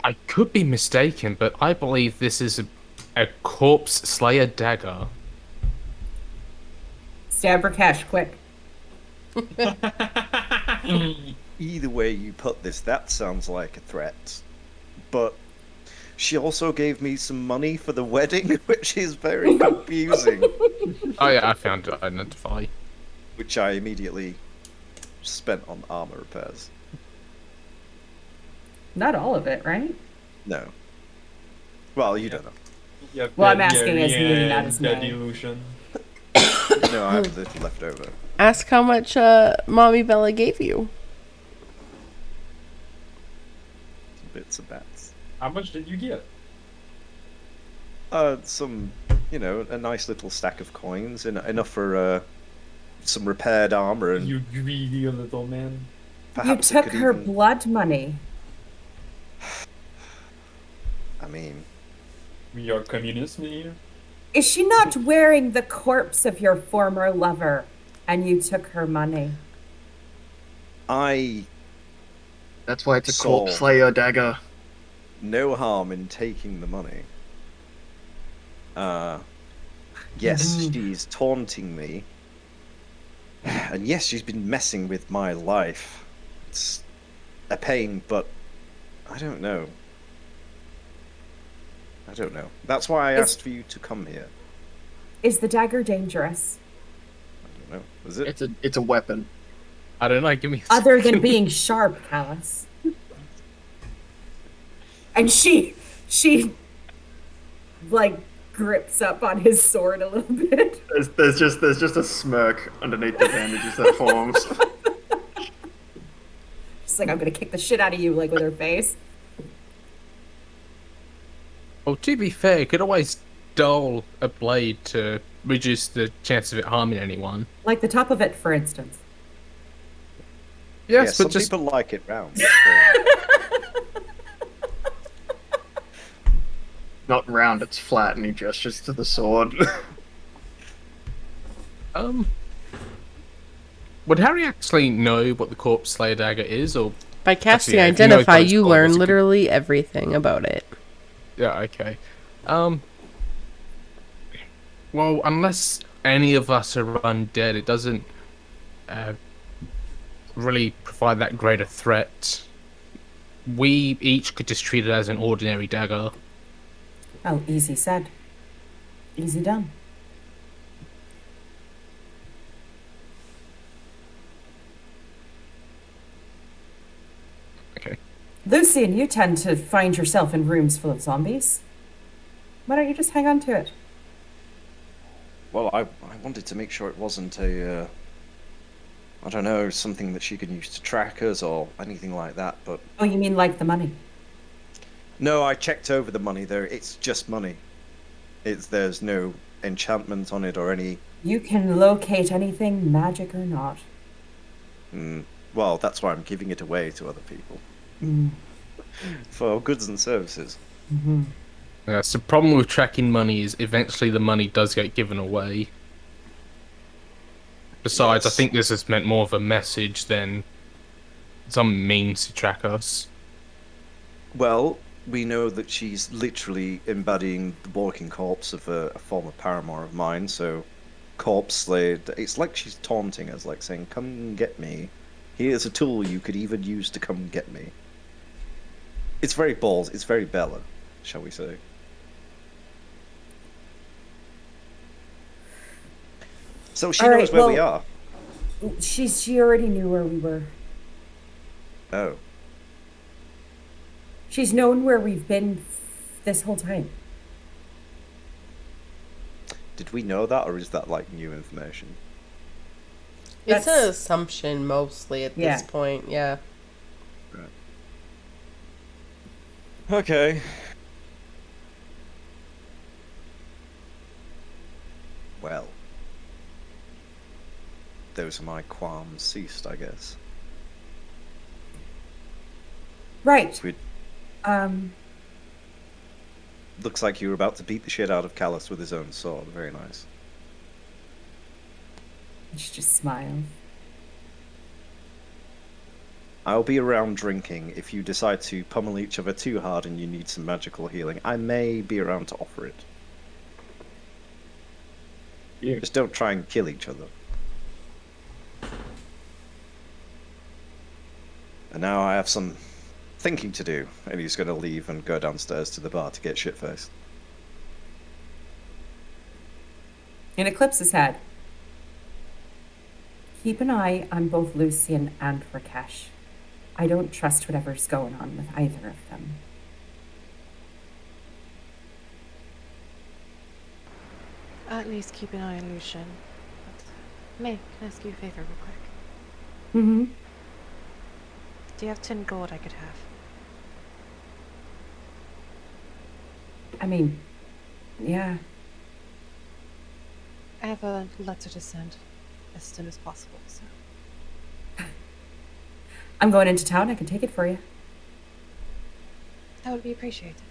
I could be mistaken, but I believe this is a corpse slayer dagger. Stab Rakesh, quick. Either way you put this, that sounds like a threat. But she also gave me some money for the wedding, which is very confusing. Oh yeah, I found it. Identify. Which I immediately spent on armor repairs. Not all of it, right? No. Well, you don't know. Yeah, Well, I'm asking as me, not as Daddy me. Lucian. No, I have a little left over. Ask how much Mommy Bella gave you. Some bits and bats. How much did you get? Some, a nice little stack of coins, enough for some repaired armor, and You greedy little man. You perhaps it took could her even- blood money. I mean, We are communists here. Is she not wearing the corpse of your former lover and you took her money? That's why it's a Soul. corpse slayer dagger. no harm in taking the money. Yes, she's taunting me. And yes, she's been messing with my life. It's a pain, but I don't know. That's why I asked for you to come here. Is the dagger dangerous? I don't know. Is it? It's a weapon. I don't know. Give me. A Other than second. being sharp, Callus. And she like grips up on his sword a little bit. There's just a smirk underneath the bandages that forms. She's like, I'm gonna kick the shit out of you, like with her face. Well, to be fair, you could always dull a blade to reduce the chance of it harming anyone. Like the top of it, for instance. Yes, some but just people like it round. Not round, it's flat, and he gestures to the sword. would Harry actually know what the corpse slayer dagger is, or By casting yeah, if you know Identify, those you colors, learn you could- literally everything about it. yeah, okay. Well, unless any of us are undead, it doesn't really provide that great a threat. We each could just treat it as an ordinary dagger. Oh, easy said. Easy done. Okay. Lucian, you tend to find yourself in rooms full of zombies. Why don't you just hang on to it? Well, I wanted to make sure it wasn't a I don't know, something that she can use to track us or anything like that, but... Oh, you mean like the money? No, I checked over the money there. It's just money. There's no enchantment on it or any... You can locate anything, magic or not. Well, that's why I'm giving it away to other people. For goods and services. Yes, the problem with tracking money is eventually the money does get given away. Besides, I Yes. think this is meant more of a message than some means to track us. Well, we know that she's literally embodying the walking corpse of a former paramour of mine, so corpse slave. It's like she's taunting us, like saying, "Come get me. Here's a tool you could even use to come get me." It's very bold. It's very Bella, shall we say? So she All knows right, where we well- are. She already knew where we were. Oh, She's known where we've been this whole time. did we know that, or is that like new information? It's an That's- assumption mostly at Yeah. this point, yeah. Okay. Well, those are my qualms ceased, I guess. Right. We looks like you were about to beat the shit out of Callus with his own sword. Very nice. She just smiled. I'll be around drinking if you decide to pummel each other too hard and you need some magical healing. I may be around to offer it. Yeah. Just don't try and kill each other. And now I have some thinking to do, and he's going to leave and go downstairs to the bar to get shit-faced. In Eclipse's head. Keep an eye on both Lucian and Rakesh. I don't trust whatever's going on with either of them. At least keep an eye on Lucian. But, May, can I ask you a favor real quick? Mm-hmm. Do you have 10 gold I could have? I mean, yeah. I have a letter to send as soon as possible, so... I'm going into town. I can take it for you. That would be appreciated.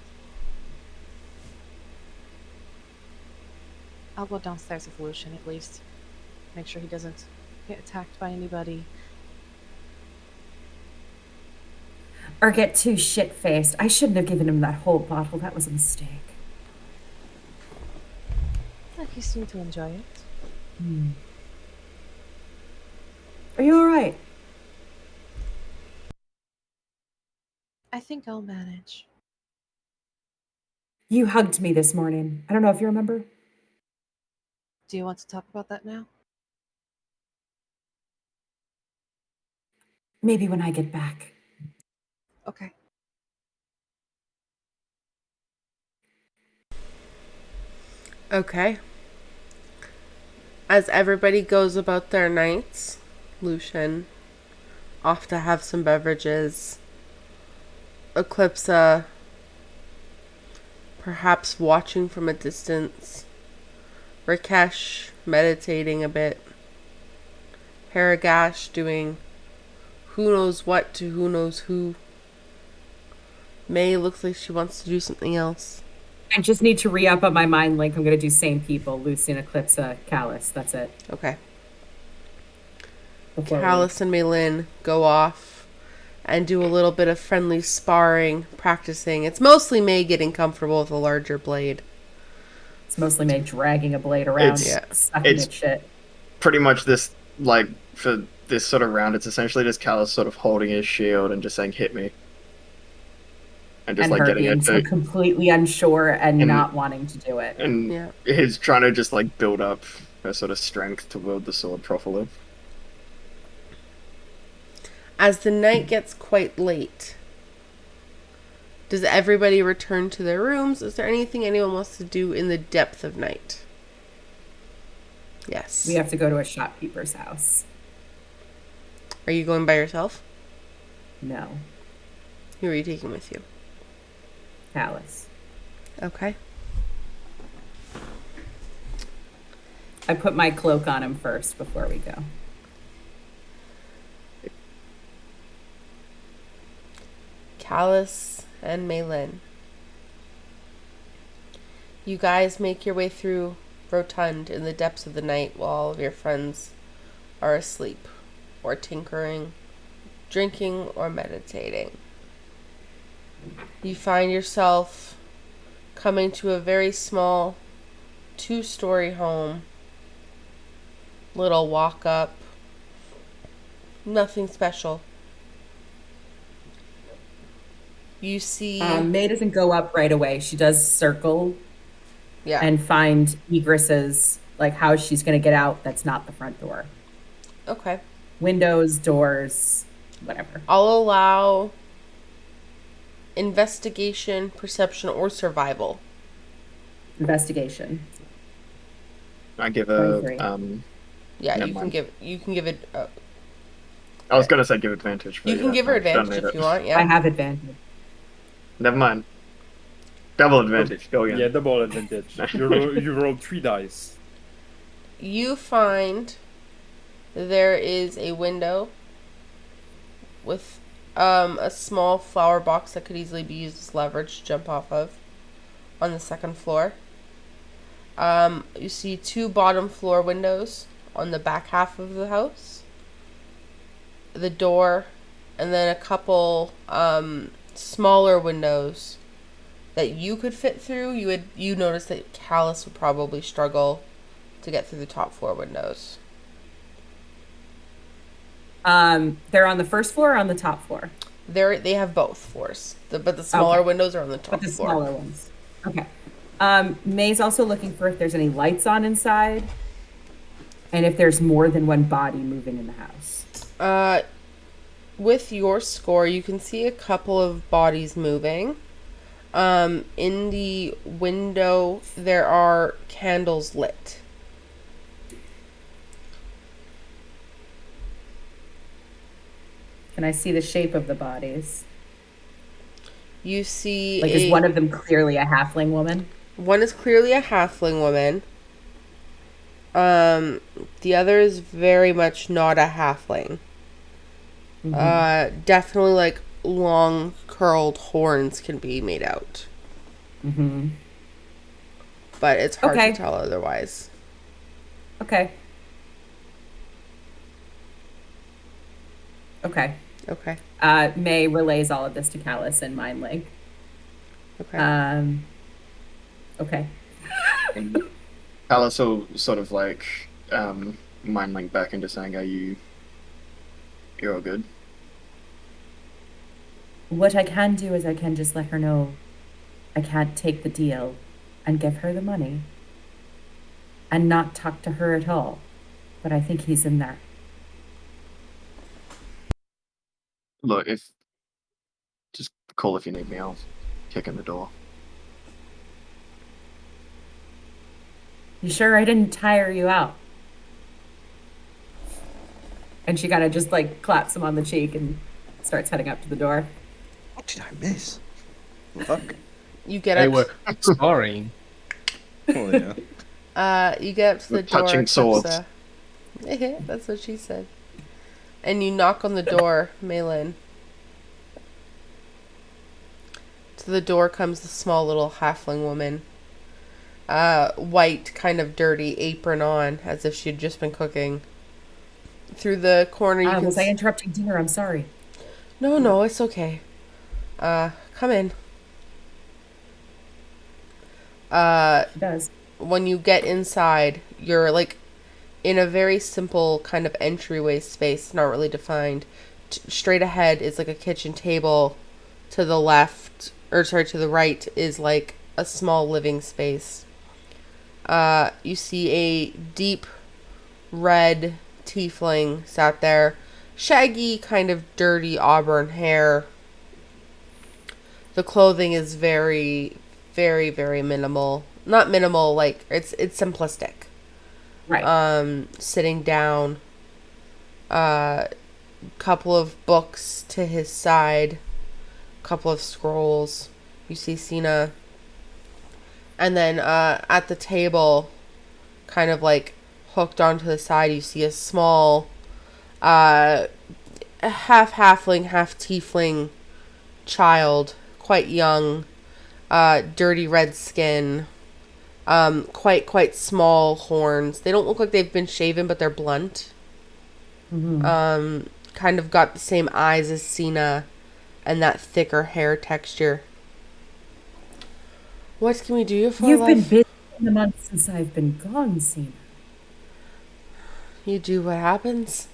I'll go downstairs with Lucian at least. Make sure he doesn't get attacked by anybody. Or get too shit-faced. I shouldn't have given him that whole bottle. That was a mistake. He seemed to enjoy it. Are you alright? I think I'll manage. You hugged me this morning. I don't know if you remember. Do you want to talk about that now? Maybe when I get back. Okay. Okay. As everybody goes about their nights, Lucian off to have some beverages. Eclipsa perhaps watching from a distance. Rakesh meditating a bit. Haragash doing who knows what to who knows who. May looks like she wants to do something else. I just need to re-up on my mind link. I'm going to do same people. Lucian, Eclipsa, Callus. That's it. Okay. Before we- Callus and Mei-Lin go off and do a little bit of friendly sparring, practicing. It's mostly May getting comfortable with a larger blade. It's mostly me dragging a blade around, sucking it's- at shit. Pretty much this, like, for this sort of round, it's essentially just Callus sort of holding his shield and just saying, "Hit me." And just, And like, her getting being it so to... completely unsure and And- not wanting to do it. And Yeah. he's trying to just, like, build up her sort of strength to wield the sword properly. As the night gets quite late, does everybody return to their rooms? Is there anything anyone wants to do in the depth of night? Yes. We have to go to a shopkeeper's house. Are you going by yourself? No. Who are you taking with you? Callus. Okay. I put my cloak on him first before we go. Callus and Mei-Lin. You guys make your way through Rotund in the depths of the night while all of your friends are asleep or tinkering, drinking, or meditating. You find yourself coming to a very small 2-story home. Little walk up. Nothing special. You see... May doesn't go up right away. She does circle yeah. and find egresses, like how she's going to get out. That's not the front door. Okay. Windows, doors, whatever. I'll allow investigation, perception, or survival. Investigation. I give 23. Yeah, Never you can mind. give it. I was gonna say give advantage. But You can give her advantage if you want. Yeah. I have advantage. Never mind. Double advantage. Go again. Yeah, double advantage. You roll 3 dice. You find there is a window with a small flower box that could easily be used as leverage to jump off of on the second floor. You see 2 bottom floor windows on the back half of the house, the door, and then a couple smaller windows that you could fit through. You notice that Callus would probably struggle to get through the top floor windows. They're on the first floor or on the top floor? They have both floors, but the smaller Okay. windows are on the top But the floor. smaller ones. Okay. May's also looking for if there's any lights on inside, and if there's more than one body moving in the house. With your score, you can see a couple of bodies moving. In the window, there are candles lit. Can I see the shape of the bodies? You see Like, is one of them clearly a halfling woman? one is clearly a halfling woman. The other is very much not a halfling. Definitely like long curled horns can be made out. Mm-hmm. But it's hard Okay. to tell otherwise. Okay. Okay. Okay. May relays all of this to Callus and Mei-Lin. Okay. Okay. Callus will sort of like mind link back into saying, you're all good. What I can do is I can just let her know I can't take the deal and give her the money and not talk to her at all. But I think he's in there. Look, just call if you need me, I'll kick in the door. You sure I didn't tire you out? And she kind of just like claps him on the cheek and starts heading up to the door. What did I miss? Fuck. You get They up. were sparring. Oh, yeah. You get up to the With door. touching swords. Eclipsa. That's what she said. And you knock on the door, Mei-Lin. To the door comes the small little halfling woman. White, kind of dirty, apron on, as if she had just been cooking. Through the corner, you can Was I interrupting dinner? I'm sorry. No, it's okay. Come in. She does. When you get inside, you're like in a very simple kind of entryway space, not really defined. Straight ahead is like a kitchen table. To the left, to the right is like a small living space. You see a deep red tiefling sat there. Shaggy, kind of dirty auburn hair. The clothing is very, very, very minimal. Not minimal, like it's simplistic. Right. Sitting down. couple of books to his side, couple of scrolls. You see Cena. And then at the table, kind of like hooked onto the side, you see a small half halfling, half tiefling child, quite young, dirty red skin, quite small horns. They don't look like they've been shaven, but they're blunt. Kind of got the same eyes as Cena and that thicker hair texture. What can we do for You've been life? busy in the months since I've been gone, Cena. You do what happens.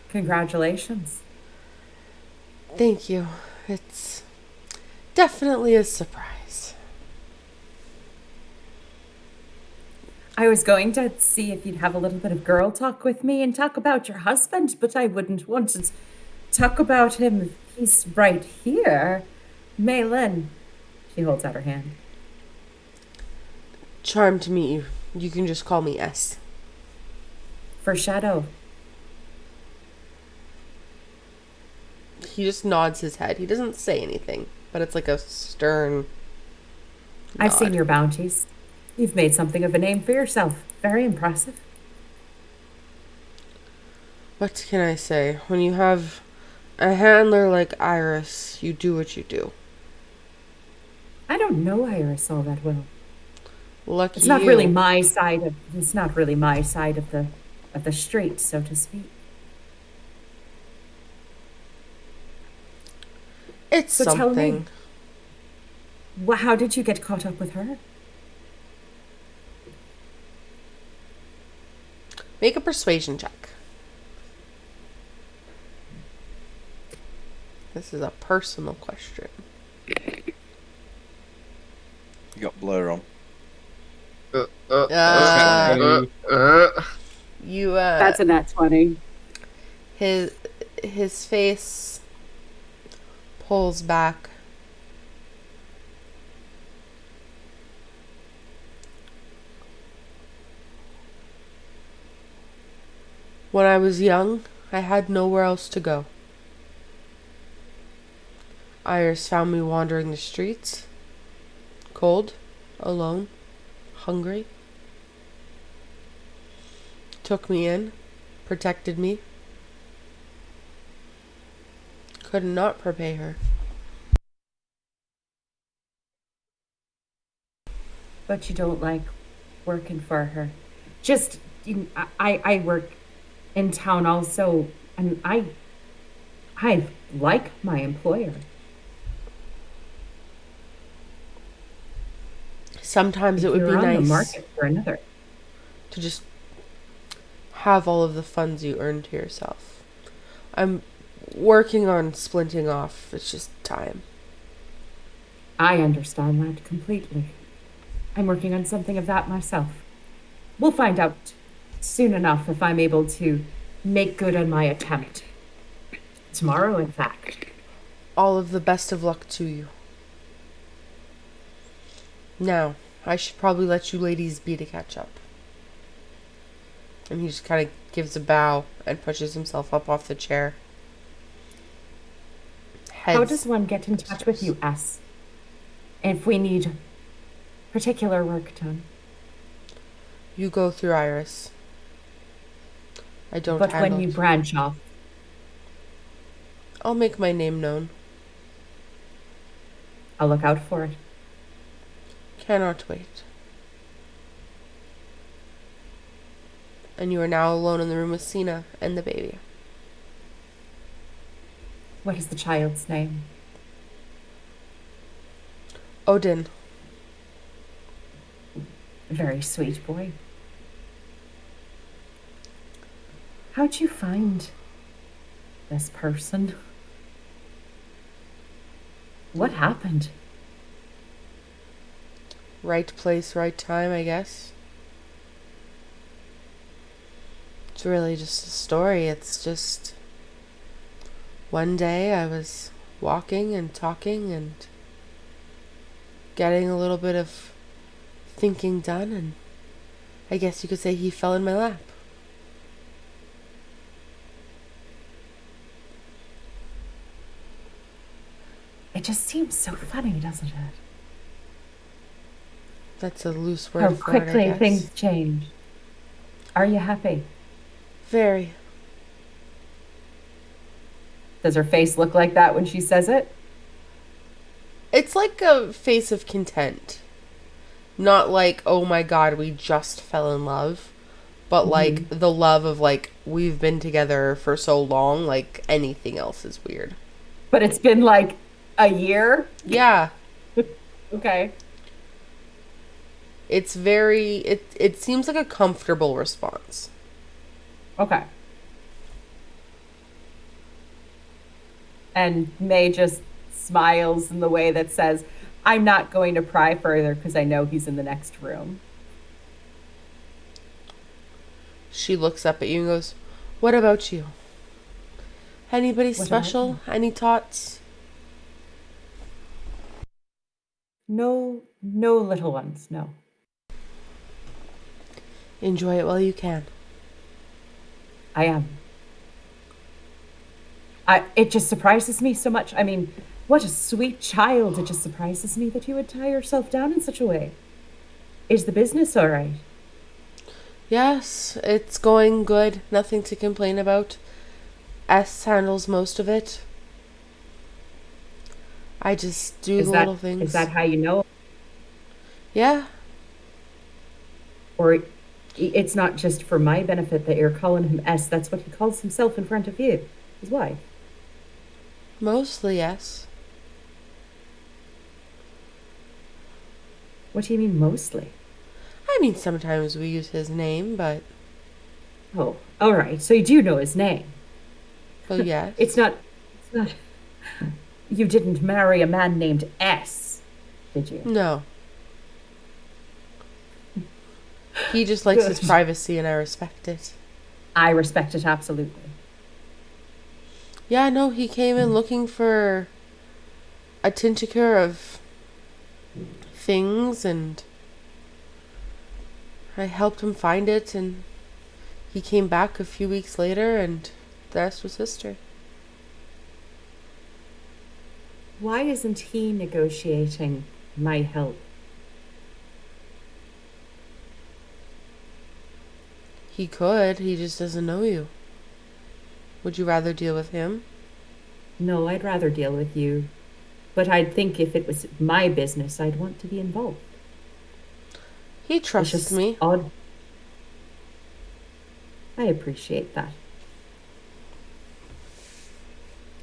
Congratulations. Thank you. It's definitely a surprise. I was going to see if you'd have a little bit of girl talk with me and talk about your husband, but I wouldn't want to talk about him. He's right here. Mei-Lin. She holds out her hand. Charmed to meet you. You can just call me S. For Shadow. He just nods his head. He doesn't say anything, but it's like a stern I've seen nod. your bounties. You've made something of a name for yourself. Very impressive. What can I say? When you have a handler like Iris, you do what you do. I don't know Iris all that well. Lucky It's not you. really my side of the street, so to speak. It's So tell me. something. How did you get caught up with her? Make a persuasion check. This is a personal question. You got blur on. You That's a nat 20. his face pulls back. When I was young, I had nowhere else to go. Iris found me wandering the streets, cold, alone, hungry. Took me in, protected me. Could not repay her. But you don't like working for her. Just, I work in town also, and I like my employer. Sometimes it If would be you're on the nice market for another. to just have all of the funds you earn to yourself. I'm working on splinting off. It's just time. I understand that completely. I'm working on something of that myself. We'll find out soon enough if I'm able to make good on my attempt. Tomorrow, in fact. All of the best of luck to you. Now, I should probably let you ladies be to catch up. And he just kind of gives a bow and pushes himself up off the chair. How does one get in touch with you, S? If we need particular work done. You go through Iris. I don't But handle when you it. branch off, I'll make my name known. I'll look out for it. Cannot wait. And you are now alone in the room with Cena and the baby. What is the child's name? Odin. Very sweet boy. How'd you find this person? What happened? Right place, right time, I guess. It's really just a story. It's just one day I was walking and talking and getting a little bit of thinking done, and I guess you could say he fell in my lap. It just seems so funny, doesn't it? That's a loose How word for it, I quickly guess. things change. Are you happy? Very. Does her face look like that when she says it? It's like a face of content. Not like, oh my god, we just fell in love. But like the love of like, we've been together for so long, like anything else is weird. But it's been like a year? Yeah. Okay. It's very, it seems like a comfortable response. Okay. And May just smiles in the way that says, I'm not going to pry further because I know he's in the next room. She looks up at you and goes, what about you? Anybody What about special? Any tots? No little ones, no. Enjoy it while you can. I am. It just surprises me so much. I mean, what a sweet child. It just surprises me that you would tie yourself down in such a way. Is the business all right? Yes, it's going good. Nothing to complain about. S handles most of it. I just do the little things. Is that how you know? Yeah. Or it's not just for my benefit that you're calling him S. That's what he calls himself in front of you, his wife. Mostly yes. What do you mean mostly? I mean, sometimes we use his name, but... Oh, all right. So you do know his name. Well, yes. It's not... You didn't marry a man named S, did you? No. He just likes his Good. privacy, and I respect it. I respect it absolutely. Yeah, no, he came in looking for a tincture of things, and I helped him find it, and he came back a few weeks later, and the rest was history. Why isn't he negotiating my help? He could, he just doesn't know you. Would you rather deal with him? No, I'd rather deal with you. But I'd think if it was my business, I'd want to be involved. He It's trusts just me. odd. I appreciate that.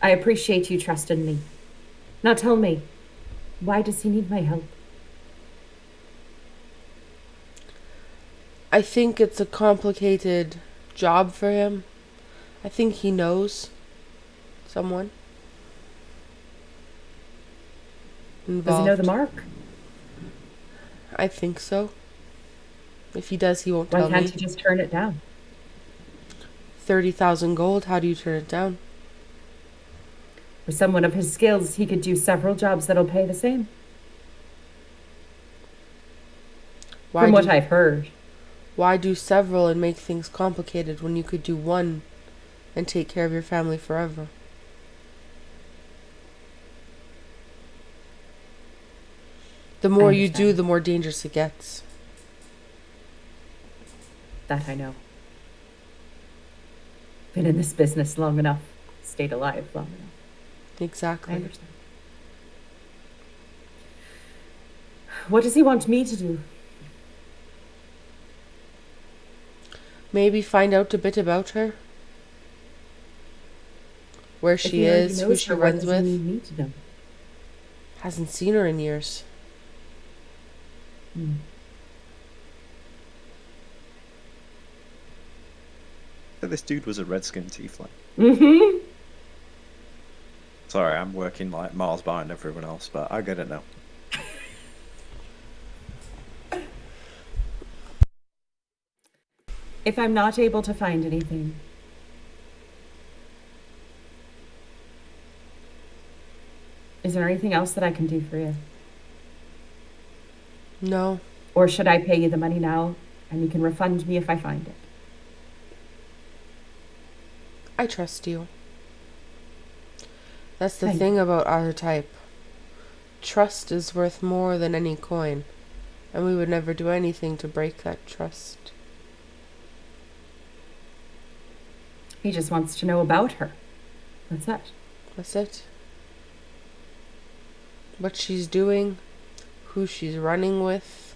I appreciate you trusting me. Now tell me, why does he need my help? I think it's a complicated job for him. I think he knows someone involved. Does he know the mark? I think so. If he does, he won't Why tell can't me. he just turn it down? 30,000 gold, how do you turn it down? For someone of his skills, he could do several jobs that'll pay the same. From what I've heard. Why do several and make things complicated when you could do one and take care of your family forever? The more you do, the more dangerous it gets. That I know. Been in this business long enough. Stayed alive long enough. I Exactly. understand. What does he want me to do? Maybe find out a bit about her. Where If she he already is, who knows she her, what runs does he with. need me to know? Hasn't seen her in years. This dude was a redskin tiefling. Mm-hmm. Sorry, I'm working like miles behind everyone else, but I get it now. If I'm not able to find anything, is there anything else that I can do for you? No. Or should I pay you the money now and you can refund me if I find it? I trust you. That's the Thank thing about our type. trust is worth more than any coin, and we would never do anything to break that trust. He just wants to know about her. That's it. That's it. What she's doing, who she's running with,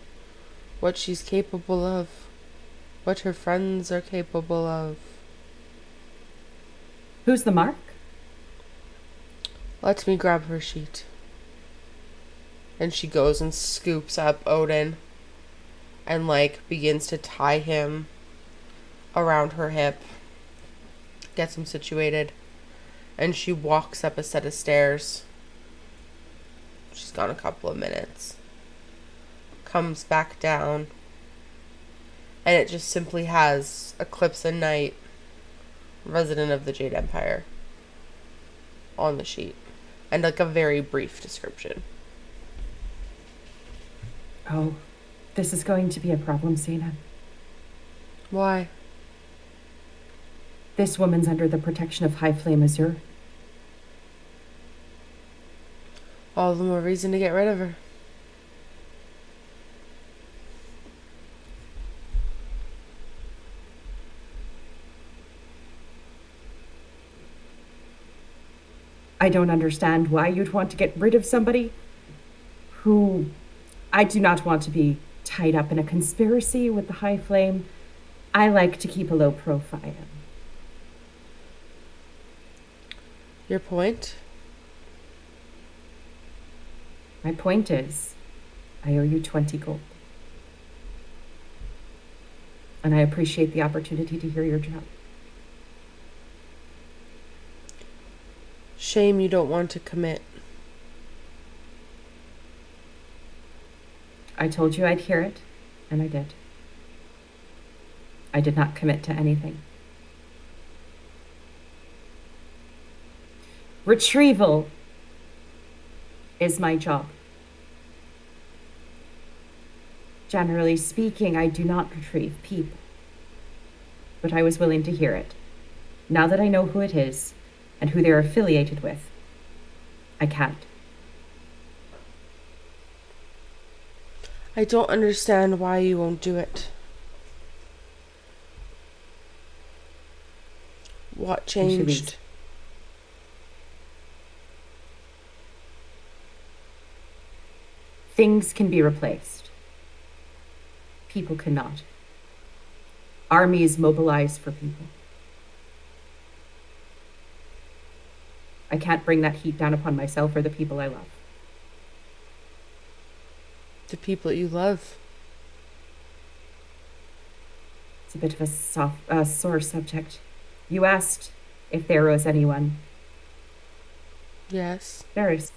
what she's capable of, what her friends are capable of. Who's the mark? Let me grab her sheet. And she goes and scoops up Odin and, like, begins to tie him around her hip, gets him situated, and she walks up a set of stairs. She's gone a couple of minutes. Comes back down, and it just simply has Eclipsa Knight, resident of the Jade Empire, on the sheet, and like a very brief description. Oh, this is going to be a problem, Sena. Why? This woman's under the protection of High Flame Azure. All the more reason to get rid of her. I don't understand why you'd want to get rid of somebody who I do not want to be tied up in a conspiracy with the High Flame. I like to keep a low profile. Your point? My point is, I owe you 20 gold. And I appreciate the opportunity to hear your job. Shame you don't want to commit. I told you I'd hear it, and I did. I did not commit to anything. Retrieval is my job. Generally speaking, I do not retrieve people. But I was willing to hear it. Now that I know who it is and who they're affiliated with, I can't. I don't understand why you won't do it. What changed? Things can be replaced. People cannot. Armies mobilize for people. I can't bring that heat down upon myself or the people I love. The people you love. It's a bit of a sore subject. You asked if there was anyone. Yes. There is.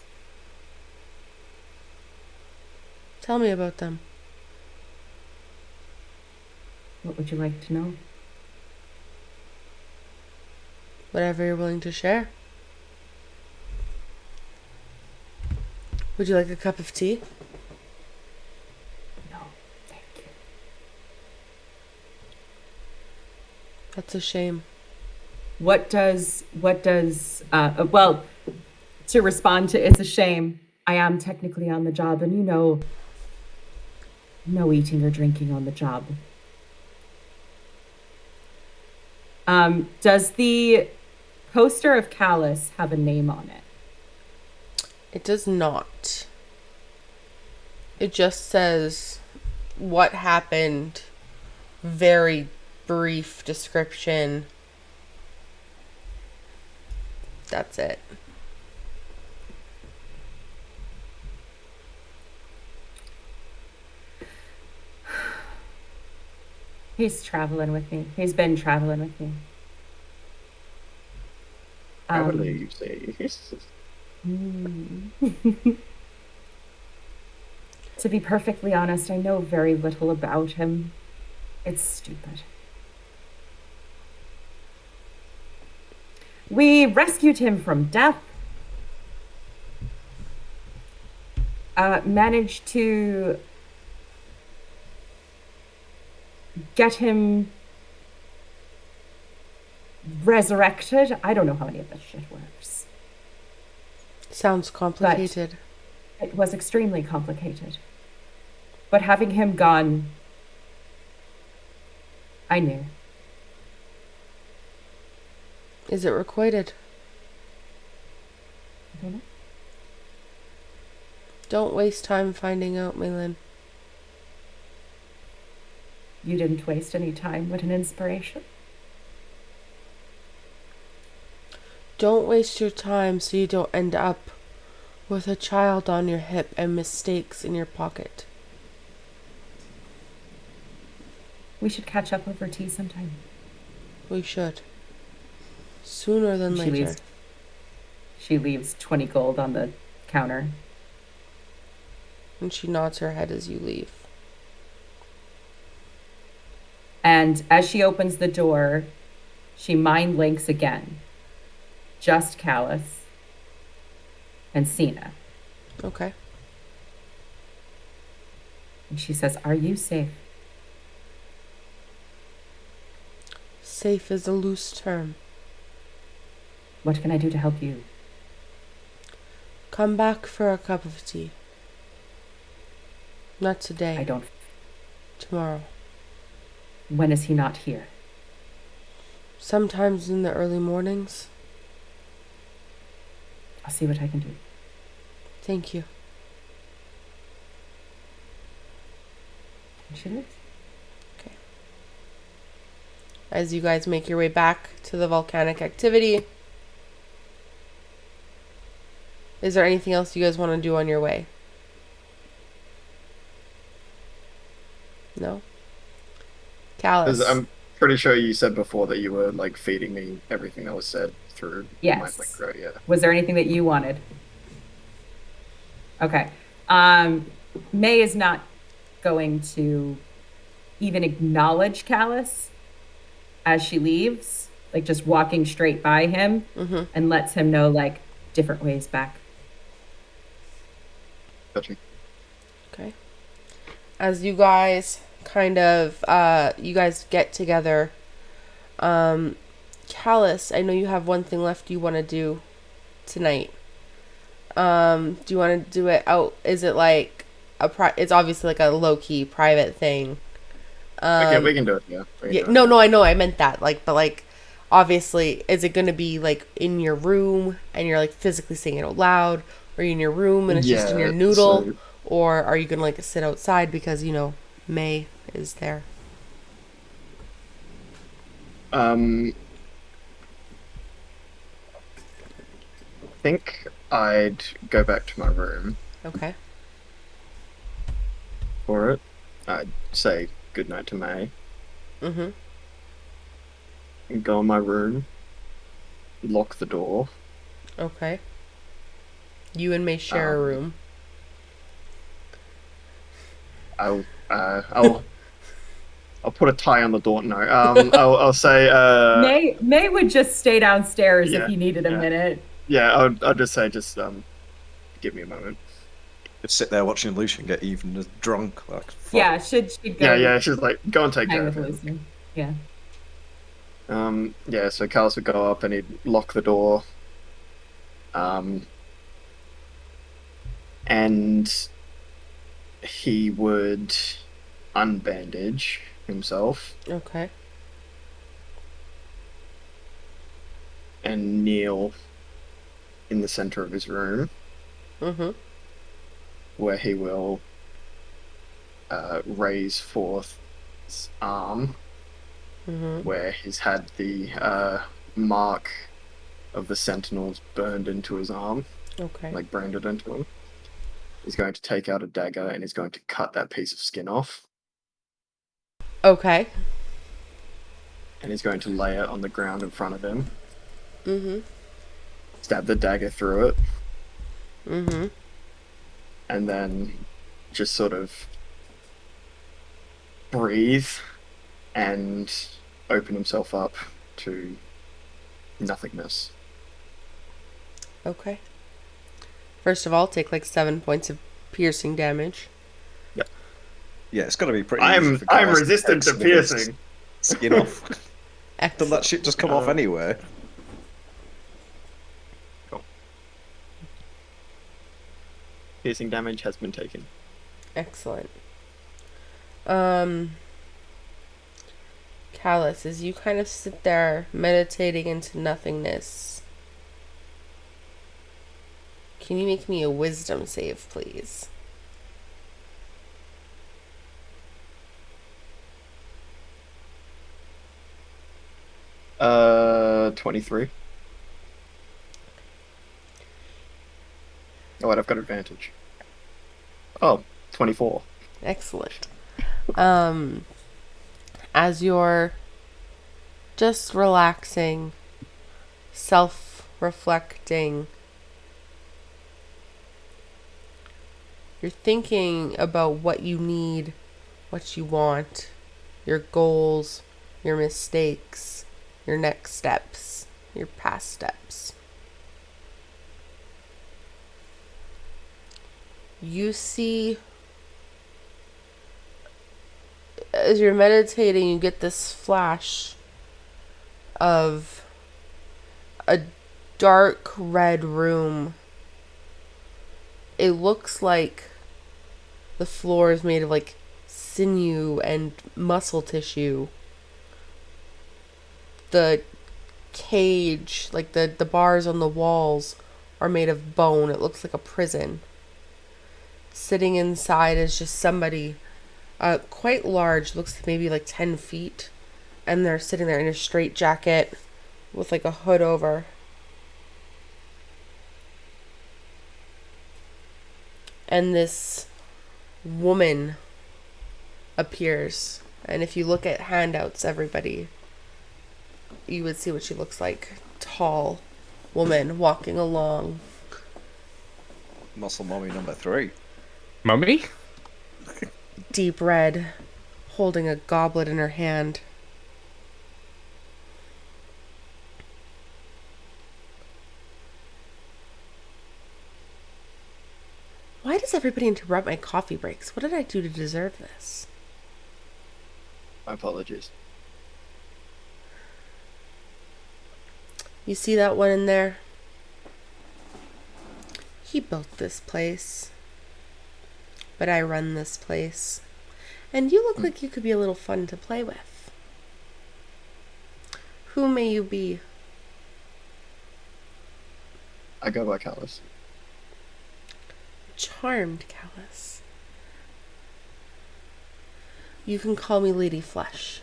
Tell me about them. What would you like to know? Whatever you're willing to share. Would you like a cup of tea? No, thank you. That's a shame. What does, well, to respond to it's a shame, I am technically on the job, and you know, no eating or drinking on the job. Does the poster of Callus have a name on it? It does not. It just says what happened, very brief description. That's it. He's traveling with me. He's been traveling with me. Probably, you say. To be perfectly honest, I know very little about him. It's stupid. We rescued him from death. Managed to get him resurrected. I don't know how any of this shit works. Sounds complicated. It was extremely complicated. But having him gone, I knew. Is it requited? I don't know. Don't waste time finding out, Mei-Lin. You didn't waste any time with an inspiration. Don't waste your time so you don't end up with a child on your hip and mistakes in your pocket. We should catch up over tea sometime. We should. Sooner than She later. She leaves 20 gold on the counter. And she nods her head as you leave. And as she opens the door, she mind links again. Just Callus and Cena. Okay. And she says, "Are you safe?" Safe is a loose term. What can I do to help you? Come back for a cup of tea. Not today. I don't. Tomorrow. When is he not here? Sometimes in the early mornings. I'll see what I can do. Thank you. And she leaves. As you guys make your way back to the volcanic activity, is there anything else you guys want to do on your way? No? Callus. I'm pretty sure you said before that you were like feeding me everything that was said through Yes. my micro. Yeah. Was there anything that you wanted? Okay. May is not going to even acknowledge Callus as she leaves, like just walking straight by him, and lets him know like different ways back. Gotcha. Okay. As you guys kind of, you guys get together, Callus, I know you have one thing left you want to do tonight. Do you want to do it out? Is it like it's obviously like a low-key private thing. Okay, we can do it. Yeah. Yeah, no, I know, I meant that. Like, but like, obviously, is it going to be like in your room and you're like physically saying it out loud, or are you in your room and it's just in your noodle, or are you going to like sit outside because you know May is there? I think I'd go back to my room Okay. for it. I'd say goodnight to May. Mm-hmm. And go in my room, lock the door. Okay. You and May share a room. I'll put a tie on the door. No, I'll say. May would just stay downstairs Yeah, if you needed a yeah. minute. Yeah, I'll just say, give me a moment. Just sit there watching Lucian get even as drunk. Like, fuck. Yeah, she'd go. Yeah, she's like, go and take hang care with of it. Lucian. Yeah. Yeah, so Callus would go up and he'd lock the door. And he would unbandage himself Okay. and kneel in the center of his room, Mm-hmm. where he will raise forth his arm, Mm-hmm. where he's had the mark of the sentinels burned into his arm, Okay. like branded into him. He's going to take out a dagger and he's going to cut that piece of skin off, Okay. and he's going to lay it on the ground in front of him, Mm-hmm. stab the dagger through it, Mm-hmm. and then just sort of breathe and open himself up to nothingness. Okay. First of all, take like 7 points of piercing damage. Yeah, it's got to be pretty. I'm easy for Callus resistant to take some of his piercing. Skin off. Doesn't Excellent. that shit just come off anyway? piercing damage has been taken. Excellent. Callus, as you kind of sit there meditating into nothingness, can you make me a wisdom save, please? Uh, 23. Oh, wait, I've got advantage. Oh, 24. Excellent. As you're just relaxing, self-reflecting, you're thinking about what you need, what you want, your goals, your mistakes, your next steps, your past steps. You see, as you're meditating, you get this flash of a dark red room. It looks like the floor is made of like sinew and muscle tissue. The cage, like the bars on the walls, are made of bone. It looks like a prison. Sitting inside is just somebody quite large, looks maybe like 10 feet, and they're sitting there in a straight jacket with like a hood over. And this woman appears, and if you look at handouts, everybody, you would see what she looks like. Tall woman walking along. Muscle Mommy number 3. Mummy? Deep red, holding a goblet in her hand. Why does everybody interrupt my coffee breaks? What did I do to deserve this? My apologies. You see that one in there? He built this place. But I run this place. And you look like you could be a little fun to play with. Who may you be? I go by Callus. Charmed, Callus. You can call me Lady Flesh.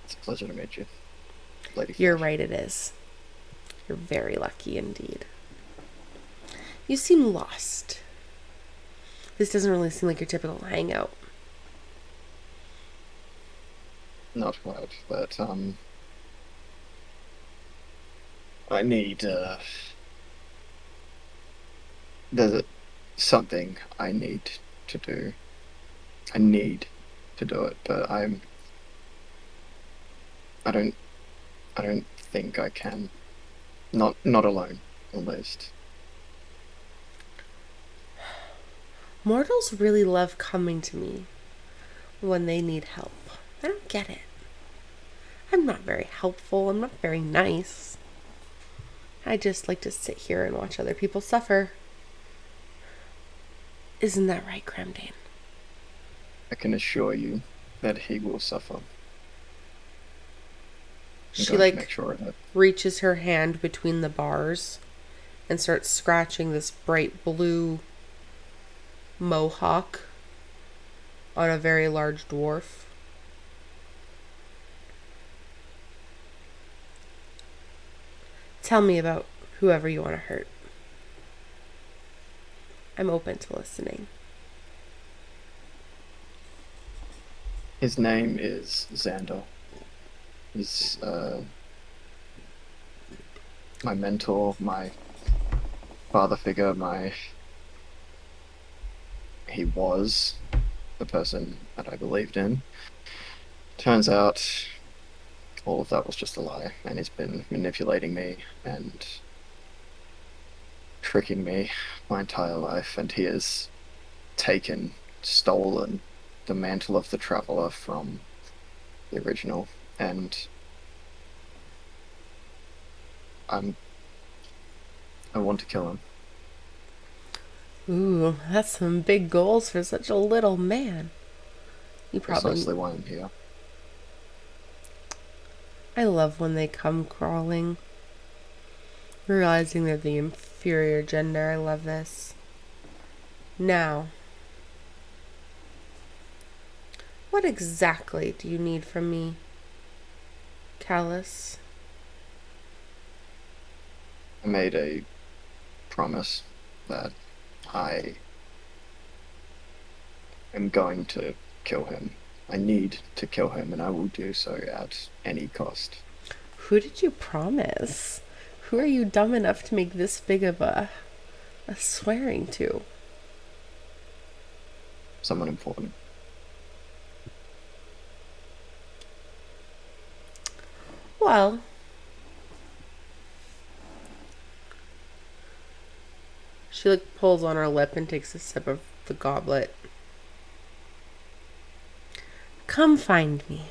It's a pleasure to meet you, Lady You're Flesh. right, it is. You're very lucky indeed. You seem lost. This doesn't really seem like your typical hangout. Not quite, but I need there's something I need to do. I need to do it, but I don't think I can. Not alone, at least. Mortals really love coming to me when they need help. I don't get it. I'm not very helpful. I'm not very nice. I just like to sit here and watch other people suffer. Isn't that right, Cramdane? I can assure you that he will suffer. I'm She going to like make sure of that. reaches her hand between the bars and starts scratching this bright blue mohawk on a very large dwarf. Tell me about whoever you want to hurt. I'm open to listening. His name is Xander. He's my mentor, my father figure, he was the person that I believed in. Turns out all of that was just a lie, and he's been manipulating me and tricking me my entire life, and he has stolen the mantle of the Traveler from the original, and I I want to kill him. Ooh, that's some big goals for such a little man. You probably. Precisely why I'm here. I love when they come crawling. Realizing they're the inferior gender. I love this. Now, what exactly do you need from me, Callus? I made a promise that I am going to kill him. I need to kill him, and I will do so at any cost. Who did you promise? Who are you dumb enough to make this big of a swearing to? Someone important. Well, she pulls on her lip and takes a sip of the goblet. Come find me.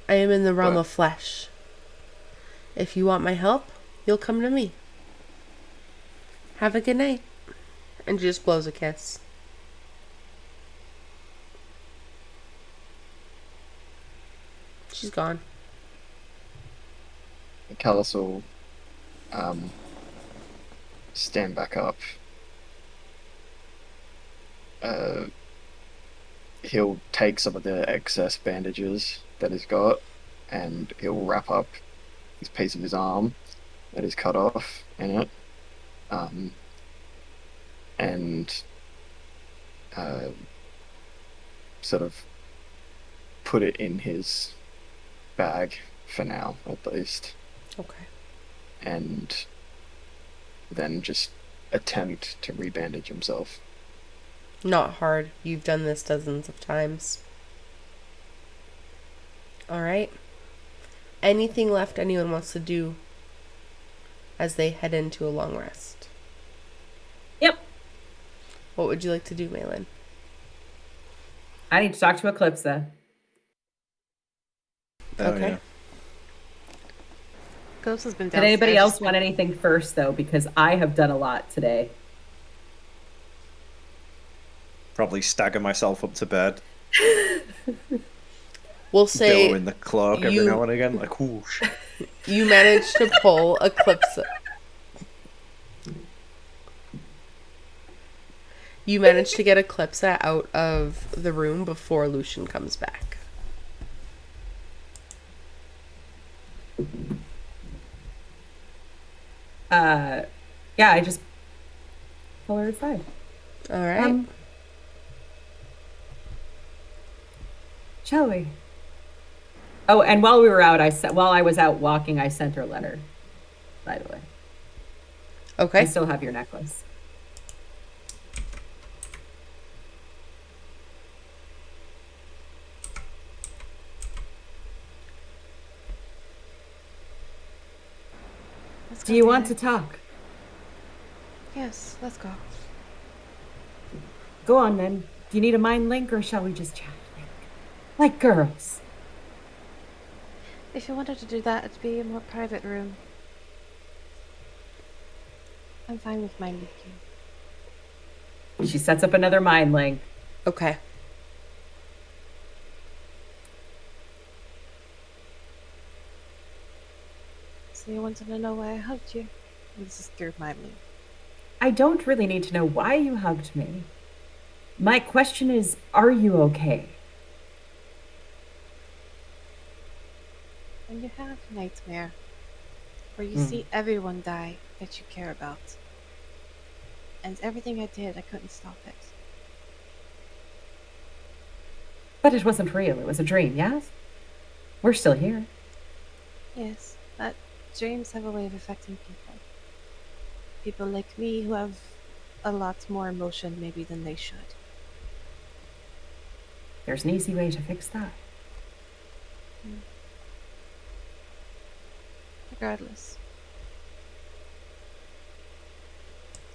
I am in the realm of flesh. If you want my help, you'll come to me. Have a good night. And she just blows a kiss. She's gone. Callus will stand back up. He'll take some of the excess bandages that he's got, and he'll wrap up this piece of his arm that is cut off in it, and sort of put it in his bag for now, at least. Okay. And then just attempt to rebandage himself. Not hard. You've done this dozens of times. Alright. Anything left anyone wants to do as they head into a long rest? Yep. What would you like to do, Mei-Lin? I need to talk to Eclipsa. Okay. Yeah. Ghost has been Did anybody downstairs. else want anything first, though? Because I have done a lot today. Probably stagger myself up to bed. We'll say Billow in the cloak every you- now and again, like whoosh. you managed to pull Eclipsa. You managed to get Eclipsa out of the room before Lucian comes back. Yeah, I just pull her aside. All right. Shall we? Oh, and while we were out, while I was out walking, I sent her a letter. By the way, I Okay. still have your necklace. Let's Do go, you want to Mei-Lin. talk? Yes, let's go. Go on then. Do you need a mind link, or shall we just chat? Like girls. If you wanted to do that, it'd be a more private room. I'm fine with my linking. She sets up another mind link. Okay. So you wanted to know why I hugged you? This is through my link. I don't really need to know why you hugged me. My question is, are you okay? When you have a nightmare, where you see everyone die that you care about, and everything I did, I couldn't stop it. But it wasn't real. It was a dream, yes? We're still here. Yes, but dreams have a way of affecting people. People like me who have a lot more emotion maybe than they should. There's an easy way to fix that. Regardless.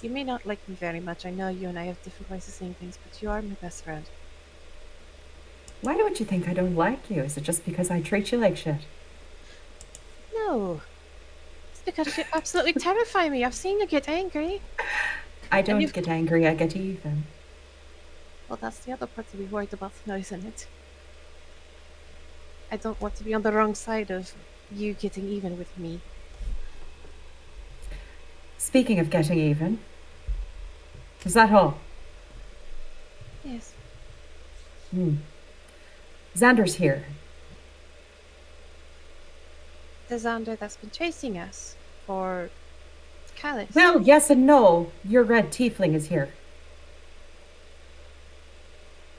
You may not like me very much. I know you and I have different ways of seeing things, but you are my best friend. Why don't you think I don't like you? Is it just because I treat you like shit? No. It's because you absolutely terrify me. I've seen you get angry. I don't you've- get angry, I get even. Well, that's the other part to be worried about now, isn't it? I don't want to be on the wrong side of you getting even with me. Speaking of getting even, is that all? Yes. Xander's here. The Xander that's been chasing us for Callus. Well, yes and no. Your red tiefling is here.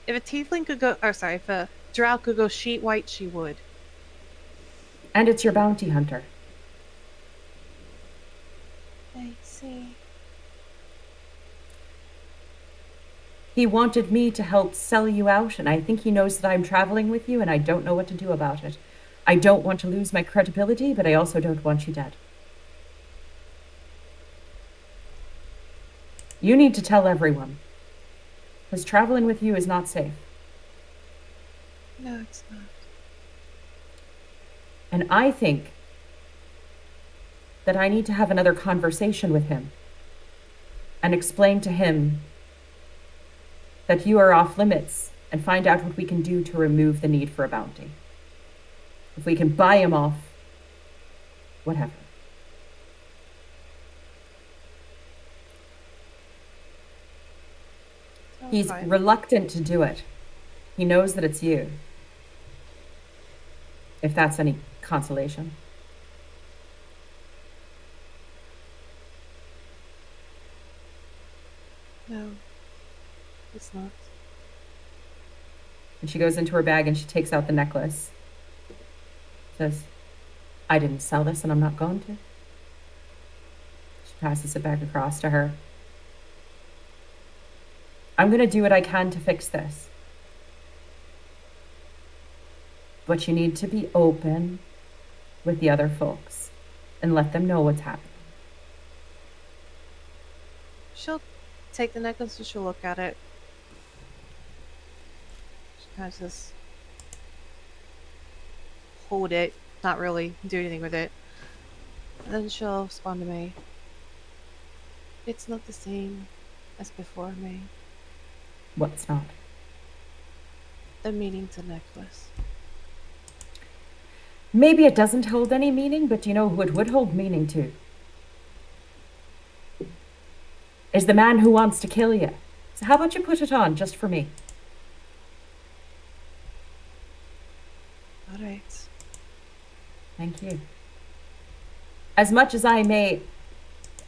If a tiefling could go, if a drow could go sheet white, she would. And it's your bounty hunter. I see. He wanted me to help sell you out, and I think he knows that I'm traveling with you, and I don't know what to do about it. I don't want to lose my credibility, but I also don't want you dead. You need to tell everyone, because traveling with you is not safe. No, it's not. And I think that I need to have another conversation with him and explain to him that you are off limits and find out what we can do to remove the need for a bounty. If we can buy him off, whatever. He's fine. reluctant to do it. He knows that it's you. If that's any consolation. No, it's not. And she goes into her bag and she takes out the necklace. Says, I didn't sell this and I'm not going to. She passes it back across to her. I'm going to do what I can to fix this. But you need to be open with the other folks and let them know what's happening. She'll take the necklace and she'll look at it. She kind of just hold it, not really do anything with it. And then she'll respond to me. It's not the same as before, May. What's not? The meaning to necklace. Maybe it doesn't hold any meaning, but you know who it would hold meaning to? Is the man who wants to kill you. So how about you put it on just for me? Alright. Thank you. As much as I may,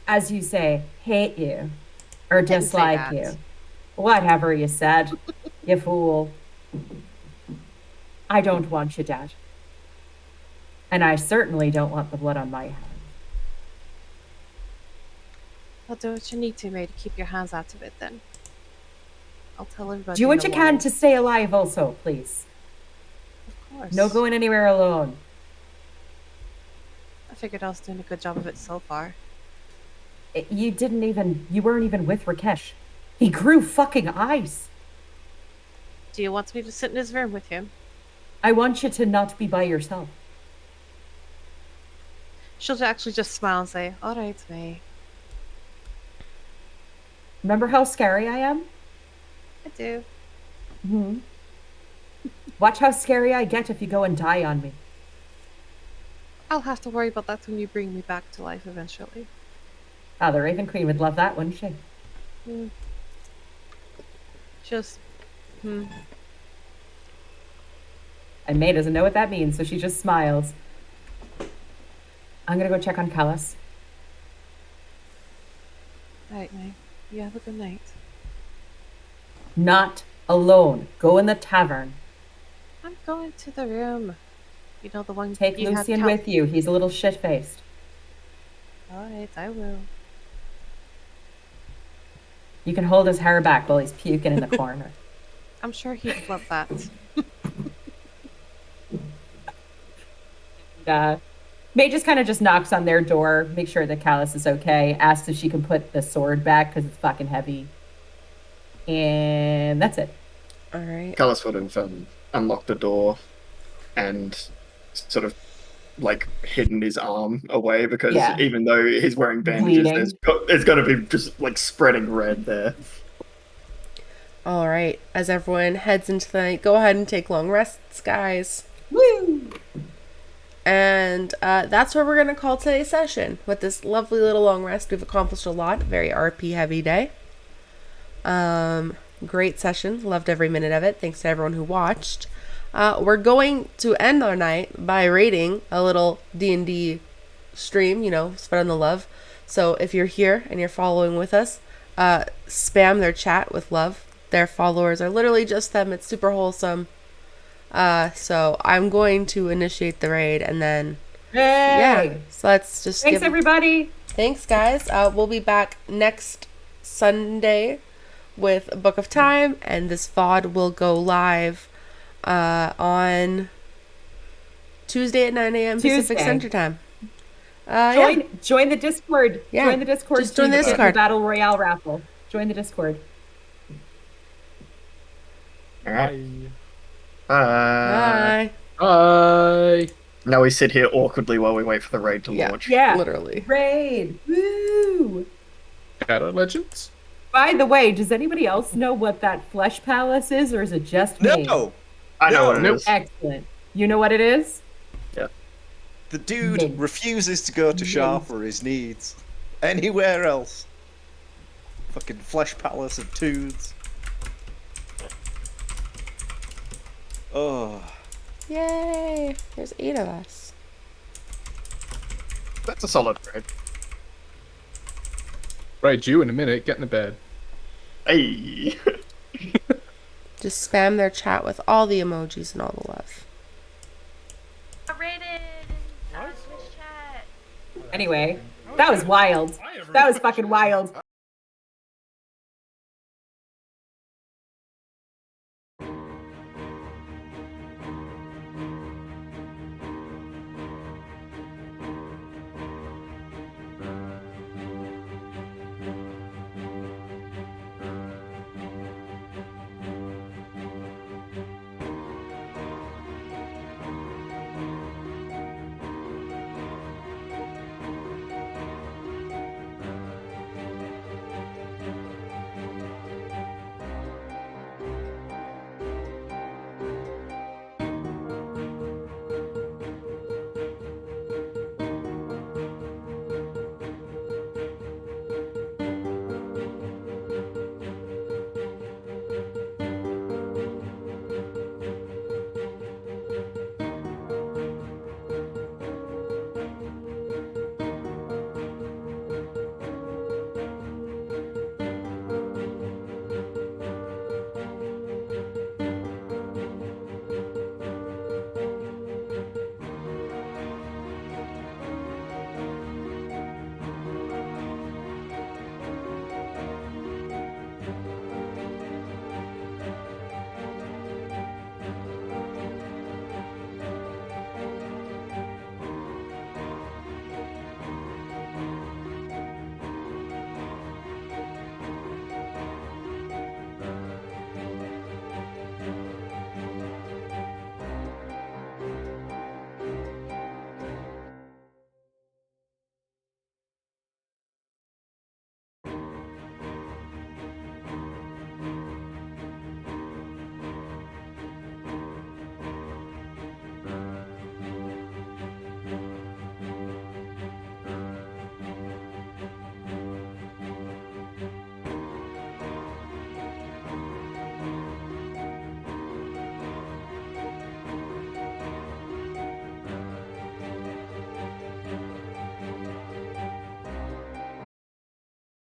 as you say, hate you or Didn't say dislike that. you, whatever you said, you fool, I don't want you dead. And I certainly don't want the blood on my hands. I'll do what you need to, May, to keep your hands out of it then. I'll tell everybody. Do what in you the can world. to stay alive also, please. Of course. No going anywhere alone. I figured I was doing a good job of it so far. You weren't even with Rakesh. He grew fucking eyes. Do you want me to sit in his room with him? I want you to not be by yourself. She'll actually just smile and say, Alright, May. Remember how scary I am? I do. Mm-hmm. Watch how scary I get if you go and die on me. I'll have to worry about that when you bring me back to life eventually. Ah, the Raven Queen would love that, wouldn't she? Just, And May doesn't know what that means, so she just smiles. I'm gonna go check on Callus. Alright, May. You have a good night. Not alone. Go in the tavern. I'm going to the room. You know the one Take you had Lucian with you. He's a little shit-faced. Alright, I will. You can hold his hair back while he's puking in the corner. I'm sure he'd love that. May just kind of just knocks on their door, make sure that Callus is okay, asks if she can put the sword back because it's fucking heavy. And that's it. All right. Callus would have unlocked the door and sort of like hidden his arm away because Yeah. even though he's wearing bandages, Bleeding. there's got to be just like spreading red there. All right. As everyone heads into the night, go ahead and take long rests, guys. Woo! And that's where we're going to call today's session. With this lovely little long rest, we've accomplished a lot. Very RP heavy day. Great session. Loved every minute of it. Thanks to everyone who watched. We're going to end our night by rating a little D&D stream, you know, spreading the love. So if you're here and you're following with us, spam their chat with love. Their followers are literally just them. It's super wholesome. So I'm going to initiate the raid and then Yay! so let's just Thanks, everybody. Thanks, guys. We'll be back next Sunday with Book of Time, and this VOD will go live on Tuesday at 9 a.m. Pacific Tuesday. Standard Time. Join the Discord. Yeah. Join the Discord. Just join the to get Discord. Battle Royale raffle. Join the Discord. All right. Bye. Bye. Now we sit here awkwardly while we wait for the raid to Yeah. launch. Yeah. Literally. Raid. Woo! Shadow Legends? By the way, does anybody else know what that Flesh Palace is, or is it just me? No! I know what it Nope. is. Excellent. You know what it is? The dude Mint. refuses to go to Shah for his needs. Anywhere else. Fucking Flesh Palace of Tooths. Oh. Yay. There's 8 of us. That's a solid raid. Right, you in a minute. Get in the bed. Hey. Just spam their chat with all the emojis and all the love. Rated in Twitch chat. Anyway, that was wild. That was fucking wild.